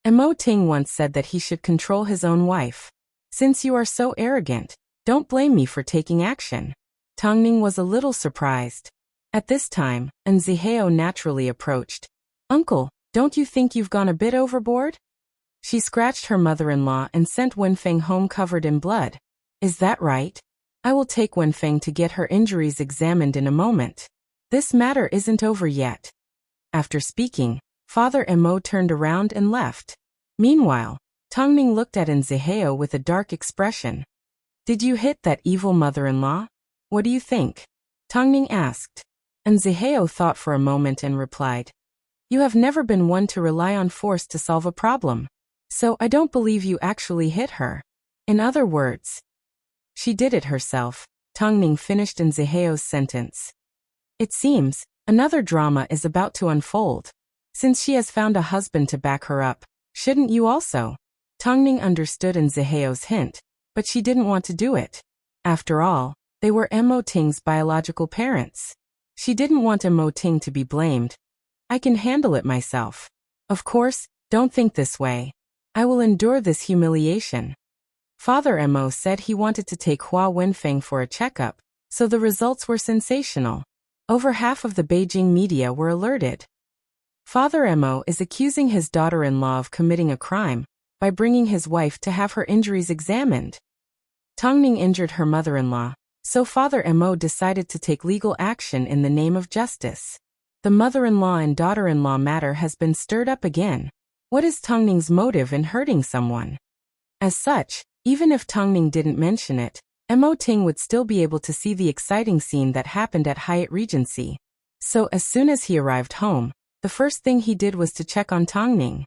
Mo Ting once said that he should control his own wife. Since you are so arrogant, don't blame me for taking action. Tang Ning was a little surprised. At this time, Zihao naturally approached. Uncle, don't you think you've gone a bit overboard? She scratched her mother-in-law and sent Wenfeng home covered in blood. Is that right? I will take Wenfeng to get her injuries examined in a moment. This matter isn't over yet. After speaking, Father Mo turned around and left. Meanwhile, Tang Ning looked at Zihao with a dark expression. Did you hit that evil mother-in-law? What do you think? Tang Ning asked. Zihao thought for a moment and replied. You have never been one to rely on force to solve a problem. So I don't believe you actually hit her. In other words, she did it herself. Tang Ning finished Zihao's sentence. It seems, another drama is about to unfold. Since she has found a husband to back her up, shouldn't you also? Tang Ning understood Zihao's hint, but she didn't want to do it. After all, they were Mo Ting's biological parents. She didn't want Mo Ting to be blamed. I can handle it myself. Of course, don't think this way. I will endure this humiliation. Father Mo said he wanted to take Hua Wenfeng for a checkup, so the results were sensational. Over half of the Beijing media were alerted. Father Mo is accusing his daughter-in-law of committing a crime by bringing his wife to have her injuries examined. Tang Ning injured her mother-in-law, so Father Mo decided to take legal action in the name of justice. The The mother-in-law and daughter-in-law matter has been stirred up again. What is Tongning's motive in hurting someone? As such, even if Tongning didn't mention it, Mo Ting would still be able to see the exciting scene that happened at Hyatt Regency. So as soon as he arrived home, the first thing he did was to check on Tongning.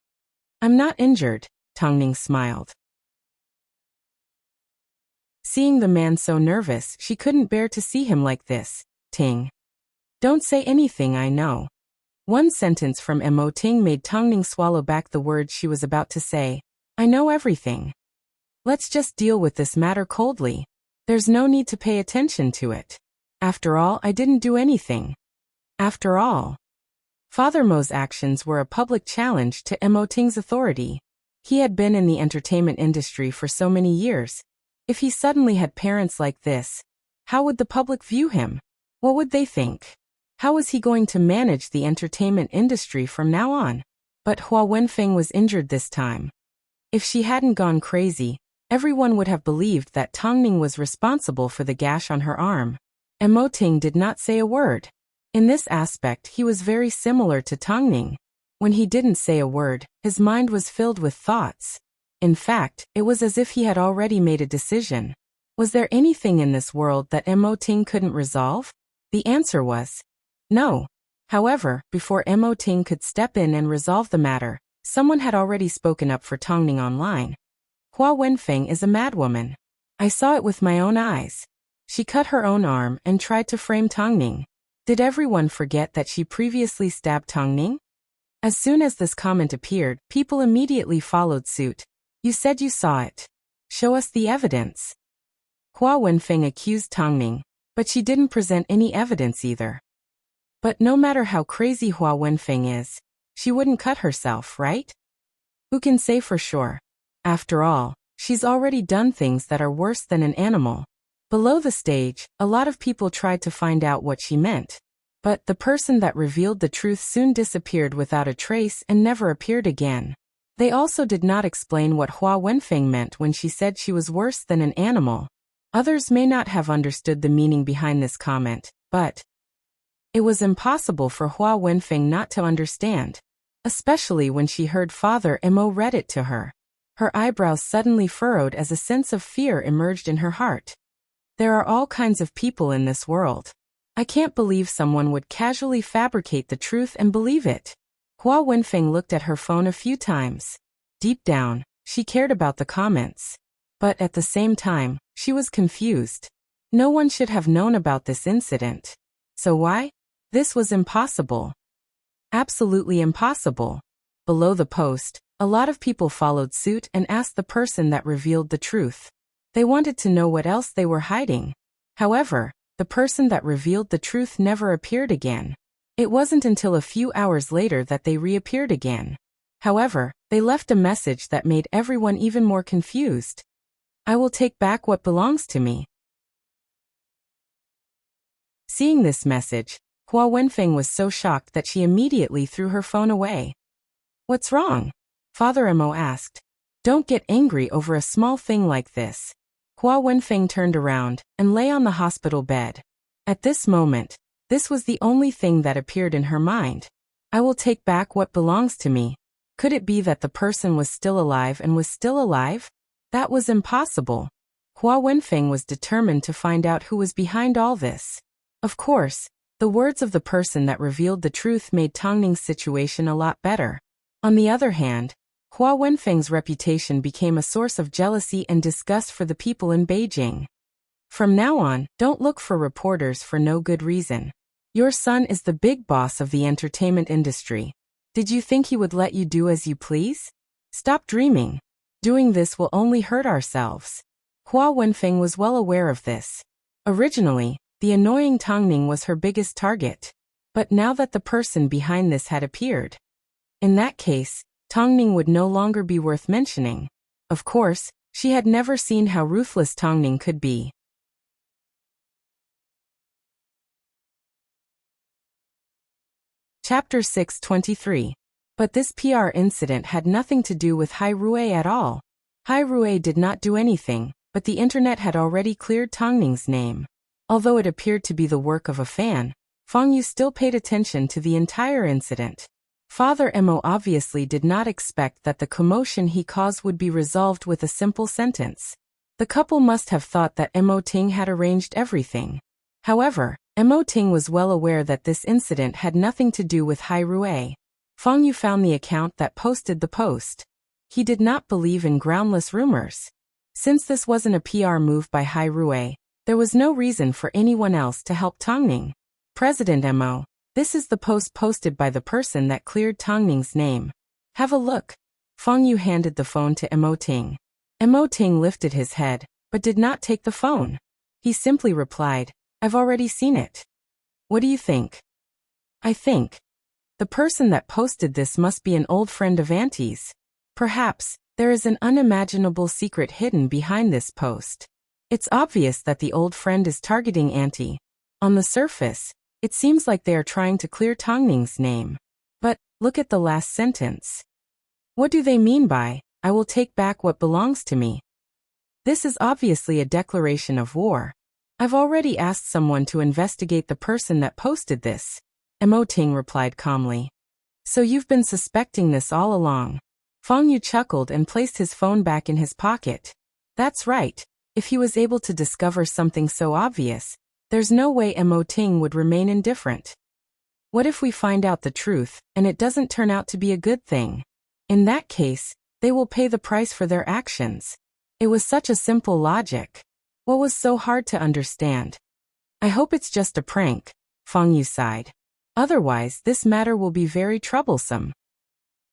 "I'm not injured," Tongning smiled. Seeing the man so nervous, she couldn't bear to see him like this. "Ting. Don't say anything, I know." One sentence from Mo Ting made Tongning swallow back the words she was about to say. "I know everything. Let's just deal with this matter coldly. There's no need to pay attention to it. After all, I didn't do anything." After all, Father Mo's actions were a public challenge to Mo Ting's authority. He had been in the entertainment industry for so many years. If he suddenly had parents like this, how would the public view him? What would they think? How was he going to manage the entertainment industry from now on? But Hua Wenfeng was injured this time. If she hadn't gone crazy, everyone would have believed that Tongning was responsible for the gash on her arm. Mo Ting did not say a word. In this aspect, he was very similar to Tongning. When he didn't say a word, his mind was filled with thoughts. In fact, it was as if he had already made a decision. Was there anything in this world that Mo Ting couldn't resolve? The answer was no. However, before Mo Ting could step in and resolve the matter, someone had already spoken up for Tongning online. "Hua Wenfeng is a madwoman. I saw it with my own eyes. She cut her own arm and tried to frame Tongning. Did everyone forget that she previously stabbed Tongning?" As soon as this comment appeared, people immediately followed suit. "You said you saw it. Show us the evidence." Hua Wenfeng accused Tongning, but she didn't present any evidence either. But no matter how crazy Hua Wenfeng is, she wouldn't cut herself, right? Who can say for sure? After all, she's already done things that are worse than an animal. Below the stage, a lot of people tried to find out what she meant. But the person that revealed the truth soon disappeared without a trace and never appeared again. They also did not explain what Hua Wenfeng meant when she said she was worse than an animal. Others may not have understood the meaning behind this comment, but it was impossible for Hua Wenfeng not to understand, especially when she heard Father Mo read it to her. Her eyebrows suddenly furrowed as a sense of fear emerged in her heart. There are all kinds of people in this world. I can't believe someone would casually fabricate the truth and believe it. Hua Wenfeng looked at her phone a few times. Deep down, she cared about the comments. But at the same time, she was confused. No one should have known about this incident. So why? This was impossible. Absolutely impossible. Below the post, a lot of people followed suit and asked the person that revealed the truth. They wanted to know what else they were hiding. However, the person that revealed the truth never appeared again. It wasn't until a few hours later that they reappeared again. However, they left a message that made everyone even more confused. "I will take back what belongs to me." Seeing this message, Hua Wenfeng was so shocked that she immediately threw her phone away. "What's wrong?" Father Mo asked. "Don't get angry over a small thing like this." Hua Wenfeng turned around and lay on the hospital bed. At this moment, this was the only thing that appeared in her mind. "I will take back what belongs to me." Could it be that the person was still alive and was still alive? That was impossible. Hua Wenfeng was determined to find out who was behind all this. Of course, the words of the person that revealed the truth made Tongning's situation a lot better. On the other hand, Hua Wenfeng's reputation became a source of jealousy and disgust for the people in Beijing. From now on, don't look for reporters for no good reason. Your son is the big boss of the entertainment industry. Did you think he would let you do as you please? Stop dreaming. Doing this will only hurt ourselves. Hua Wenfeng was well aware of this. Originally, the annoying Tongning was her biggest target. But now that the person behind this had appeared, in that case, Tongning would no longer be worth mentioning. Of course, she had never seen how ruthless Tongning could be. Chapter 623. But this PR incident had nothing to do with Hai Rui at all. Hai Rui did not do anything, but the internet had already cleared Tongning's name. Although it appeared to be the work of a fan, Fang Yu still paid attention to the entire incident. Father Mo obviously did not expect that the commotion he caused would be resolved with a simple sentence. The couple must have thought that Mo Ting had arranged everything. However, Mo Ting was well aware that this incident had nothing to do with Hai Rui. Fang Yu found the account that posted the post. He did not believe in groundless rumors. Since this wasn't a PR move by Hai Rui, there was no reason for anyone else to help Tongning. President Mo, this is the post posted by the person that cleared Tongning's name. Have a look. Fang Yu handed the phone to Mo Ting. Mo Ting lifted his head, but did not take the phone. He simply replied, I've already seen it. What do you think? I think the person that posted this must be an old friend of Auntie's. Perhaps there is an unimaginable secret hidden behind this post. It's obvious that the old friend is targeting Auntie. On the surface, it seems like they are trying to clear Tongning's name. But look at the last sentence. What do they mean by, I will take back what belongs to me? This is obviously a declaration of war. I've already asked someone to investigate the person that posted this. Mo Ting replied calmly. So you've been suspecting this all along. Fang Yu chuckled and placed his phone back in his pocket. That's right. If he was able to discover something so obvious, there's no way Mo Ting would remain indifferent. What if we find out the truth, and it doesn't turn out to be a good thing? In that case, they will pay the price for their actions. It was such a simple logic. What was so hard to understand? I hope it's just a prank, Fang Yu sighed. Otherwise, this matter will be very troublesome.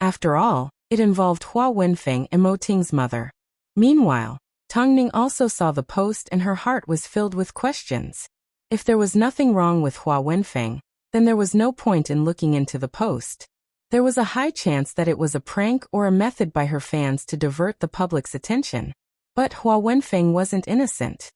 After all, it involved Hua Wenfeng and Mo Ting's mother. Meanwhile, Tongning also saw the post and her heart was filled with questions. If there was nothing wrong with Hua Wenfeng, then there was no point in looking into the post. There was a high chance that it was a prank or a method by her fans to divert the public's attention. But Hua Wenfeng wasn't innocent.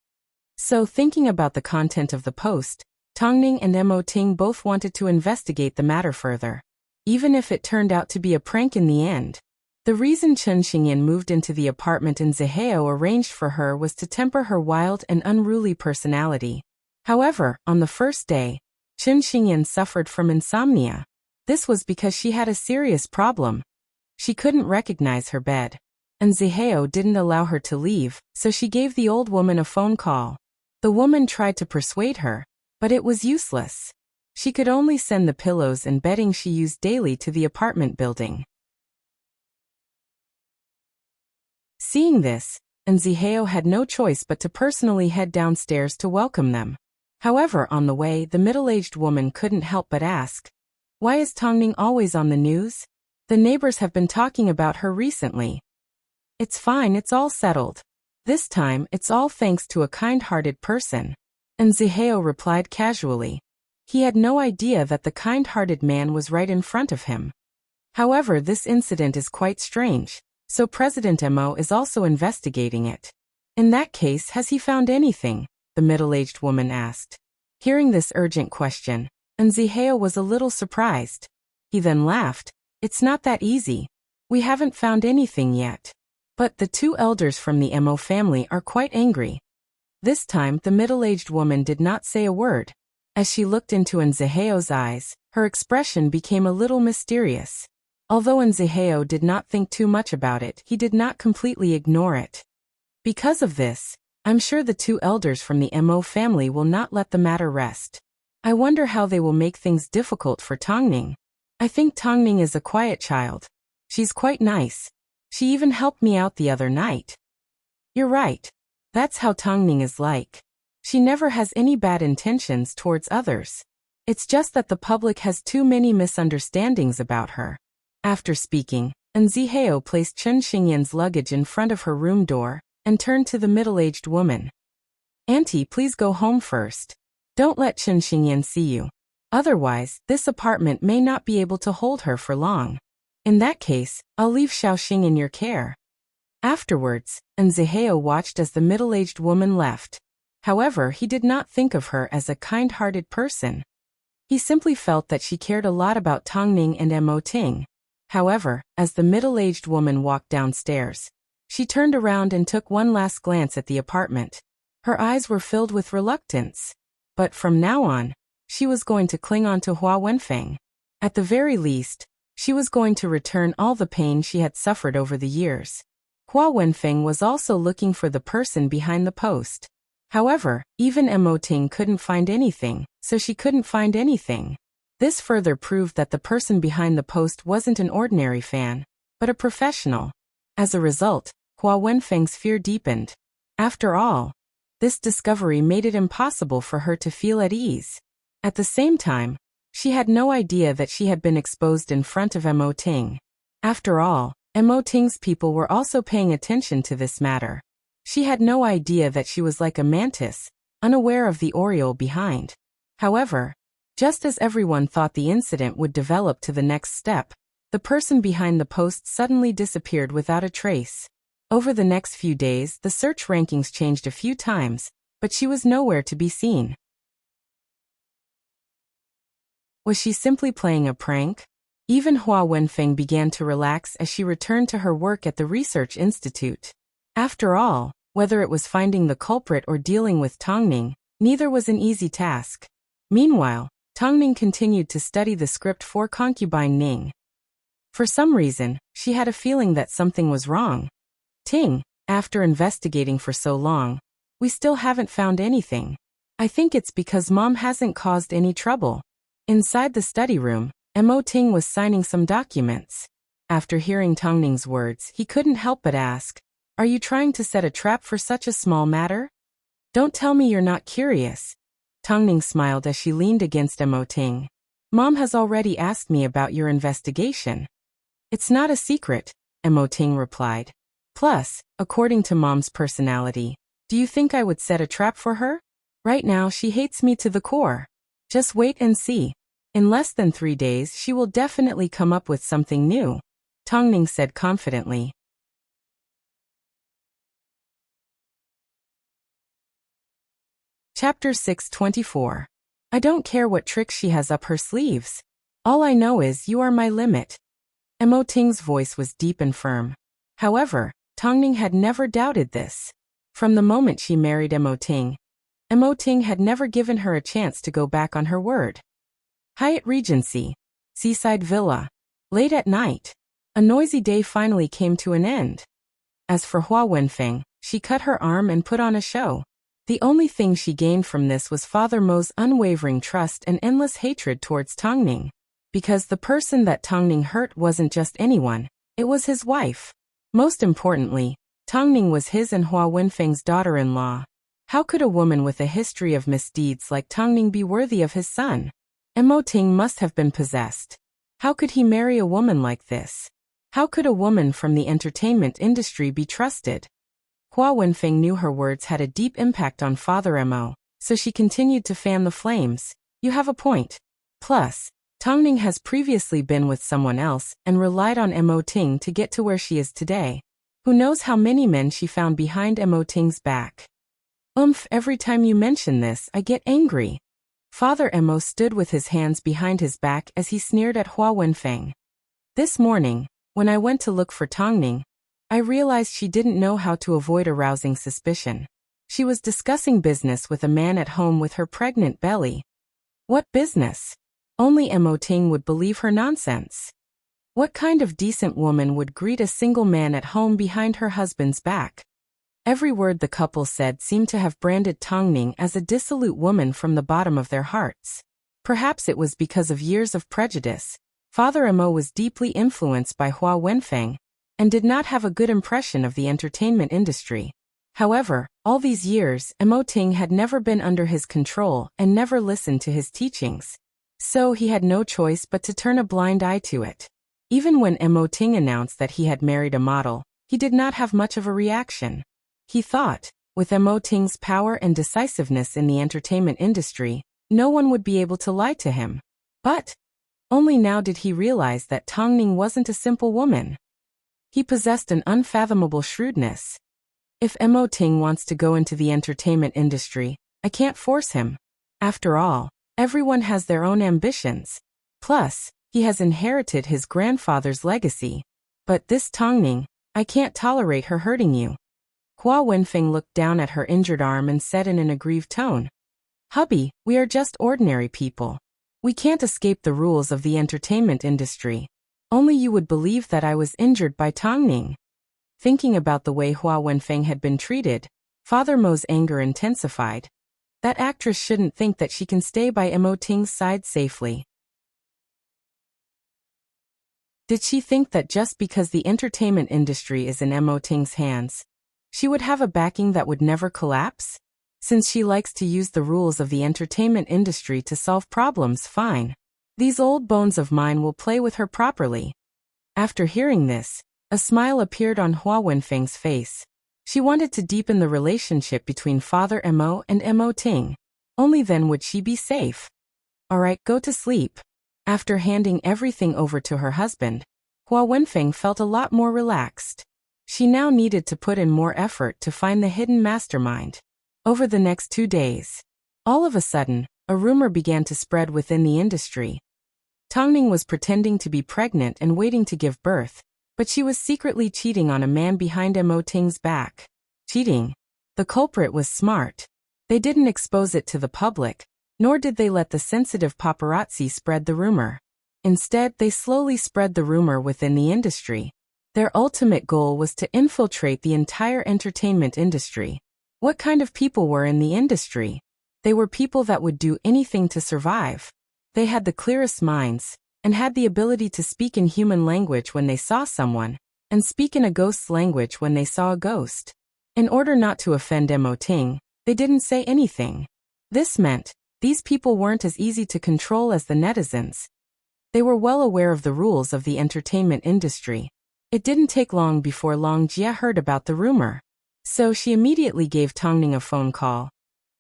So thinking about the content of the post, Tongning and Mo Ting both wanted to investigate the matter further. Even if it turned out to be a prank in the end. The reason Chen Xingyan moved into the apartment in Zihao arranged for her was to temper her wild and unruly personality. However, on the first day, Chen Xingyan suffered from insomnia. This was because she had a serious problem. She couldn't recognize her bed. And Zihao didn't allow her to leave, so she gave the old woman a phone call. The woman tried to persuade her, but it was useless. She could only send the pillows and bedding she used daily to the apartment building. Seeing this, Zihao had no choice but to personally head downstairs to welcome them. However, on the way, the middle-aged woman couldn't help but ask, why is Tongning always on the news? The neighbors have been talking about her recently. It's fine, it's all settled. This time, it's all thanks to a kind-hearted person. Zihao replied casually. He had no idea that the kind-hearted man was right in front of him. However, this incident is quite strange, so President Mo is also investigating it. In that case, has he found anything? The middle-aged woman asked. Hearing this urgent question, Zihao was a little surprised. He then laughed. It's not that easy. We haven't found anything yet. But the two elders from the Mo family are quite angry. This time, the middle-aged woman did not say a word. As she looked into Zihao's eyes, her expression became a little mysterious. Although Zihao did not think too much about it, he did not completely ignore it. Because of this, I'm sure the two elders from the Mo family will not let the matter rest. I wonder how they will make things difficult for Tongning. I think Tongning is a quiet child. She's quite nice. She even helped me out the other night. You're right. That's how Tongning is like. She never has any bad intentions towards others. It's just that the public has too many misunderstandings about her. After speaking, Zihao placed Chen Xingyan's luggage in front of her room door and turned to the middle-aged woman. Auntie, please go home first. Don't let Chen Xingyan see you. Otherwise, this apartment may not be able to hold her for long. In that case, I'll leave Xiaoxing in your care. Afterwards, Zihao watched as the middle-aged woman left. However, he did not think of her as a kind-hearted person. He simply felt that she cared a lot about Tongning and Mo Ting. However, as the middle-aged woman walked downstairs, she turned around and took one last glance at the apartment. Her eyes were filled with reluctance. But from now on, she was going to cling on to Hua Wenfeng. At the very least, she was going to return all the pain she had suffered over the years. Hua Wenfeng was also looking for the person behind the post. However, even Emoting couldn't find anything, so she couldn't find anything. This further proved that the person behind the post wasn't an ordinary fan, but a professional. As a result, Hua Wenfeng's fear deepened. After all, this discovery made it impossible for her to feel at ease. At the same time, she had no idea that she had been exposed in front of Emoting. After all, Emoting's people were also paying attention to this matter. She had no idea that she was like a mantis, unaware of the aureole behind. However, just as everyone thought the incident would develop to the next step, the person behind the post suddenly disappeared without a trace. Over the next few days, the search rankings changed a few times, but she was nowhere to be seen. Was she simply playing a prank? Even Hua Wenfeng began to relax as she returned to her work at the research institute. After all, whether it was finding the culprit or dealing with Tongning, neither was an easy task. Meanwhile, Tongning continued to study the script for concubine Ning. For some reason, she had a feeling that something was wrong. Ting, after investigating for so long, we still haven't found anything. I think it's because Mom hasn't caused any trouble. Inside the study room, Emoting was signing some documents. After hearing Tongning's words, he couldn't help but ask, "Are you trying to set a trap for such a small matter? Don't tell me you're not curious." Tongning smiled as she leaned against Emoting. "Mom has already asked me about your investigation." "It's not a secret," Emoting replied. "Plus, according to Mom's personality, do you think I would set a trap for her? Right now she hates me to the core. Just wait and see. In less than 3 days she will definitely come up with something new," Tongning said confidently. Chapter 624. I don't care what tricks she has up her sleeves. All I know is you are my limit. Emoting's voice was deep and firm. However, Tongning had never doubted this. From the moment she married Emoting, Emoting had never given her a chance to go back on her word. Hyatt Regency, Seaside Villa. Late at night, a noisy day finally came to an end. As for Hua Wenfeng, she cut her arm and put on a show. The only thing she gained from this was Father Mo's unwavering trust and endless hatred towards Tongning. Because the person that Tongning hurt wasn't just anyone, it was his wife. Most importantly, Tongning was his and Hua Wenfeng's daughter-in-law. How could a woman with a history of misdeeds like Tongning be worthy of his son? Emoting must have been possessed. How could he marry a woman like this? How could a woman from the entertainment industry be trusted? Hua Wenfeng knew her words had a deep impact on Father Mo, so she continued to fan the flames. "You have a point. Plus, Tongning has previously been with someone else and relied on Emoting to get to where she is today. Who knows how many men she found behind Emoting's back." Every time you mention this, I get angry." Father Mo stood with his hands behind his back as he sneered at Hua Wenfeng. "This morning, when I went to look for Tongning, I realized she didn't know how to avoid arousing suspicion. She was discussing business with a man at home with her pregnant belly." "What business?" Only Emoting would believe her nonsense. What kind of decent woman would greet a single man at home behind her husband's back? Every word the couple said seemed to have branded Tongning as a dissolute woman from the bottom of their hearts. Perhaps it was because of years of prejudice. Father Mo was deeply influenced by Hua Wenfeng, and did not have a good impression of the entertainment industry. However, all these years, Emoting had never been under his control and never listened to his teachings. So he had no choice but to turn a blind eye to it. Even when Emoting announced that he had married a model, he did not have much of a reaction. He thought, with Emoting's power and decisiveness in the entertainment industry, no one would be able to lie to him. But only now did he realize that Tongning wasn't a simple woman. He possessed an unfathomable shrewdness. If Emoting wants to go into the entertainment industry, I can't force him. After all, everyone has their own ambitions. Plus, he has inherited his grandfather's legacy. But this Tongning, I can't tolerate her hurting you." Hua Wenfeng looked down at her injured arm and said in an aggrieved tone. Hubby, we are just ordinary people. We can't escape the rules of the entertainment industry. Only you would believe that I was injured by Tongning. Thinking about the way Hua Wenfeng had been treated, Father Mo's anger intensified. That actress shouldn't think that she can stay by Mo Ting's side safely. Did she think that just because the entertainment industry is in Mo Ting's hands, she would have a backing that would never collapse? Since she likes to use the rules of the entertainment industry to solve problems, fine. These old bones of mine will play with her properly. After hearing this, a smile appeared on Hua Wenfeng's face. She wanted to deepen the relationship between Father Mo and Mo Ting. Only then would she be safe. Alright, go to sleep. After handing everything over to her husband, Hua Wenfeng felt a lot more relaxed. She now needed to put in more effort to find the hidden mastermind. Over the next 2 days, all of a sudden, a rumor began to spread within the industry. Tongning was pretending to be pregnant and waiting to give birth, but she was secretly cheating on a man behind Mo Ting's back. Cheating. The culprit was smart. They didn't expose it to the public, nor did they let the sensitive paparazzi spread the rumor. Instead, they slowly spread the rumor within the industry. Their ultimate goal was to infiltrate the entire entertainment industry. What kind of people were in the industry? They were people that would do anything to survive. They had the clearest minds, and had the ability to speak in human language when they saw someone, and speak in a ghost's language when they saw a ghost. In order not to offend Mo Ting, they didn't say anything. This meant, these people weren't as easy to control as the netizens. They were well aware of the rules of the entertainment industry. It didn't take long before Long Jia heard about the rumor. So she immediately gave Tongning a phone call.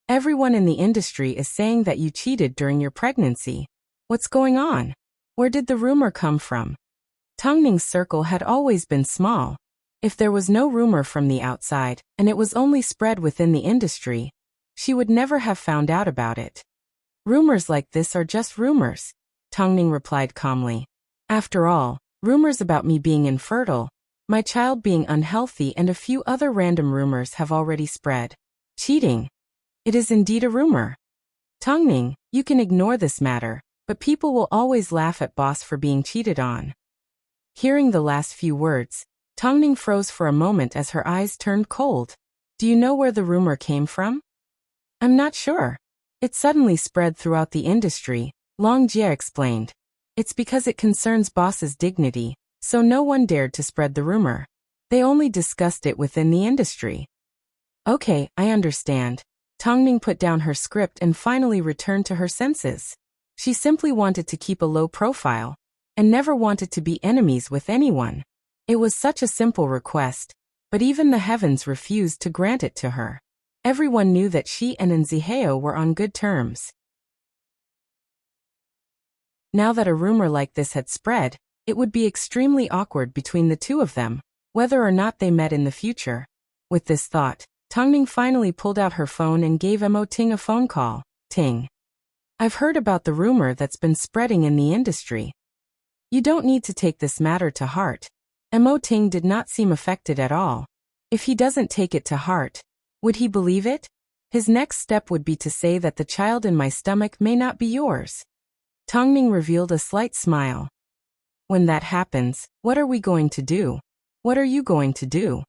Everyone in the industry is saying that you cheated during your pregnancy. What's going on? Where did the rumor come from? Tongning's circle had always been small. If there was no rumor from the outside, and it was only spread within the industry, she would never have found out about it. Rumors like this are just rumors, Tongning replied calmly. After all, rumors about me being infertile, my child being unhealthy, and a few other random rumors have already spread. Cheating. It is indeed a rumor. Tongning, you can ignore this matter, but people will always laugh at boss for being cheated on. Hearing the last few words, Tongning froze for a moment as her eyes turned cold. Do you know where the rumor came from? I'm not sure. It suddenly spread throughout the industry, Long Jia explained. It's because it concerns boss's dignity, so no one dared to spread the rumor. They only discussed it within the industry. Okay, I understand. Tongning put down her script and finally returned to her senses. She simply wanted to keep a low profile, and never wanted to be enemies with anyone. It was such a simple request, but even the heavens refused to grant it to her. Everyone knew that she and Nziheo were on good terms. Now that a rumor like this had spread, it would be extremely awkward between the two of them, whether or not they met in the future. With this thought, Tongning finally pulled out her phone and gave Mo Ting a phone call. Ting. I've heard about the rumor that's been spreading in the industry. You don't need to take this matter to heart. Mo Ting did not seem affected at all. If he doesn't take it to heart, would he believe it? His next step would be to say that the child in my stomach may not be yours. Tongning revealed a slight smile. When that happens, what are we going to do? What are you going to do?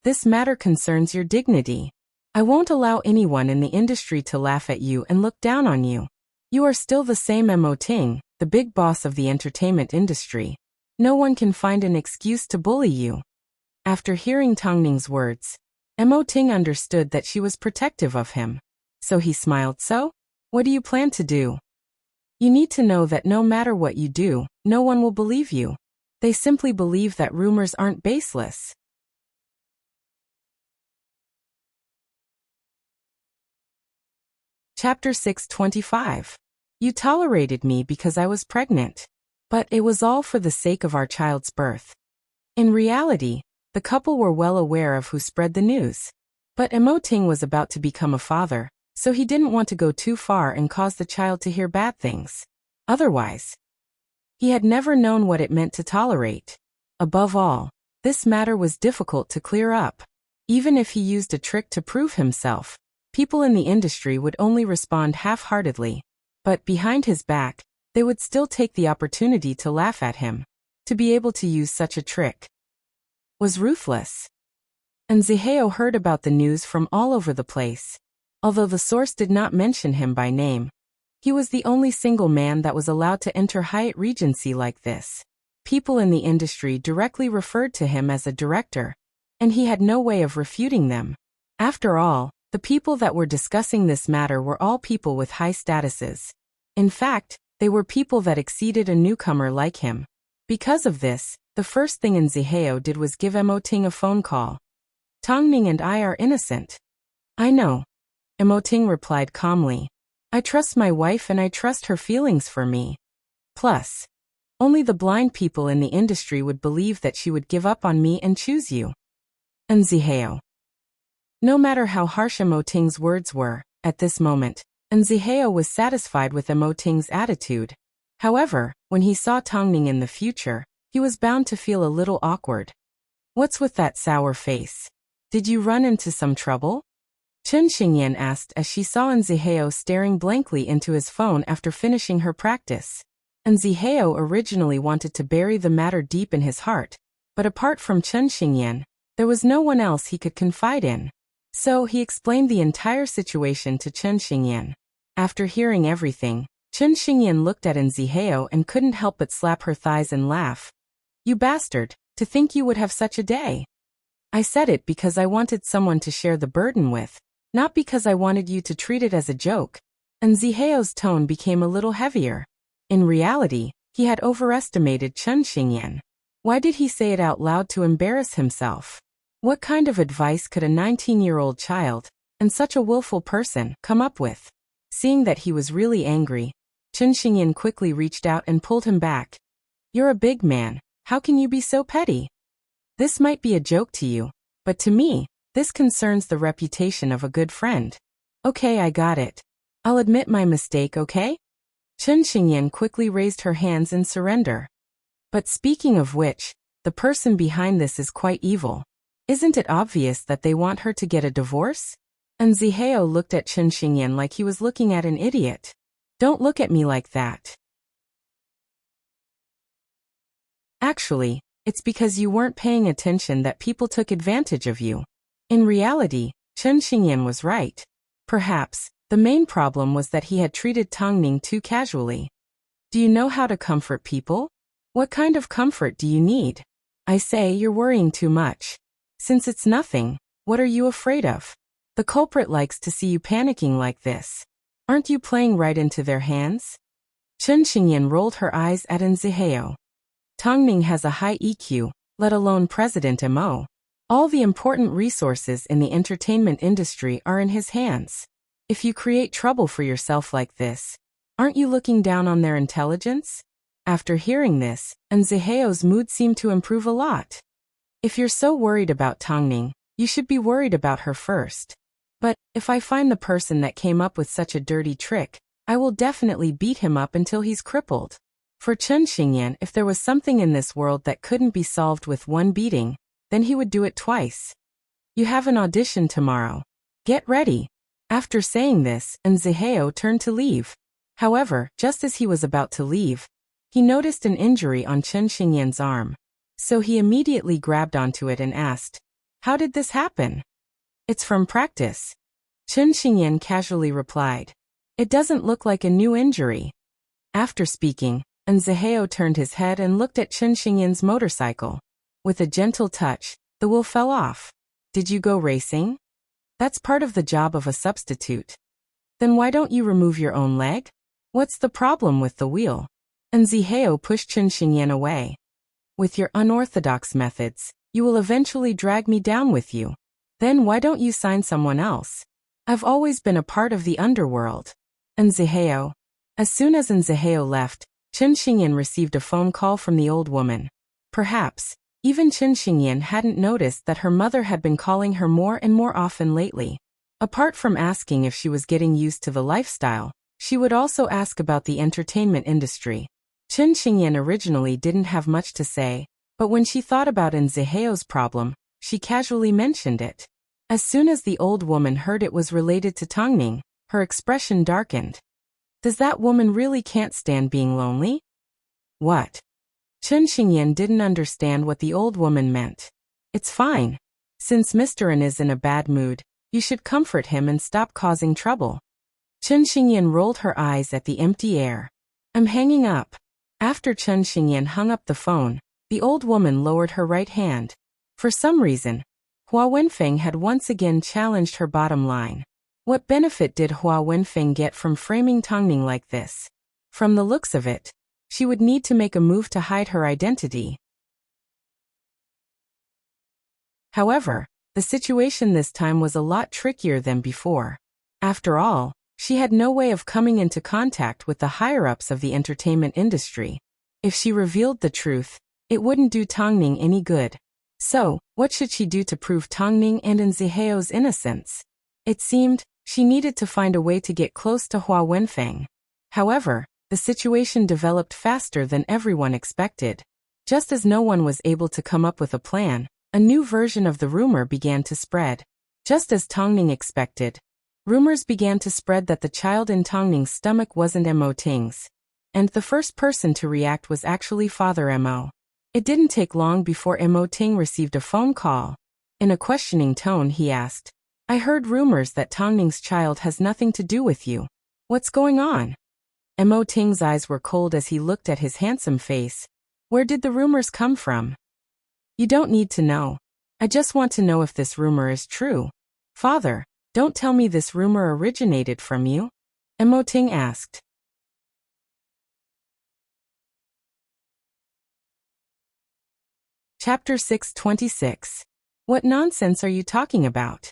This matter concerns your dignity. I won't allow anyone in the industry to laugh at you and look down on you. You are still the same Mo Ting, the big boss of the entertainment industry. No one can find an excuse to bully you. After hearing Tongning's words, Mo Ting understood that she was protective of him. So he smiled. So, what do you plan to do? You need to know that no matter what you do, no one will believe you. They simply believe that rumors aren't baseless. Chapter 625. You tolerated me because I was pregnant. But it was all for the sake of our child's birth. In reality, the couple were well aware of who spread the news. But Mo Ting was about to become a father, so he didn't want to go too far and cause the child to hear bad things. Otherwise, he had never known what it meant to tolerate. Above all, this matter was difficult to clear up. Even if he used a trick to prove himself, People in the industry would only respond half-heartedly. But behind his back, they would still take the opportunity to laugh at him. To be able to use such a trick was ruthless. And Zihao heard about the news from all over the place. Although the source did not mention him by name, he was the only single man that was allowed to enter Hyatt Regency like this. People in the industry directly referred to him as a director, and he had no way of refuting them. After all, the people that were discussing this matter were all people with high statuses. In fact, they were people that exceeded a newcomer like him. Because of this, the first thing Zihao did was give Emoting a phone call. Tongning and I are innocent. I know. Emoting replied calmly. I trust my wife and I trust her feelings for me. Plus, only the blind people in the industry would believe that she would give up on me and choose you. And Zihao. No matter how harsh Emoting's words were, at this moment, and Zihao was satisfied with Emoting's attitude. However, when he saw Tongning in the future, he was bound to feel a little awkward. What's with that sour face? Did you run into some trouble? Chen Xingyan asked as she saw Zihao staring blankly into his phone after finishing her practice. And Zihao originally wanted to bury the matter deep in his heart, but apart from Chen Xingyan, there was no one else he could confide in. So he explained the entire situation to Chen Xingyan. After hearing everything, Chen Xingyan looked at Zihao and couldn't help but slap her thighs and laugh. You bastard, to think you would have such a day. I said it because I wanted someone to share the burden with, not because I wanted you to treat it as a joke. And Zihao's tone became a little heavier. In reality, he had overestimated Chen Xingyan. Why did he say it out loud to embarrass himself? What kind of advice could a 19-year-old child, and such a willful person, come up with? Seeing that he was really angry, Chen Xingyan quickly reached out and pulled him back. You're a big man, how can you be so petty? This might be a joke to you, but to me, this concerns the reputation of a good friend. Okay, I got it. I'll admit my mistake, okay? Chen Xingyan quickly raised her hands in surrender. But speaking of which, the person behind this is quite evil. Isn't it obvious that they want her to get a divorce? And Zihao looked at Chen Xingyan like he was looking at an idiot. Don't look at me like that. Actually, it's because you weren't paying attention that people took advantage of you. In reality, Chen Xingyan was right. Perhaps, the main problem was that he had treated Tongning too casually. Do you know how to comfort people? What kind of comfort do you need? I say you're worrying too much. Since it's nothing, what are you afraid of? The culprit likes to see you panicking like this. Aren't you playing right into their hands? Chen Xingyan rolled her eyes at Zihao. Tongning has a high EQ, let alone President Mo. All the important resources in the entertainment industry are in his hands. If you create trouble for yourself like this, aren't you looking down on their intelligence? After hearing this, Zihao's mood seemed to improve a lot. If you're so worried about Tongning, you should be worried about her first. But, if I find the person that came up with such a dirty trick, I will definitely beat him up until he's crippled. For Chen Xingyan, if there was something in this world that couldn't be solved with one beating, then he would do it twice. You have an audition tomorrow. Get ready. After saying this, Zihao turned to leave. However, just as he was about to leave, he noticed an injury on Chen Xingyan's arm. So he immediately grabbed onto it and asked, how did this happen? It's from practice. Chen Xingyan casually replied. It doesn't look like a new injury. After speaking, Zihao turned his head and looked at Chen Xingyan's motorcycle. With a gentle touch, the wheel fell off. Did you go racing? That's part of the job of a substitute. Then why don't you remove your own leg? What's the problem with the wheel? Zihao pushed Chen Xingyan away. With your unorthodox methods, you will eventually drag me down with you. Then why don't you sign someone else? I've always been a part of the underworld. Zihao. As soon as Zihao left, Chen Xingyan received a phone call from the old woman. Perhaps, even Chen Xingyan hadn't noticed that her mother had been calling her more and more often lately. Apart from asking if she was getting used to the lifestyle, she would also ask about the entertainment industry. Chen Xingyan originally didn't have much to say, but when she thought about Zihao's problem, she casually mentioned it. As soon as the old woman heard it was related to Tongning, her expression darkened. Does that woman really can't stand being lonely? What? Chen Xingyan didn't understand what the old woman meant. It's fine. Since Mr. An is in a bad mood, you should comfort him and stop causing trouble. Chen Xingyan rolled her eyes at the empty air. I'm hanging up. After Chen Xingyan hung up the phone, the old woman lowered her right hand. For some reason, Hua Wenfeng had once again challenged her bottom line. What benefit did Hua Wenfeng get from framing Tongning like this? From the looks of it, she would need to make a move to hide her identity. However, the situation this time was a lot trickier than before. After all, she had no way of coming into contact with the higher-ups of the entertainment industry. If she revealed the truth, it wouldn't do Tongning any good. So, what should she do to prove Tongning and Ziheo's innocence? It seemed she needed to find a way to get close to Hua Wenfeng. However, the situation developed faster than everyone expected. Just as no one was able to come up with a plan, a new version of the rumor began to spread. Just as Tongning expected, rumors began to spread that the child in Tongning's stomach wasn't Mo Ting's. And the first person to react was actually Father Mo. It didn't take long before Mo Ting received a phone call. In a questioning tone he asked, I heard rumors that Tongning's child has nothing to do with you. What's going on? Mo Ting's eyes were cold as he looked at his handsome face. Where did the rumors come from? You don't need to know. I just want to know if this rumor is true. Father, don't tell me this rumor originated from you? Mo Ting asked. Chapter 626. What nonsense are you talking about?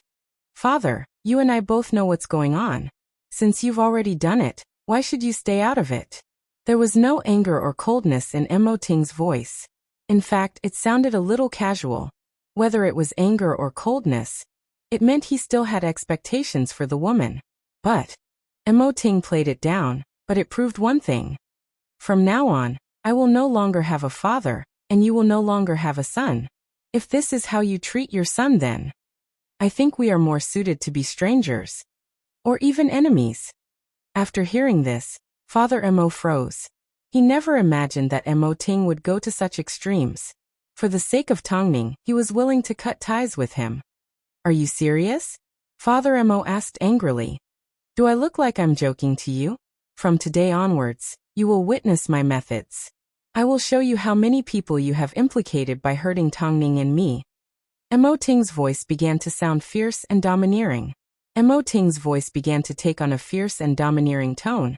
Father, you and I both know what's going on. Since you've already done it, why should you stay out of it? There was no anger or coldness in Mo Ting's voice. In fact, it sounded a little casual. Whether it was anger or coldness, it meant he still had expectations for the woman. But Mo Ting played it down, but it proved one thing. From now on, I will no longer have a father, and you will no longer have a son. If this is how you treat your son then, I think we are more suited to be strangers. Or even enemies. After hearing this, Father Mo froze. He never imagined that Mo Ting would go to such extremes. For the sake of Tongning, he was willing to cut ties with him. Are you serious? Father Mo asked angrily. Do I look like I'm joking to you? From today onwards, you will witness my methods. I will show you how many people you have implicated by hurting Tongning and me. Mo Ting's voice began to sound fierce and domineering. Mo Ting's voice began to take on a fierce and domineering tone.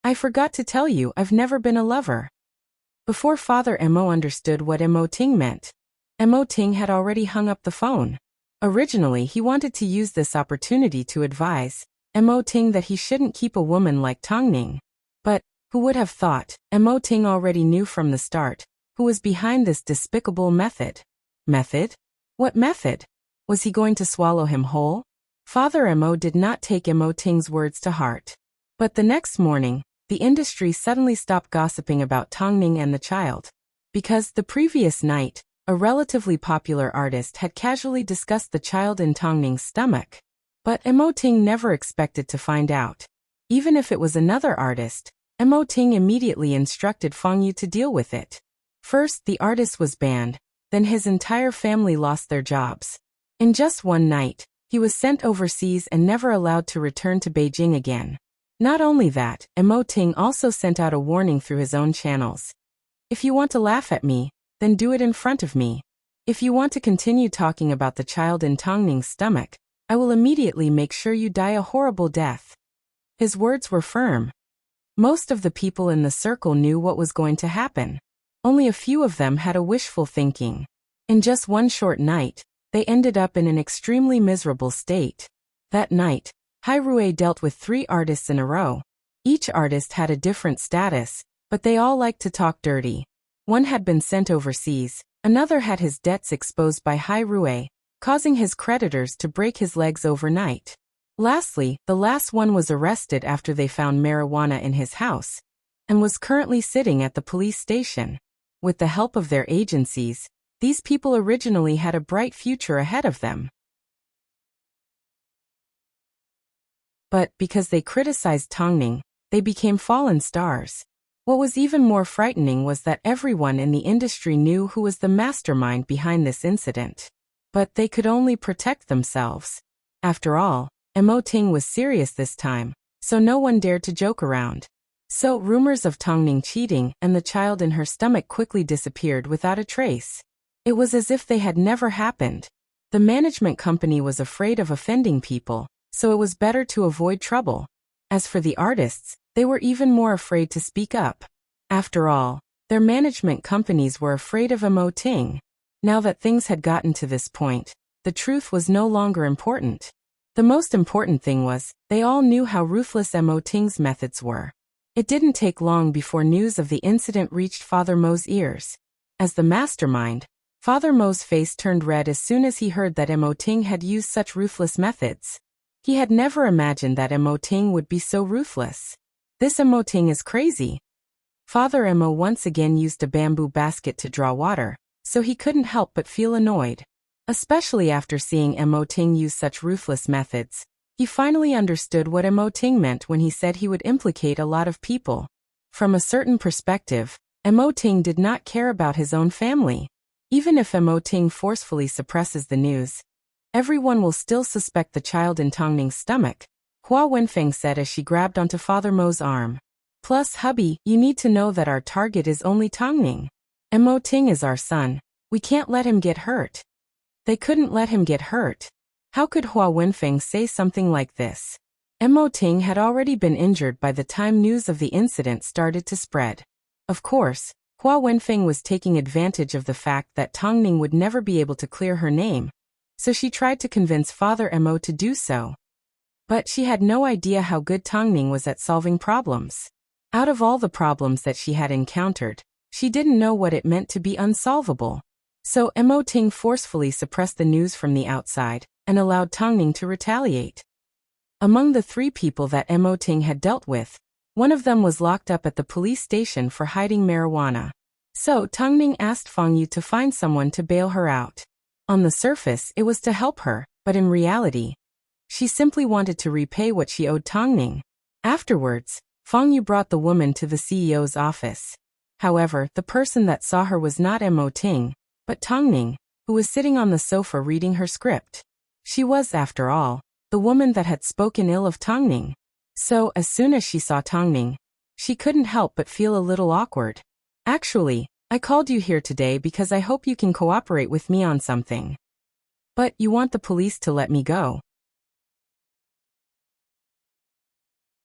I forgot to tell you I've never been a lover. Before Father Mo understood what Mo Ting meant, Mo Ting had already hung up the phone. Originally he wanted to use this opportunity to advise Mo Ting that he shouldn't keep a woman like Tongning. But, who would have thought, Mo Ting already knew from the start, who was behind this despicable method. Method? What method? Was he going to swallow him whole? Father Mo did not take Mo Ting's words to heart. But the next morning, the industry suddenly stopped gossiping about Tongning and the child. Because the previous night, a relatively popular artist had casually discussed the child in Tongning's stomach. But Mo Ting never expected to find out. Even if it was another artist, Mo Ting immediately instructed Feng Yu to deal with it. First, the artist was banned, then his entire family lost their jobs. In just one night, he was sent overseas and never allowed to return to Beijing again. Not only that, Mo Ting also sent out a warning through his own channels. If you want to laugh at me, then do it in front of me. If you want to continue talking about the child in Tongning's stomach, I will immediately make sure you die a horrible death. His words were firm. Most of the people in the circle knew what was going to happen. Only a few of them had a wishful thinking. In just one short night, they ended up in an extremely miserable state. That night, Hai Rui dealt with 3 artists in a row. Each artist had a different status, but they all liked to talk dirty. One had been sent overseas, another had his debts exposed by Hai Rui, causing his creditors to break his legs overnight. Lastly, the last one was arrested after they found marijuana in his house, and was currently sitting at the police station. With the help of their agencies, these people originally had a bright future ahead of them. But because they criticized Tongning, they became fallen stars. What was even more frightening was that everyone in the industry knew who was the mastermind behind this incident. But they could only protect themselves. After all, Mo Ting was serious this time, so no one dared to joke around. So rumors of Tongning cheating and the child in her stomach quickly disappeared without a trace. It was as if they had never happened. The management company was afraid of offending people, so it was better to avoid trouble. As for the artists, they were even more afraid to speak up. After all, their management companies were afraid of Mo Ting. Now that things had gotten to this point, the truth was no longer important. The most important thing was, they all knew how ruthless Mo Ting's methods were. It didn't take long before news of the incident reached Father Mo's ears. As the mastermind, Father Mo's face turned red as soon as he heard that Mo Ting had used such ruthless methods. He had never imagined that Mo Ting would be so ruthless. This Mo Ting is crazy. Father Mo once again used a bamboo basket to draw water, so he couldn't help but feel annoyed. Especially after seeing Mo Ting use such ruthless methods, he finally understood what Mo Ting meant when he said he would implicate a lot of people. From a certain perspective, Mo Ting did not care about his own family. Even if Mo Ting forcefully suppresses the news, everyone will still suspect the child in Tongning's stomach, Hua Wenfeng said as she grabbed onto Father Mo's arm. Plus, hubby, you need to know that our target is only Tongning. Mo Ting is our son. We can't let him get hurt. They couldn't let him get hurt. How could Hua Wenfeng say something like this? Mo Ting had already been injured by the time news of the incident started to spread. Of course, Hua Wenfeng was taking advantage of the fact that Tongning would never be able to clear her name, so she tried to convince Father Mo to do so. But she had no idea how good Tongning was at solving problems. Out of all the problems that she had encountered, she didn't know what it meant to be unsolvable. So Mo Ting forcefully suppressed the news from the outside and allowed Tongning to retaliate. Among the 3 people that Mo Ting had dealt with, one of them was locked up at the police station for hiding marijuana. So Tongning asked Feng Yu to find someone to bail her out. On the surface, it was to help her, but in reality, she simply wanted to repay what she owed Tongning. Afterwards, Feng Yu brought the woman to the CEO's office. However, the person that saw her was not Mo Ting, but Tongning, who was sitting on the sofa reading her script. She was, after all, the woman that had spoken ill of Tongning. So, as soon as she saw Tongning, she couldn't help but feel a little awkward. Actually, I called you here today because I hope you can cooperate with me on something. But you want the police to let me go.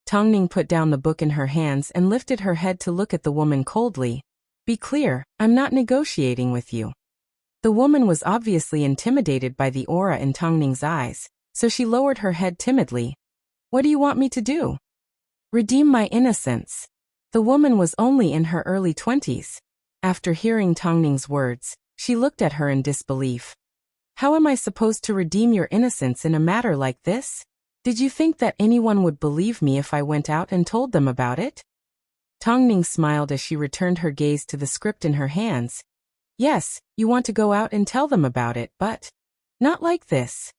Tongning put down the book in her hands and lifted her head to look at the woman coldly. Be clear, I'm not negotiating with you. The woman was obviously intimidated by the aura in Tongning's eyes, so she lowered her head timidly. What do you want me to do? Redeem my innocence. The woman was only in her early 20s. After hearing Tongning's words, she looked at her in disbelief. How am I supposed to redeem your innocence in a matter like this? Did you think that anyone would believe me if I went out and told them about it? Tongning smiled as she returned her gaze to the script in her hands. Yes, you want to go out and tell them about it, but not like this.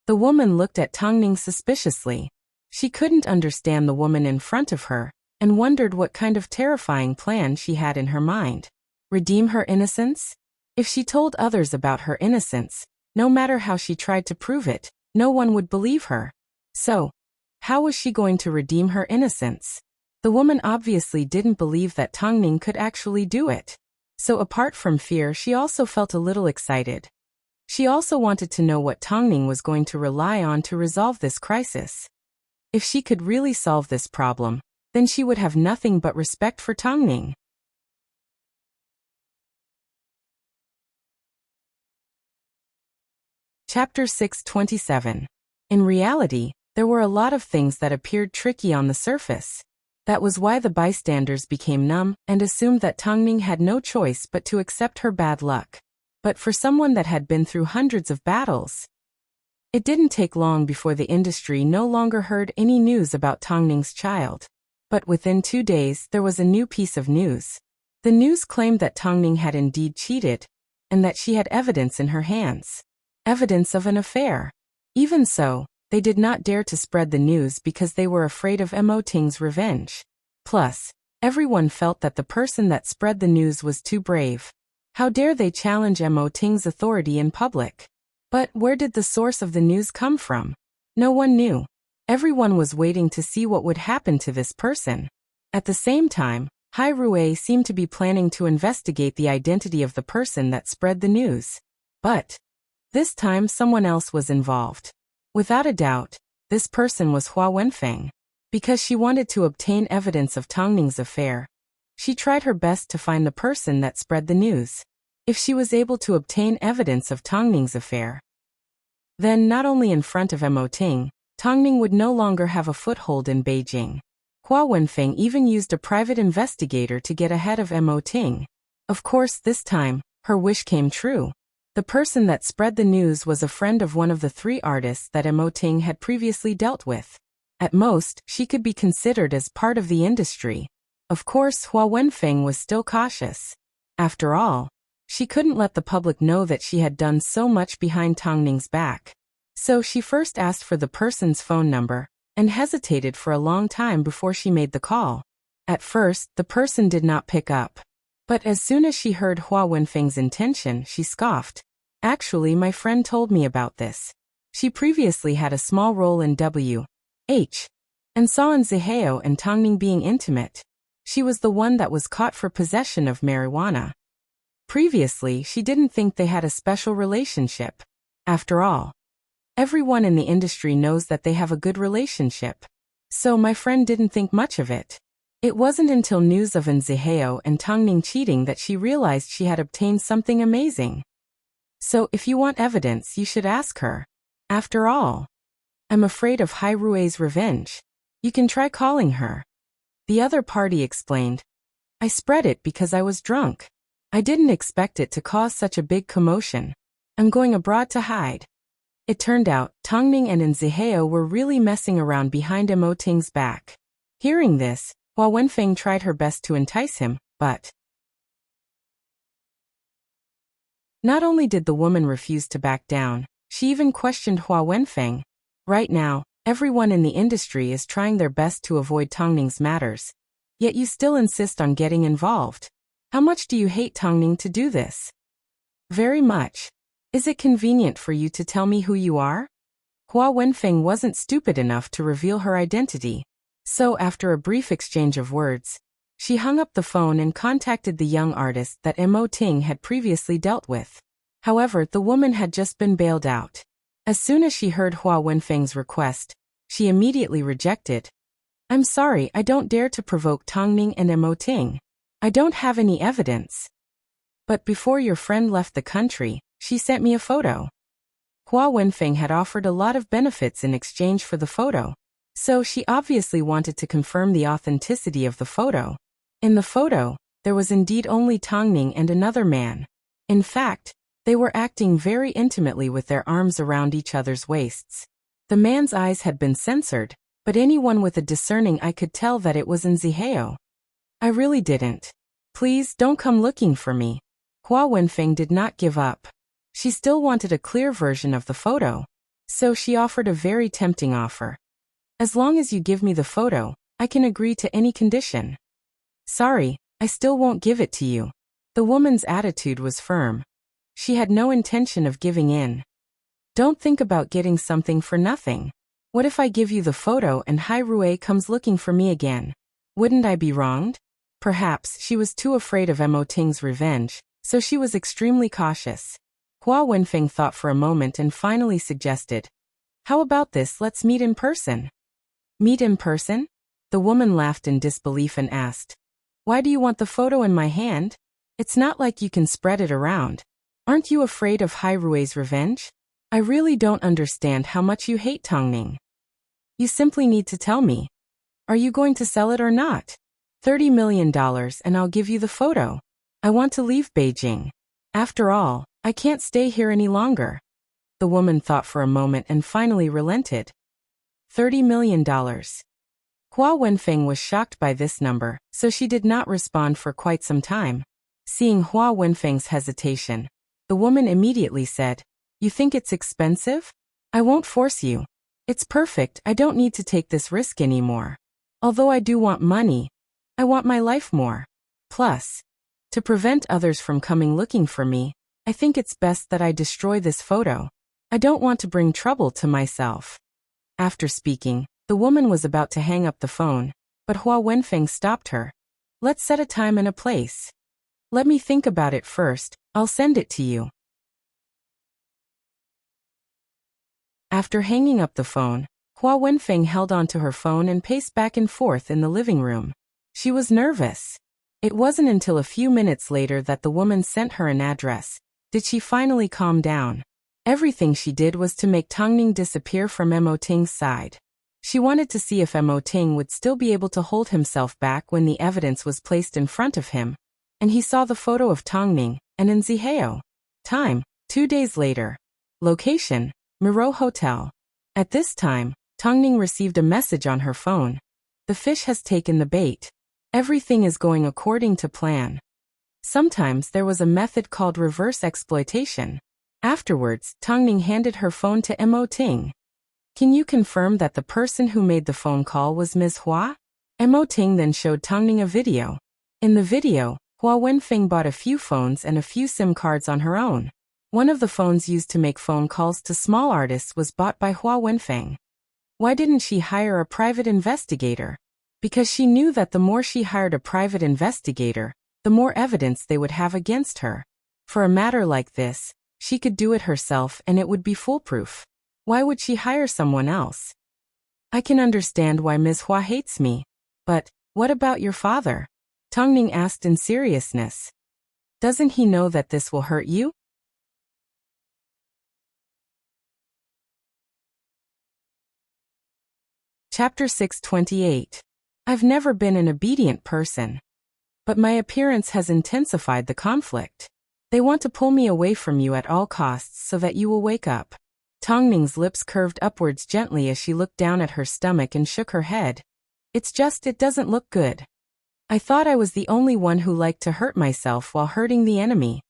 The woman looked at Tongning suspiciously. She couldn't understand the woman in front of her, and wondered what kind of terrifying plan she had in her mind. Redeem her innocence? If she told others about her innocence, no matter how she tried to prove it, no one would believe her. So, how was she going to redeem her innocence? The woman obviously didn't believe that Tongning could actually do it. So apart from fear, she also felt a little excited. She also wanted to know what Tongning was going to rely on to resolve this crisis. If she could really solve this problem, then she would have nothing but respect for Tongning. Chapter 627. In reality, there were a lot of things that appeared tricky on the surface. That was why the bystanders became numb and assumed that Tongning had no choice but to accept her bad luck. But for someone that had been through hundreds of battles, it didn't take long before the industry no longer heard any news about Tongning's child. But within 2 days, there was a new piece of news. The news claimed that Tongning had indeed cheated, and that she had evidence in her hands. Evidence of an affair. Even so, They did not dare to spread the news because they were afraid of Mo Ting's revenge. Plus, everyone felt that the person that spread the news was too brave. How dare they challenge Mo Ting's authority in public? But where did the source of the news come from? No one knew. Everyone was waiting to see what would happen to this person. At the same time, Hai Rui seemed to be planning to investigate the identity of the person that spread the news. But this time someone else was involved. Without a doubt, this person was Hua Wenfeng. Because she wanted to obtain evidence of Tang Ning's affair, she tried her best to find the person that spread the news. If she was able to obtain evidence of Tang Ning's affair, then not only in front of Mo Ting, Tang Ning would no longer have a foothold in Beijing. Hua Wenfeng even used a private investigator to get ahead of Mo Ting. Of course, this time, her wish came true. The person that spread the news was a friend of one of the 3 artists that Mo Ting had previously dealt with. At most, she could be considered as part of the industry. Of course, Hua Wenfeng was still cautious. After all, she couldn't let the public know that she had done so much behind Tang Ning's back. So she first asked for the person's phone number, and hesitated for a long time before she made the call. At first, the person did not pick up. But as soon as she heard Hua Wenfeng's intention, she scoffed. Actually, my friend told me about this. She previously had a small role in W.H. and saw in Zihao and Tang Ning being intimate. She was the one that was caught for possession of marijuana. Previously, she didn't think they had a special relationship. After all, everyone in the industry knows that they have a good relationship. So my friend didn't think much of it. It wasn't until news of Zihao and Tang Ning cheating that she realized she had obtained something amazing. So if you want evidence, you should ask her. After all, I'm afraid of Hai Rui's revenge. You can try calling her. The other party explained. I spread it because I was drunk. I didn't expect it to cause such a big commotion. I'm going abroad to hide. It turned out, Tang Ning and Zihao were really messing around behind Mo Ting's back. Hearing this, Hua Wenfeng tried her best to entice him, but not only did the woman refuse to back down, she even questioned Hua Wenfeng. Right now, everyone in the industry is trying their best to avoid Tang Ning's matters. Yet you still insist on getting involved. How much do you hate Tang Ning to do this? Very much. Is it convenient for you to tell me who you are? Hua Wenfeng wasn't stupid enough to reveal her identity. So after a brief exchange of words, she hung up the phone and contacted the young artist that Mo Ting had previously dealt with. However, the woman had just been bailed out. As soon as she heard Hua Wenfeng's request, she immediately rejected. I'm sorry, I don't dare to provoke Tang Ning and Mo Ting. I don't have any evidence. But before your friend left the country, she sent me a photo. Hua Wenfeng had offered a lot of benefits in exchange for the photo. So she obviously wanted to confirm the authenticity of the photo. In the photo, there was indeed only Tang Ning and another man. In fact, they were acting very intimately with their arms around each other's waists. The man's eyes had been censored, but anyone with a discerning eye could tell that it was Zihao. I really didn't. Please don't come looking for me. Hua Wenfeng did not give up. She still wanted a clear version of the photo. So she offered a very tempting offer. As long as you give me the photo, I can agree to any condition. Sorry, I still won't give it to you. The woman's attitude was firm. She had no intention of giving in. Don't think about getting something for nothing. What if I give you the photo and Hai Rui comes looking for me again? Wouldn't I be wronged? Perhaps she was too afraid of Mo Ting's revenge, so she was extremely cautious. Hua Wenfeng thought for a moment and finally suggested. How about this, let's meet in person? Meet in person? The woman laughed in disbelief and asked. Why do you want the photo in my hand? It's not like you can spread it around. Aren't you afraid of Hai Rui's revenge? I really don't understand how much you hate Tang Ning. You simply need to tell me. Are you going to sell it or not? $30 million and I'll give you the photo. I want to leave Beijing. After all, I can't stay here any longer. The woman thought for a moment and finally relented. $30 million. Hua Wenfeng was shocked by this number, so she did not respond for quite some time. Seeing Hua Wenfeng's hesitation, the woman immediately said, You think it's expensive? I won't force you. It's perfect, I don't need to take this risk anymore. Although I do want money, I want my life more. Plus, to prevent others from coming looking for me, I think it's best that I destroy this photo. I don't want to bring trouble to myself. After speaking, the woman was about to hang up the phone, but Hua Wenfeng stopped her. Let's set a time and a place. Let me think about it first, I'll send it to you. After hanging up the phone, Hua Wenfeng held onto her phone and paced back and forth in the living room. She was nervous. It wasn't until a few minutes later that the woman sent her an address. Did she finally calm down? Everything she did was to make Tongning disappear from Mo Ting's side. She wanted to see if Mo Ting would still be able to hold himself back when the evidence was placed in front of him, and he saw the photo of Tongning, and in Zihao. Time, 2 days later. Location, Miro Hotel. At this time, Tongning received a message on her phone. The fish has taken the bait. Everything is going according to plan. Sometimes there was a method called reverse exploitation. Afterwards, Tongning handed her phone to Mo Ting. Can you confirm that the person who made the phone call was Ms. Hua? Mo Ting then showed Tongning a video. In the video, Hua Wenfeng bought a few phones and a few SIM cards on her own. One of the phones used to make phone calls to small artists was bought by Hua Wenfeng. Why didn't she hire a private investigator? Because she knew that the more she hired a private investigator, the more evidence they would have against her. For a matter like this, she could do it herself and it would be foolproof. Why would she hire someone else? I can understand why Ms. Hua hates me. But, what about your father? Tongning asked in seriousness. Doesn't he know that this will hurt you? Chapter 628. I've never been an obedient person. But my appearance has intensified the conflict. They want to pull me away from you at all costs so that you will wake up. Tongning's lips curved upwards gently as she looked down at her stomach and shook her head. It doesn't look good. I thought I was the only one who liked to hurt myself while hurting the enemy.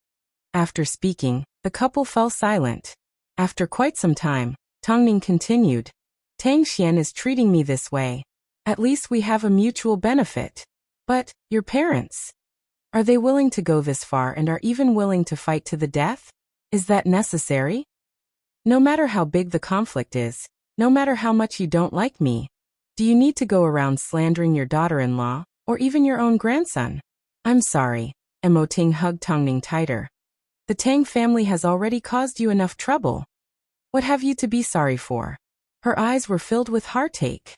After speaking, the couple fell silent. After quite some time, Tongning continued. Tang Xian is treating me this way. At least we have a mutual benefit. But, your parents? Are they willing to go this far and are even willing to fight to the death? Is that necessary? No matter how big the conflict is, no matter how much you don't like me, do you need to go around slandering your daughter-in-law, or even your own grandson? I'm sorry. Mo Ting hugged Tongning tighter. The Tang family has already caused you enough trouble. What have you to be sorry for? Her eyes were filled with heartache.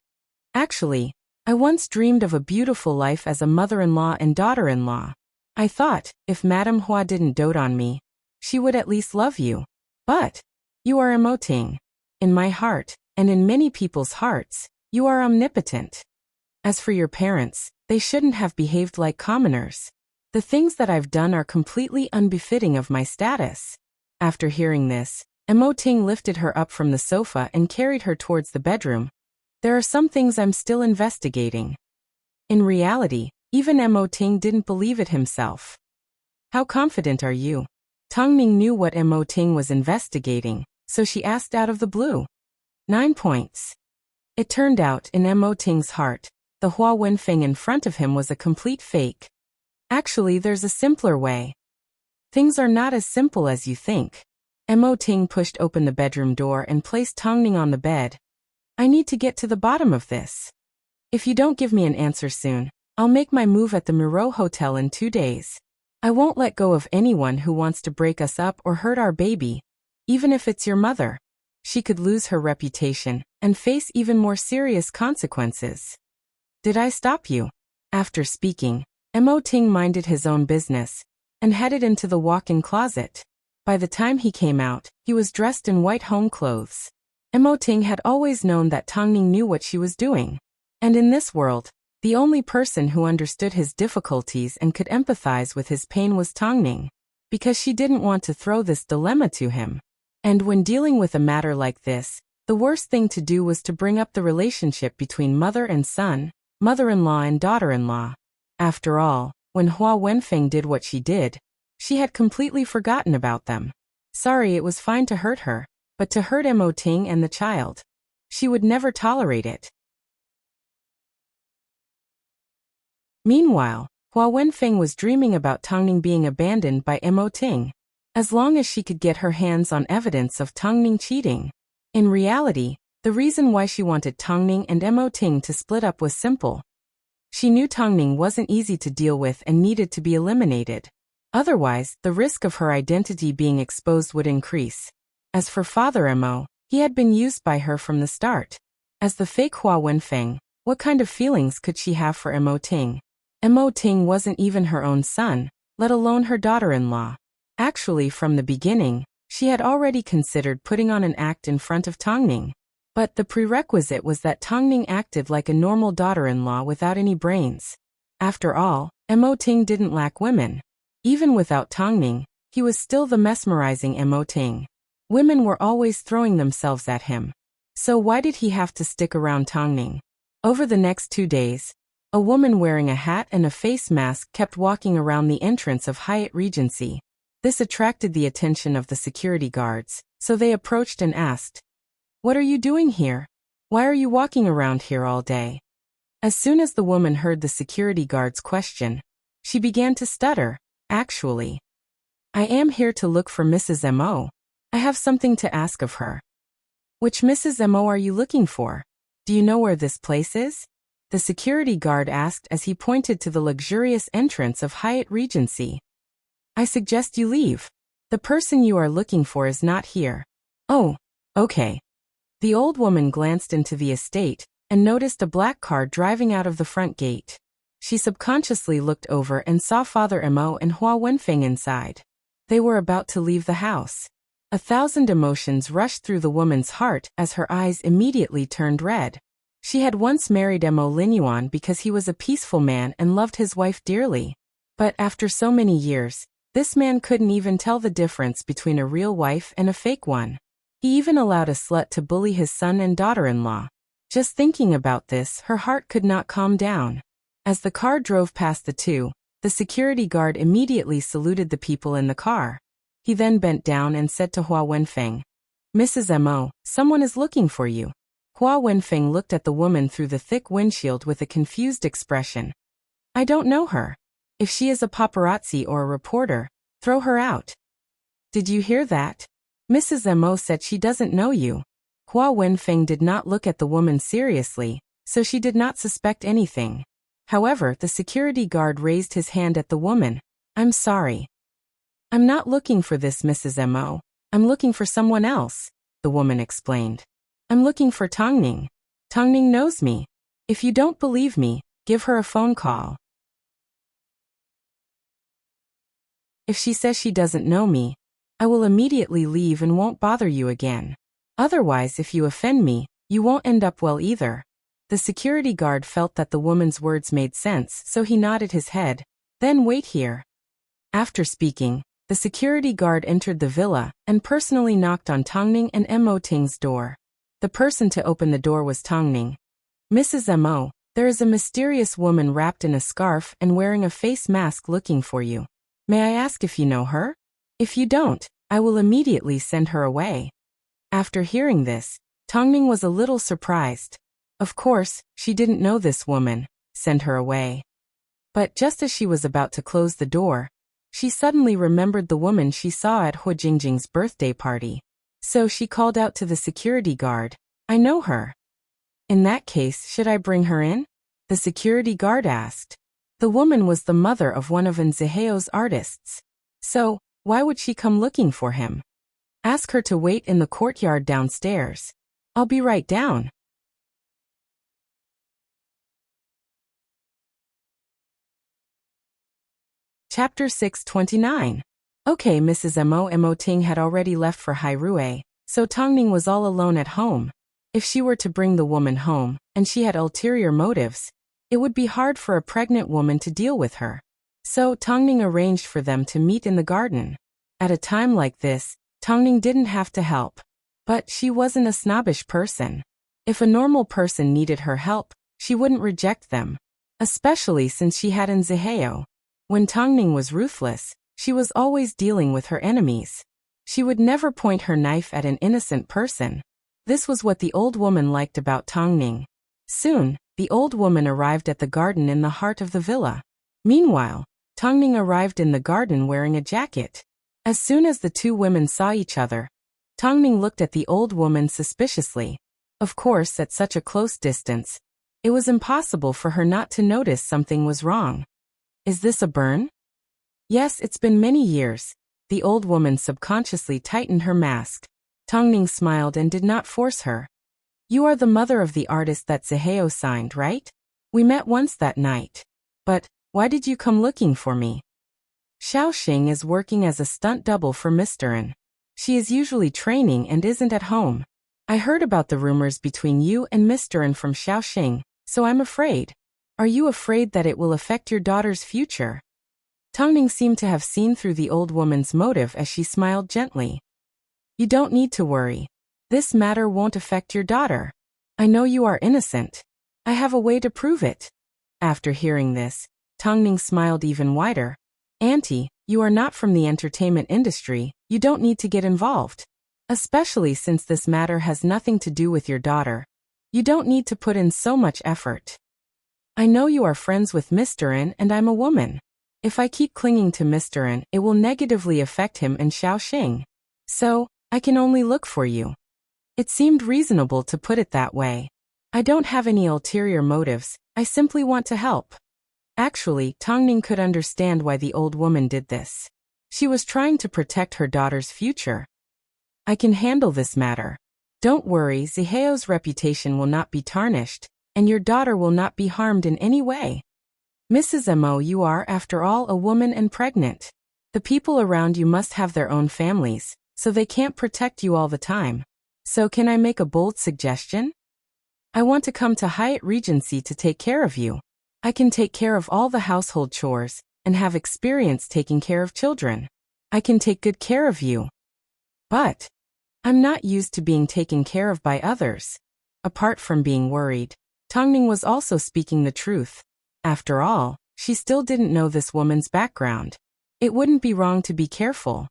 Actually, I once dreamed of a beautiful life as a mother-in-law and daughter-in-law. I thought, if Madame Hua didn't dote on me, she would at least love you. But, you are Mo Ting. In my heart, and in many people's hearts, you are omnipotent. As for your parents, they shouldn't have behaved like commoners. The things that I've done are completely unbefitting of my status. After hearing this, Mo Ting lifted her up from the sofa and carried her towards the bedroom. There are some things I'm still investigating. In reality, even Mo Ting didn't believe it himself. How confident are you? Tongning knew what Mo Ting was investigating, so she asked out of the blue. 9 points. It turned out, in Mo Ting's heart, the Hua Wenfeng in front of him was a complete fake. Actually, there's a simpler way. Things are not as simple as you think. Mo Ting pushed open the bedroom door and placed Tongning on the bed. I need to get to the bottom of this. If you don't give me an answer soon, I'll make my move at the Miro Hotel in 2 days. I won't let go of anyone who wants to break us up or hurt our baby, even if it's your mother. She could lose her reputation and face even more serious consequences. Did I stop you? After speaking, Mo Ting minded his own business and headed into the walk-in closet. By the time he came out, he was dressed in white home clothes. Mo Ting had always known that Tongning knew what she was doing. And in this world, the only person who understood his difficulties and could empathize with his pain was Tongning, because she didn't want to throw this dilemma to him. And when dealing with a matter like this, the worst thing to do was to bring up the relationship between mother and son, mother-in-law and daughter-in-law. After all, when Hua Wenfeng did what she did, she had completely forgotten about them. Sorry, it was fine to hurt her, but to hurt Mo Ting and the child. She would never tolerate it. Meanwhile, Hua Wenfeng was dreaming about Tongning being abandoned by Mo Ting, as long as she could get her hands on evidence of Tongning cheating. In reality, the reason why she wanted Tongning and Mo Ting to split up was simple. She knew Tongning wasn't easy to deal with and needed to be eliminated. Otherwise, the risk of her identity being exposed would increase. As for Father Mo, he had been used by her from the start. As the fake Hua Wenfeng, what kind of feelings could she have for Mo Ting? Mo Ting wasn't even her own son, let alone her daughter-in-law. Actually, from the beginning, she had already considered putting on an act in front of Tongning. But the prerequisite was that Tongning acted like a normal daughter-in-law without any brains. After all, Mo Ting didn't lack women. Even without Tongning, he was still the mesmerizing Mo Ting. Women were always throwing themselves at him. So why did he have to stick around Tongning? Over the next 2 days, a woman wearing a hat and a face mask kept walking around the entrance of Hyatt Regency. This attracted the attention of the security guards, so they approached and asked, "What are you doing here? Why are you walking around here all day?" As soon as the woman heard the security guard's question, she began to stutter. "Actually, I am here to look for Mrs. Mo. I have something to ask of her." "Which Mrs. Mo are you looking for? Do you know where this place is?" the security guard asked as he pointed to the luxurious entrance of Hyatt Regency. "I suggest you leave. The person you are looking for is not here." "Oh, okay." The old woman glanced into the estate and noticed a black car driving out of the front gate. She subconsciously looked over and saw Father Mo and Hua Wenfeng inside. They were about to leave the house. 1,000 emotions rushed through the woman's heart as her eyes immediately turned red. She had once married Mo Linyuan because he was a peaceful man and loved his wife dearly. But after so many years, this man couldn't even tell the difference between a real wife and a fake one. He even allowed a slut to bully his son and daughter-in-law. Just thinking about this, her heart could not calm down. As the car drove past the two, the security guard immediately saluted the people in the car. He then bent down and said to Hua Wenfeng, "Mrs. Mo, someone is looking for you." Hua Wenfeng looked at the woman through the thick windshield with a confused expression. "I don't know her. If she is a paparazzi or a reporter, throw her out." "Did you hear that? Mrs. Mo said she doesn't know you." Hua Wenfeng did not look at the woman seriously, so she did not suspect anything. However, the security guard raised his hand at the woman. "I'm sorry. I'm not looking for this Mrs. Mo. I'm looking for someone else," the woman explained. "I'm looking for Tongning. Tongning knows me. If you don't believe me, give her a phone call. If she says she doesn't know me, I will immediately leave and won't bother you again. Otherwise, if you offend me, you won't end up well either." The security guard felt that the woman's words made sense, so he nodded his head. "Then wait here." After speaking, the security guard entered the villa and personally knocked on Tongning and Mo Ting's door. The person to open the door was Tongning. "Mrs. Mo, there is a mysterious woman wrapped in a scarf and wearing a face mask looking for you. May I ask if you know her? If you don't, I will immediately send her away." After hearing this, Tongning was a little surprised. Of course, she didn't know this woman. Send her away. But just as she was about to close the door, she suddenly remembered the woman she saw at Hu Jingjing's birthday party. So she called out to the security guard, "I know her." "In that case, should I bring her in?" the security guard asked. The woman was the mother of one of Nziheo's artists. So, why would she come looking for him? "Ask her to wait in the courtyard downstairs. I'll be right down." Chapter 629. Okay, Mrs. Mo Ting had already left for Hairue, so Tongning was all alone at home. If she were to bring the woman home, and she had ulterior motives, it would be hard for a pregnant woman to deal with her. So Tongning arranged for them to meet in the garden. At a time like this, Tongning didn't have to help. But she wasn't a snobbish person. If a normal person needed her help, she wouldn't reject them. Especially since she had Nziheo. When Tongning was ruthless, she was always dealing with her enemies. She would never point her knife at an innocent person. This was what the old woman liked about Tongning. Soon, the old woman arrived at the garden in the heart of the villa. Meanwhile, Tongning arrived in the garden wearing a jacket. As soon as the two women saw each other, Tongning looked at the old woman suspiciously. Of course, at such a close distance, it was impossible for her not to notice something was wrong. Is this a burn? Yes, it's been many years. The old woman subconsciously tightened her mask. Tongning smiled and did not force her. You are the mother of the artist that Zihao signed, right? We met once that night. But, why did you come looking for me? Xiaoxing is working as a stunt double for Mr. N. She is usually training and isn't at home. I heard about the rumors between you and Mr. N from Xiaoxing, so I'm afraid. Are you afraid that it will affect your daughter's future? Tongning seemed to have seen through the old woman's motive as she smiled gently. You don't need to worry. This matter won't affect your daughter. I know you are innocent. I have a way to prove it. After hearing this, Tongning smiled even wider. Auntie, you are not from the entertainment industry, you don't need to get involved. Especially since this matter has nothing to do with your daughter. You don't need to put in so much effort. I know you are friends with Mr. N and I'm a woman. If I keep clinging to Mr. N, it will negatively affect him and Xiaoxing. So, I can only look for you. It seemed reasonable to put it that way. I don't have any ulterior motives, I simply want to help. Actually, Tongning could understand why the old woman did this. She was trying to protect her daughter's future. I can handle this matter. Don't worry, Zihao's reputation will not be tarnished, and your daughter will not be harmed in any way. Mrs. Mo, you are, after all, a woman and pregnant. The people around you must have their own families, so they can't protect you all the time. So can I make a bold suggestion? I want to come to Hyatt Regency to take care of you. I can take care of all the household chores, and have experience taking care of children. I can take good care of you. But I'm not used to being taken care of by others. Apart from being worried, Tongning was also speaking the truth. After all, she still didn't know this woman's background. It wouldn't be wrong to be careful.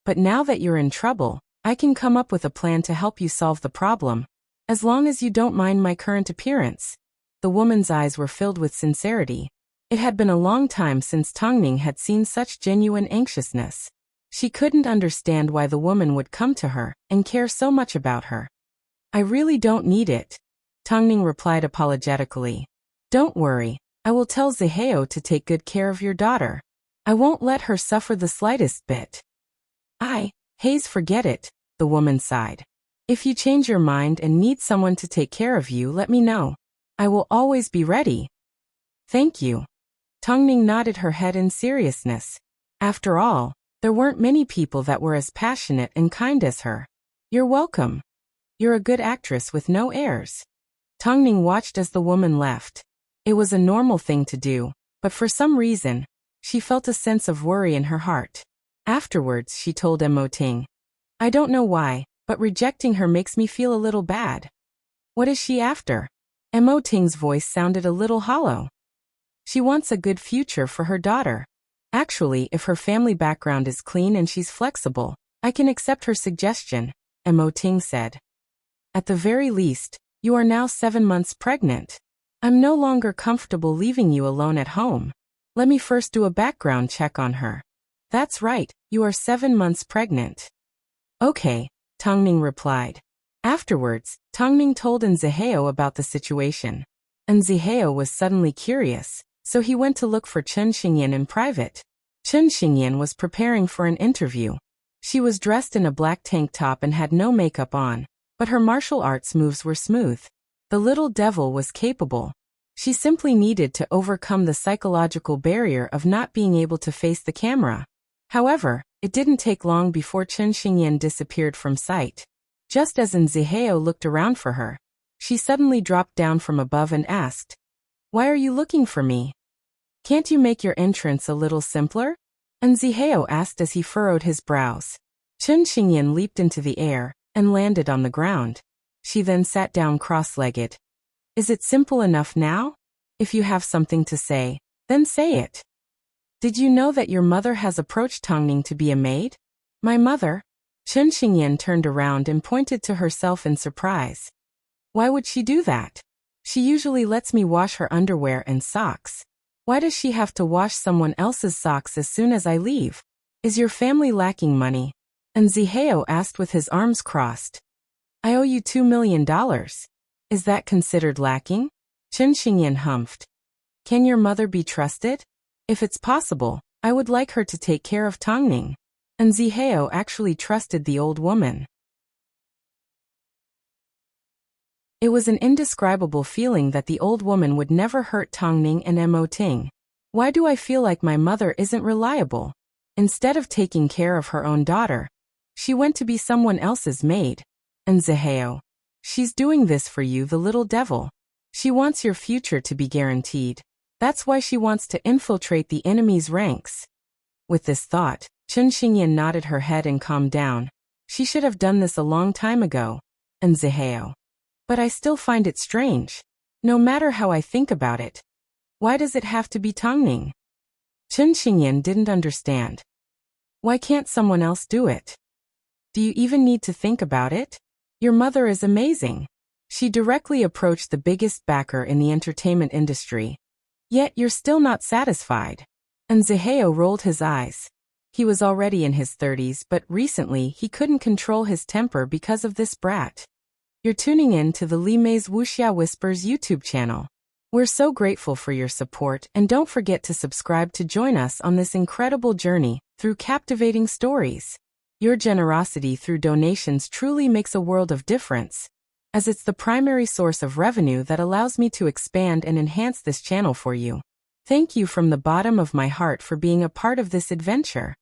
But now that you're in trouble, I can come up with a plan to help you solve the problem, as long as you don't mind my current appearance. The woman's eyes were filled with sincerity. It had been a long time since Tongning had seen such genuine anxiousness. She couldn't understand why the woman would come to her and care so much about her. I really don't need it, Tongning replied apologetically. Don't worry, I will tell Zihao to take good care of your daughter. I won't let her suffer the slightest bit. Hayes, forget it, the woman sighed. If you change your mind and need someone to take care of you, let me know. I will always be ready. Thank you. Tongning nodded her head in seriousness. After all, there weren't many people that were as passionate and kind as her. You're welcome. You're a good actress with no airs. Tongning watched as the woman left. It was a normal thing to do, but for some reason, she felt a sense of worry in her heart. Afterwards, she told Mo Ting. I don't know why, but rejecting her makes me feel a little bad. What is she after? Mo Ting's voice sounded a little hollow. She wants a good future for her daughter. Actually, if her family background is clean and she's flexible, I can accept her suggestion, Mo Ting said. At the very least, you are now 7 months pregnant. I'm no longer comfortable leaving you alone at home. Let me first do a background check on her. That's right, you are 7 months pregnant. Okay, Tongning replied. Afterwards, Tongning told Zihao about the situation. Zihao was suddenly curious, so he went to look for Chen Xingyan in private. Chen Xingyan was preparing for an interview. She was dressed in a black tank top and had no makeup on, but her martial arts moves were smooth. The little devil was capable. She simply needed to overcome the psychological barrier of not being able to face the camera. However, it didn't take long before Chen Xingyan disappeared from sight. Just as Zihao looked around for her, she suddenly dropped down from above and asked, Why are you looking for me? Can't you make your entrance a little simpler? Zihao asked as he furrowed his brows. Chen Xingyan leaped into the air and landed on the ground. She then sat down cross-legged. Is it simple enough now? If you have something to say, then say it. Did you know that your mother has approached Tongning to be a maid? My mother? Chen Xingyan turned around and pointed to herself in surprise. Why would she do that? She usually lets me wash her underwear and socks. Why does she have to wash someone else's socks as soon as I leave? Is your family lacking money? And Zihao asked with his arms crossed. I owe you $2 million. Is that considered lacking? Chen Xingyan humphed. Can your mother be trusted? If it's possible, I would like her to take care of Tongning. And Zihao actually trusted the old woman. It was an indescribable feeling that the old woman would never hurt Tongning and Mo Ting. Why do I feel like my mother isn't reliable? Instead of taking care of her own daughter, she went to be someone else's maid. And Zihao. She's doing this for you, the little devil. She wants your future to be guaranteed. That's why she wants to infiltrate the enemy's ranks. With this thought, Chen Xingyan nodded her head and calmed down. She should have done this a long time ago. And Zihao. But I still find it strange. No matter how I think about it. Why does it have to be Tongning? Chen Xingyan didn't understand. Why can't someone else do it? Do you even need to think about it? Your mother is amazing. She directly approached the biggest backer in the entertainment industry. Yet you're still not satisfied. And Zihao rolled his eyes. He was already in his 30s, but recently he couldn't control his temper because of this brat. You're tuning in to the Li Mei's Wuxia Whispers YouTube channel. We're so grateful for your support, and don't forget to subscribe to join us on this incredible journey through captivating stories. Your generosity through donations truly makes a world of difference, as it's the primary source of revenue that allows me to expand and enhance this channel for you. Thank you from the bottom of my heart for being a part of this adventure.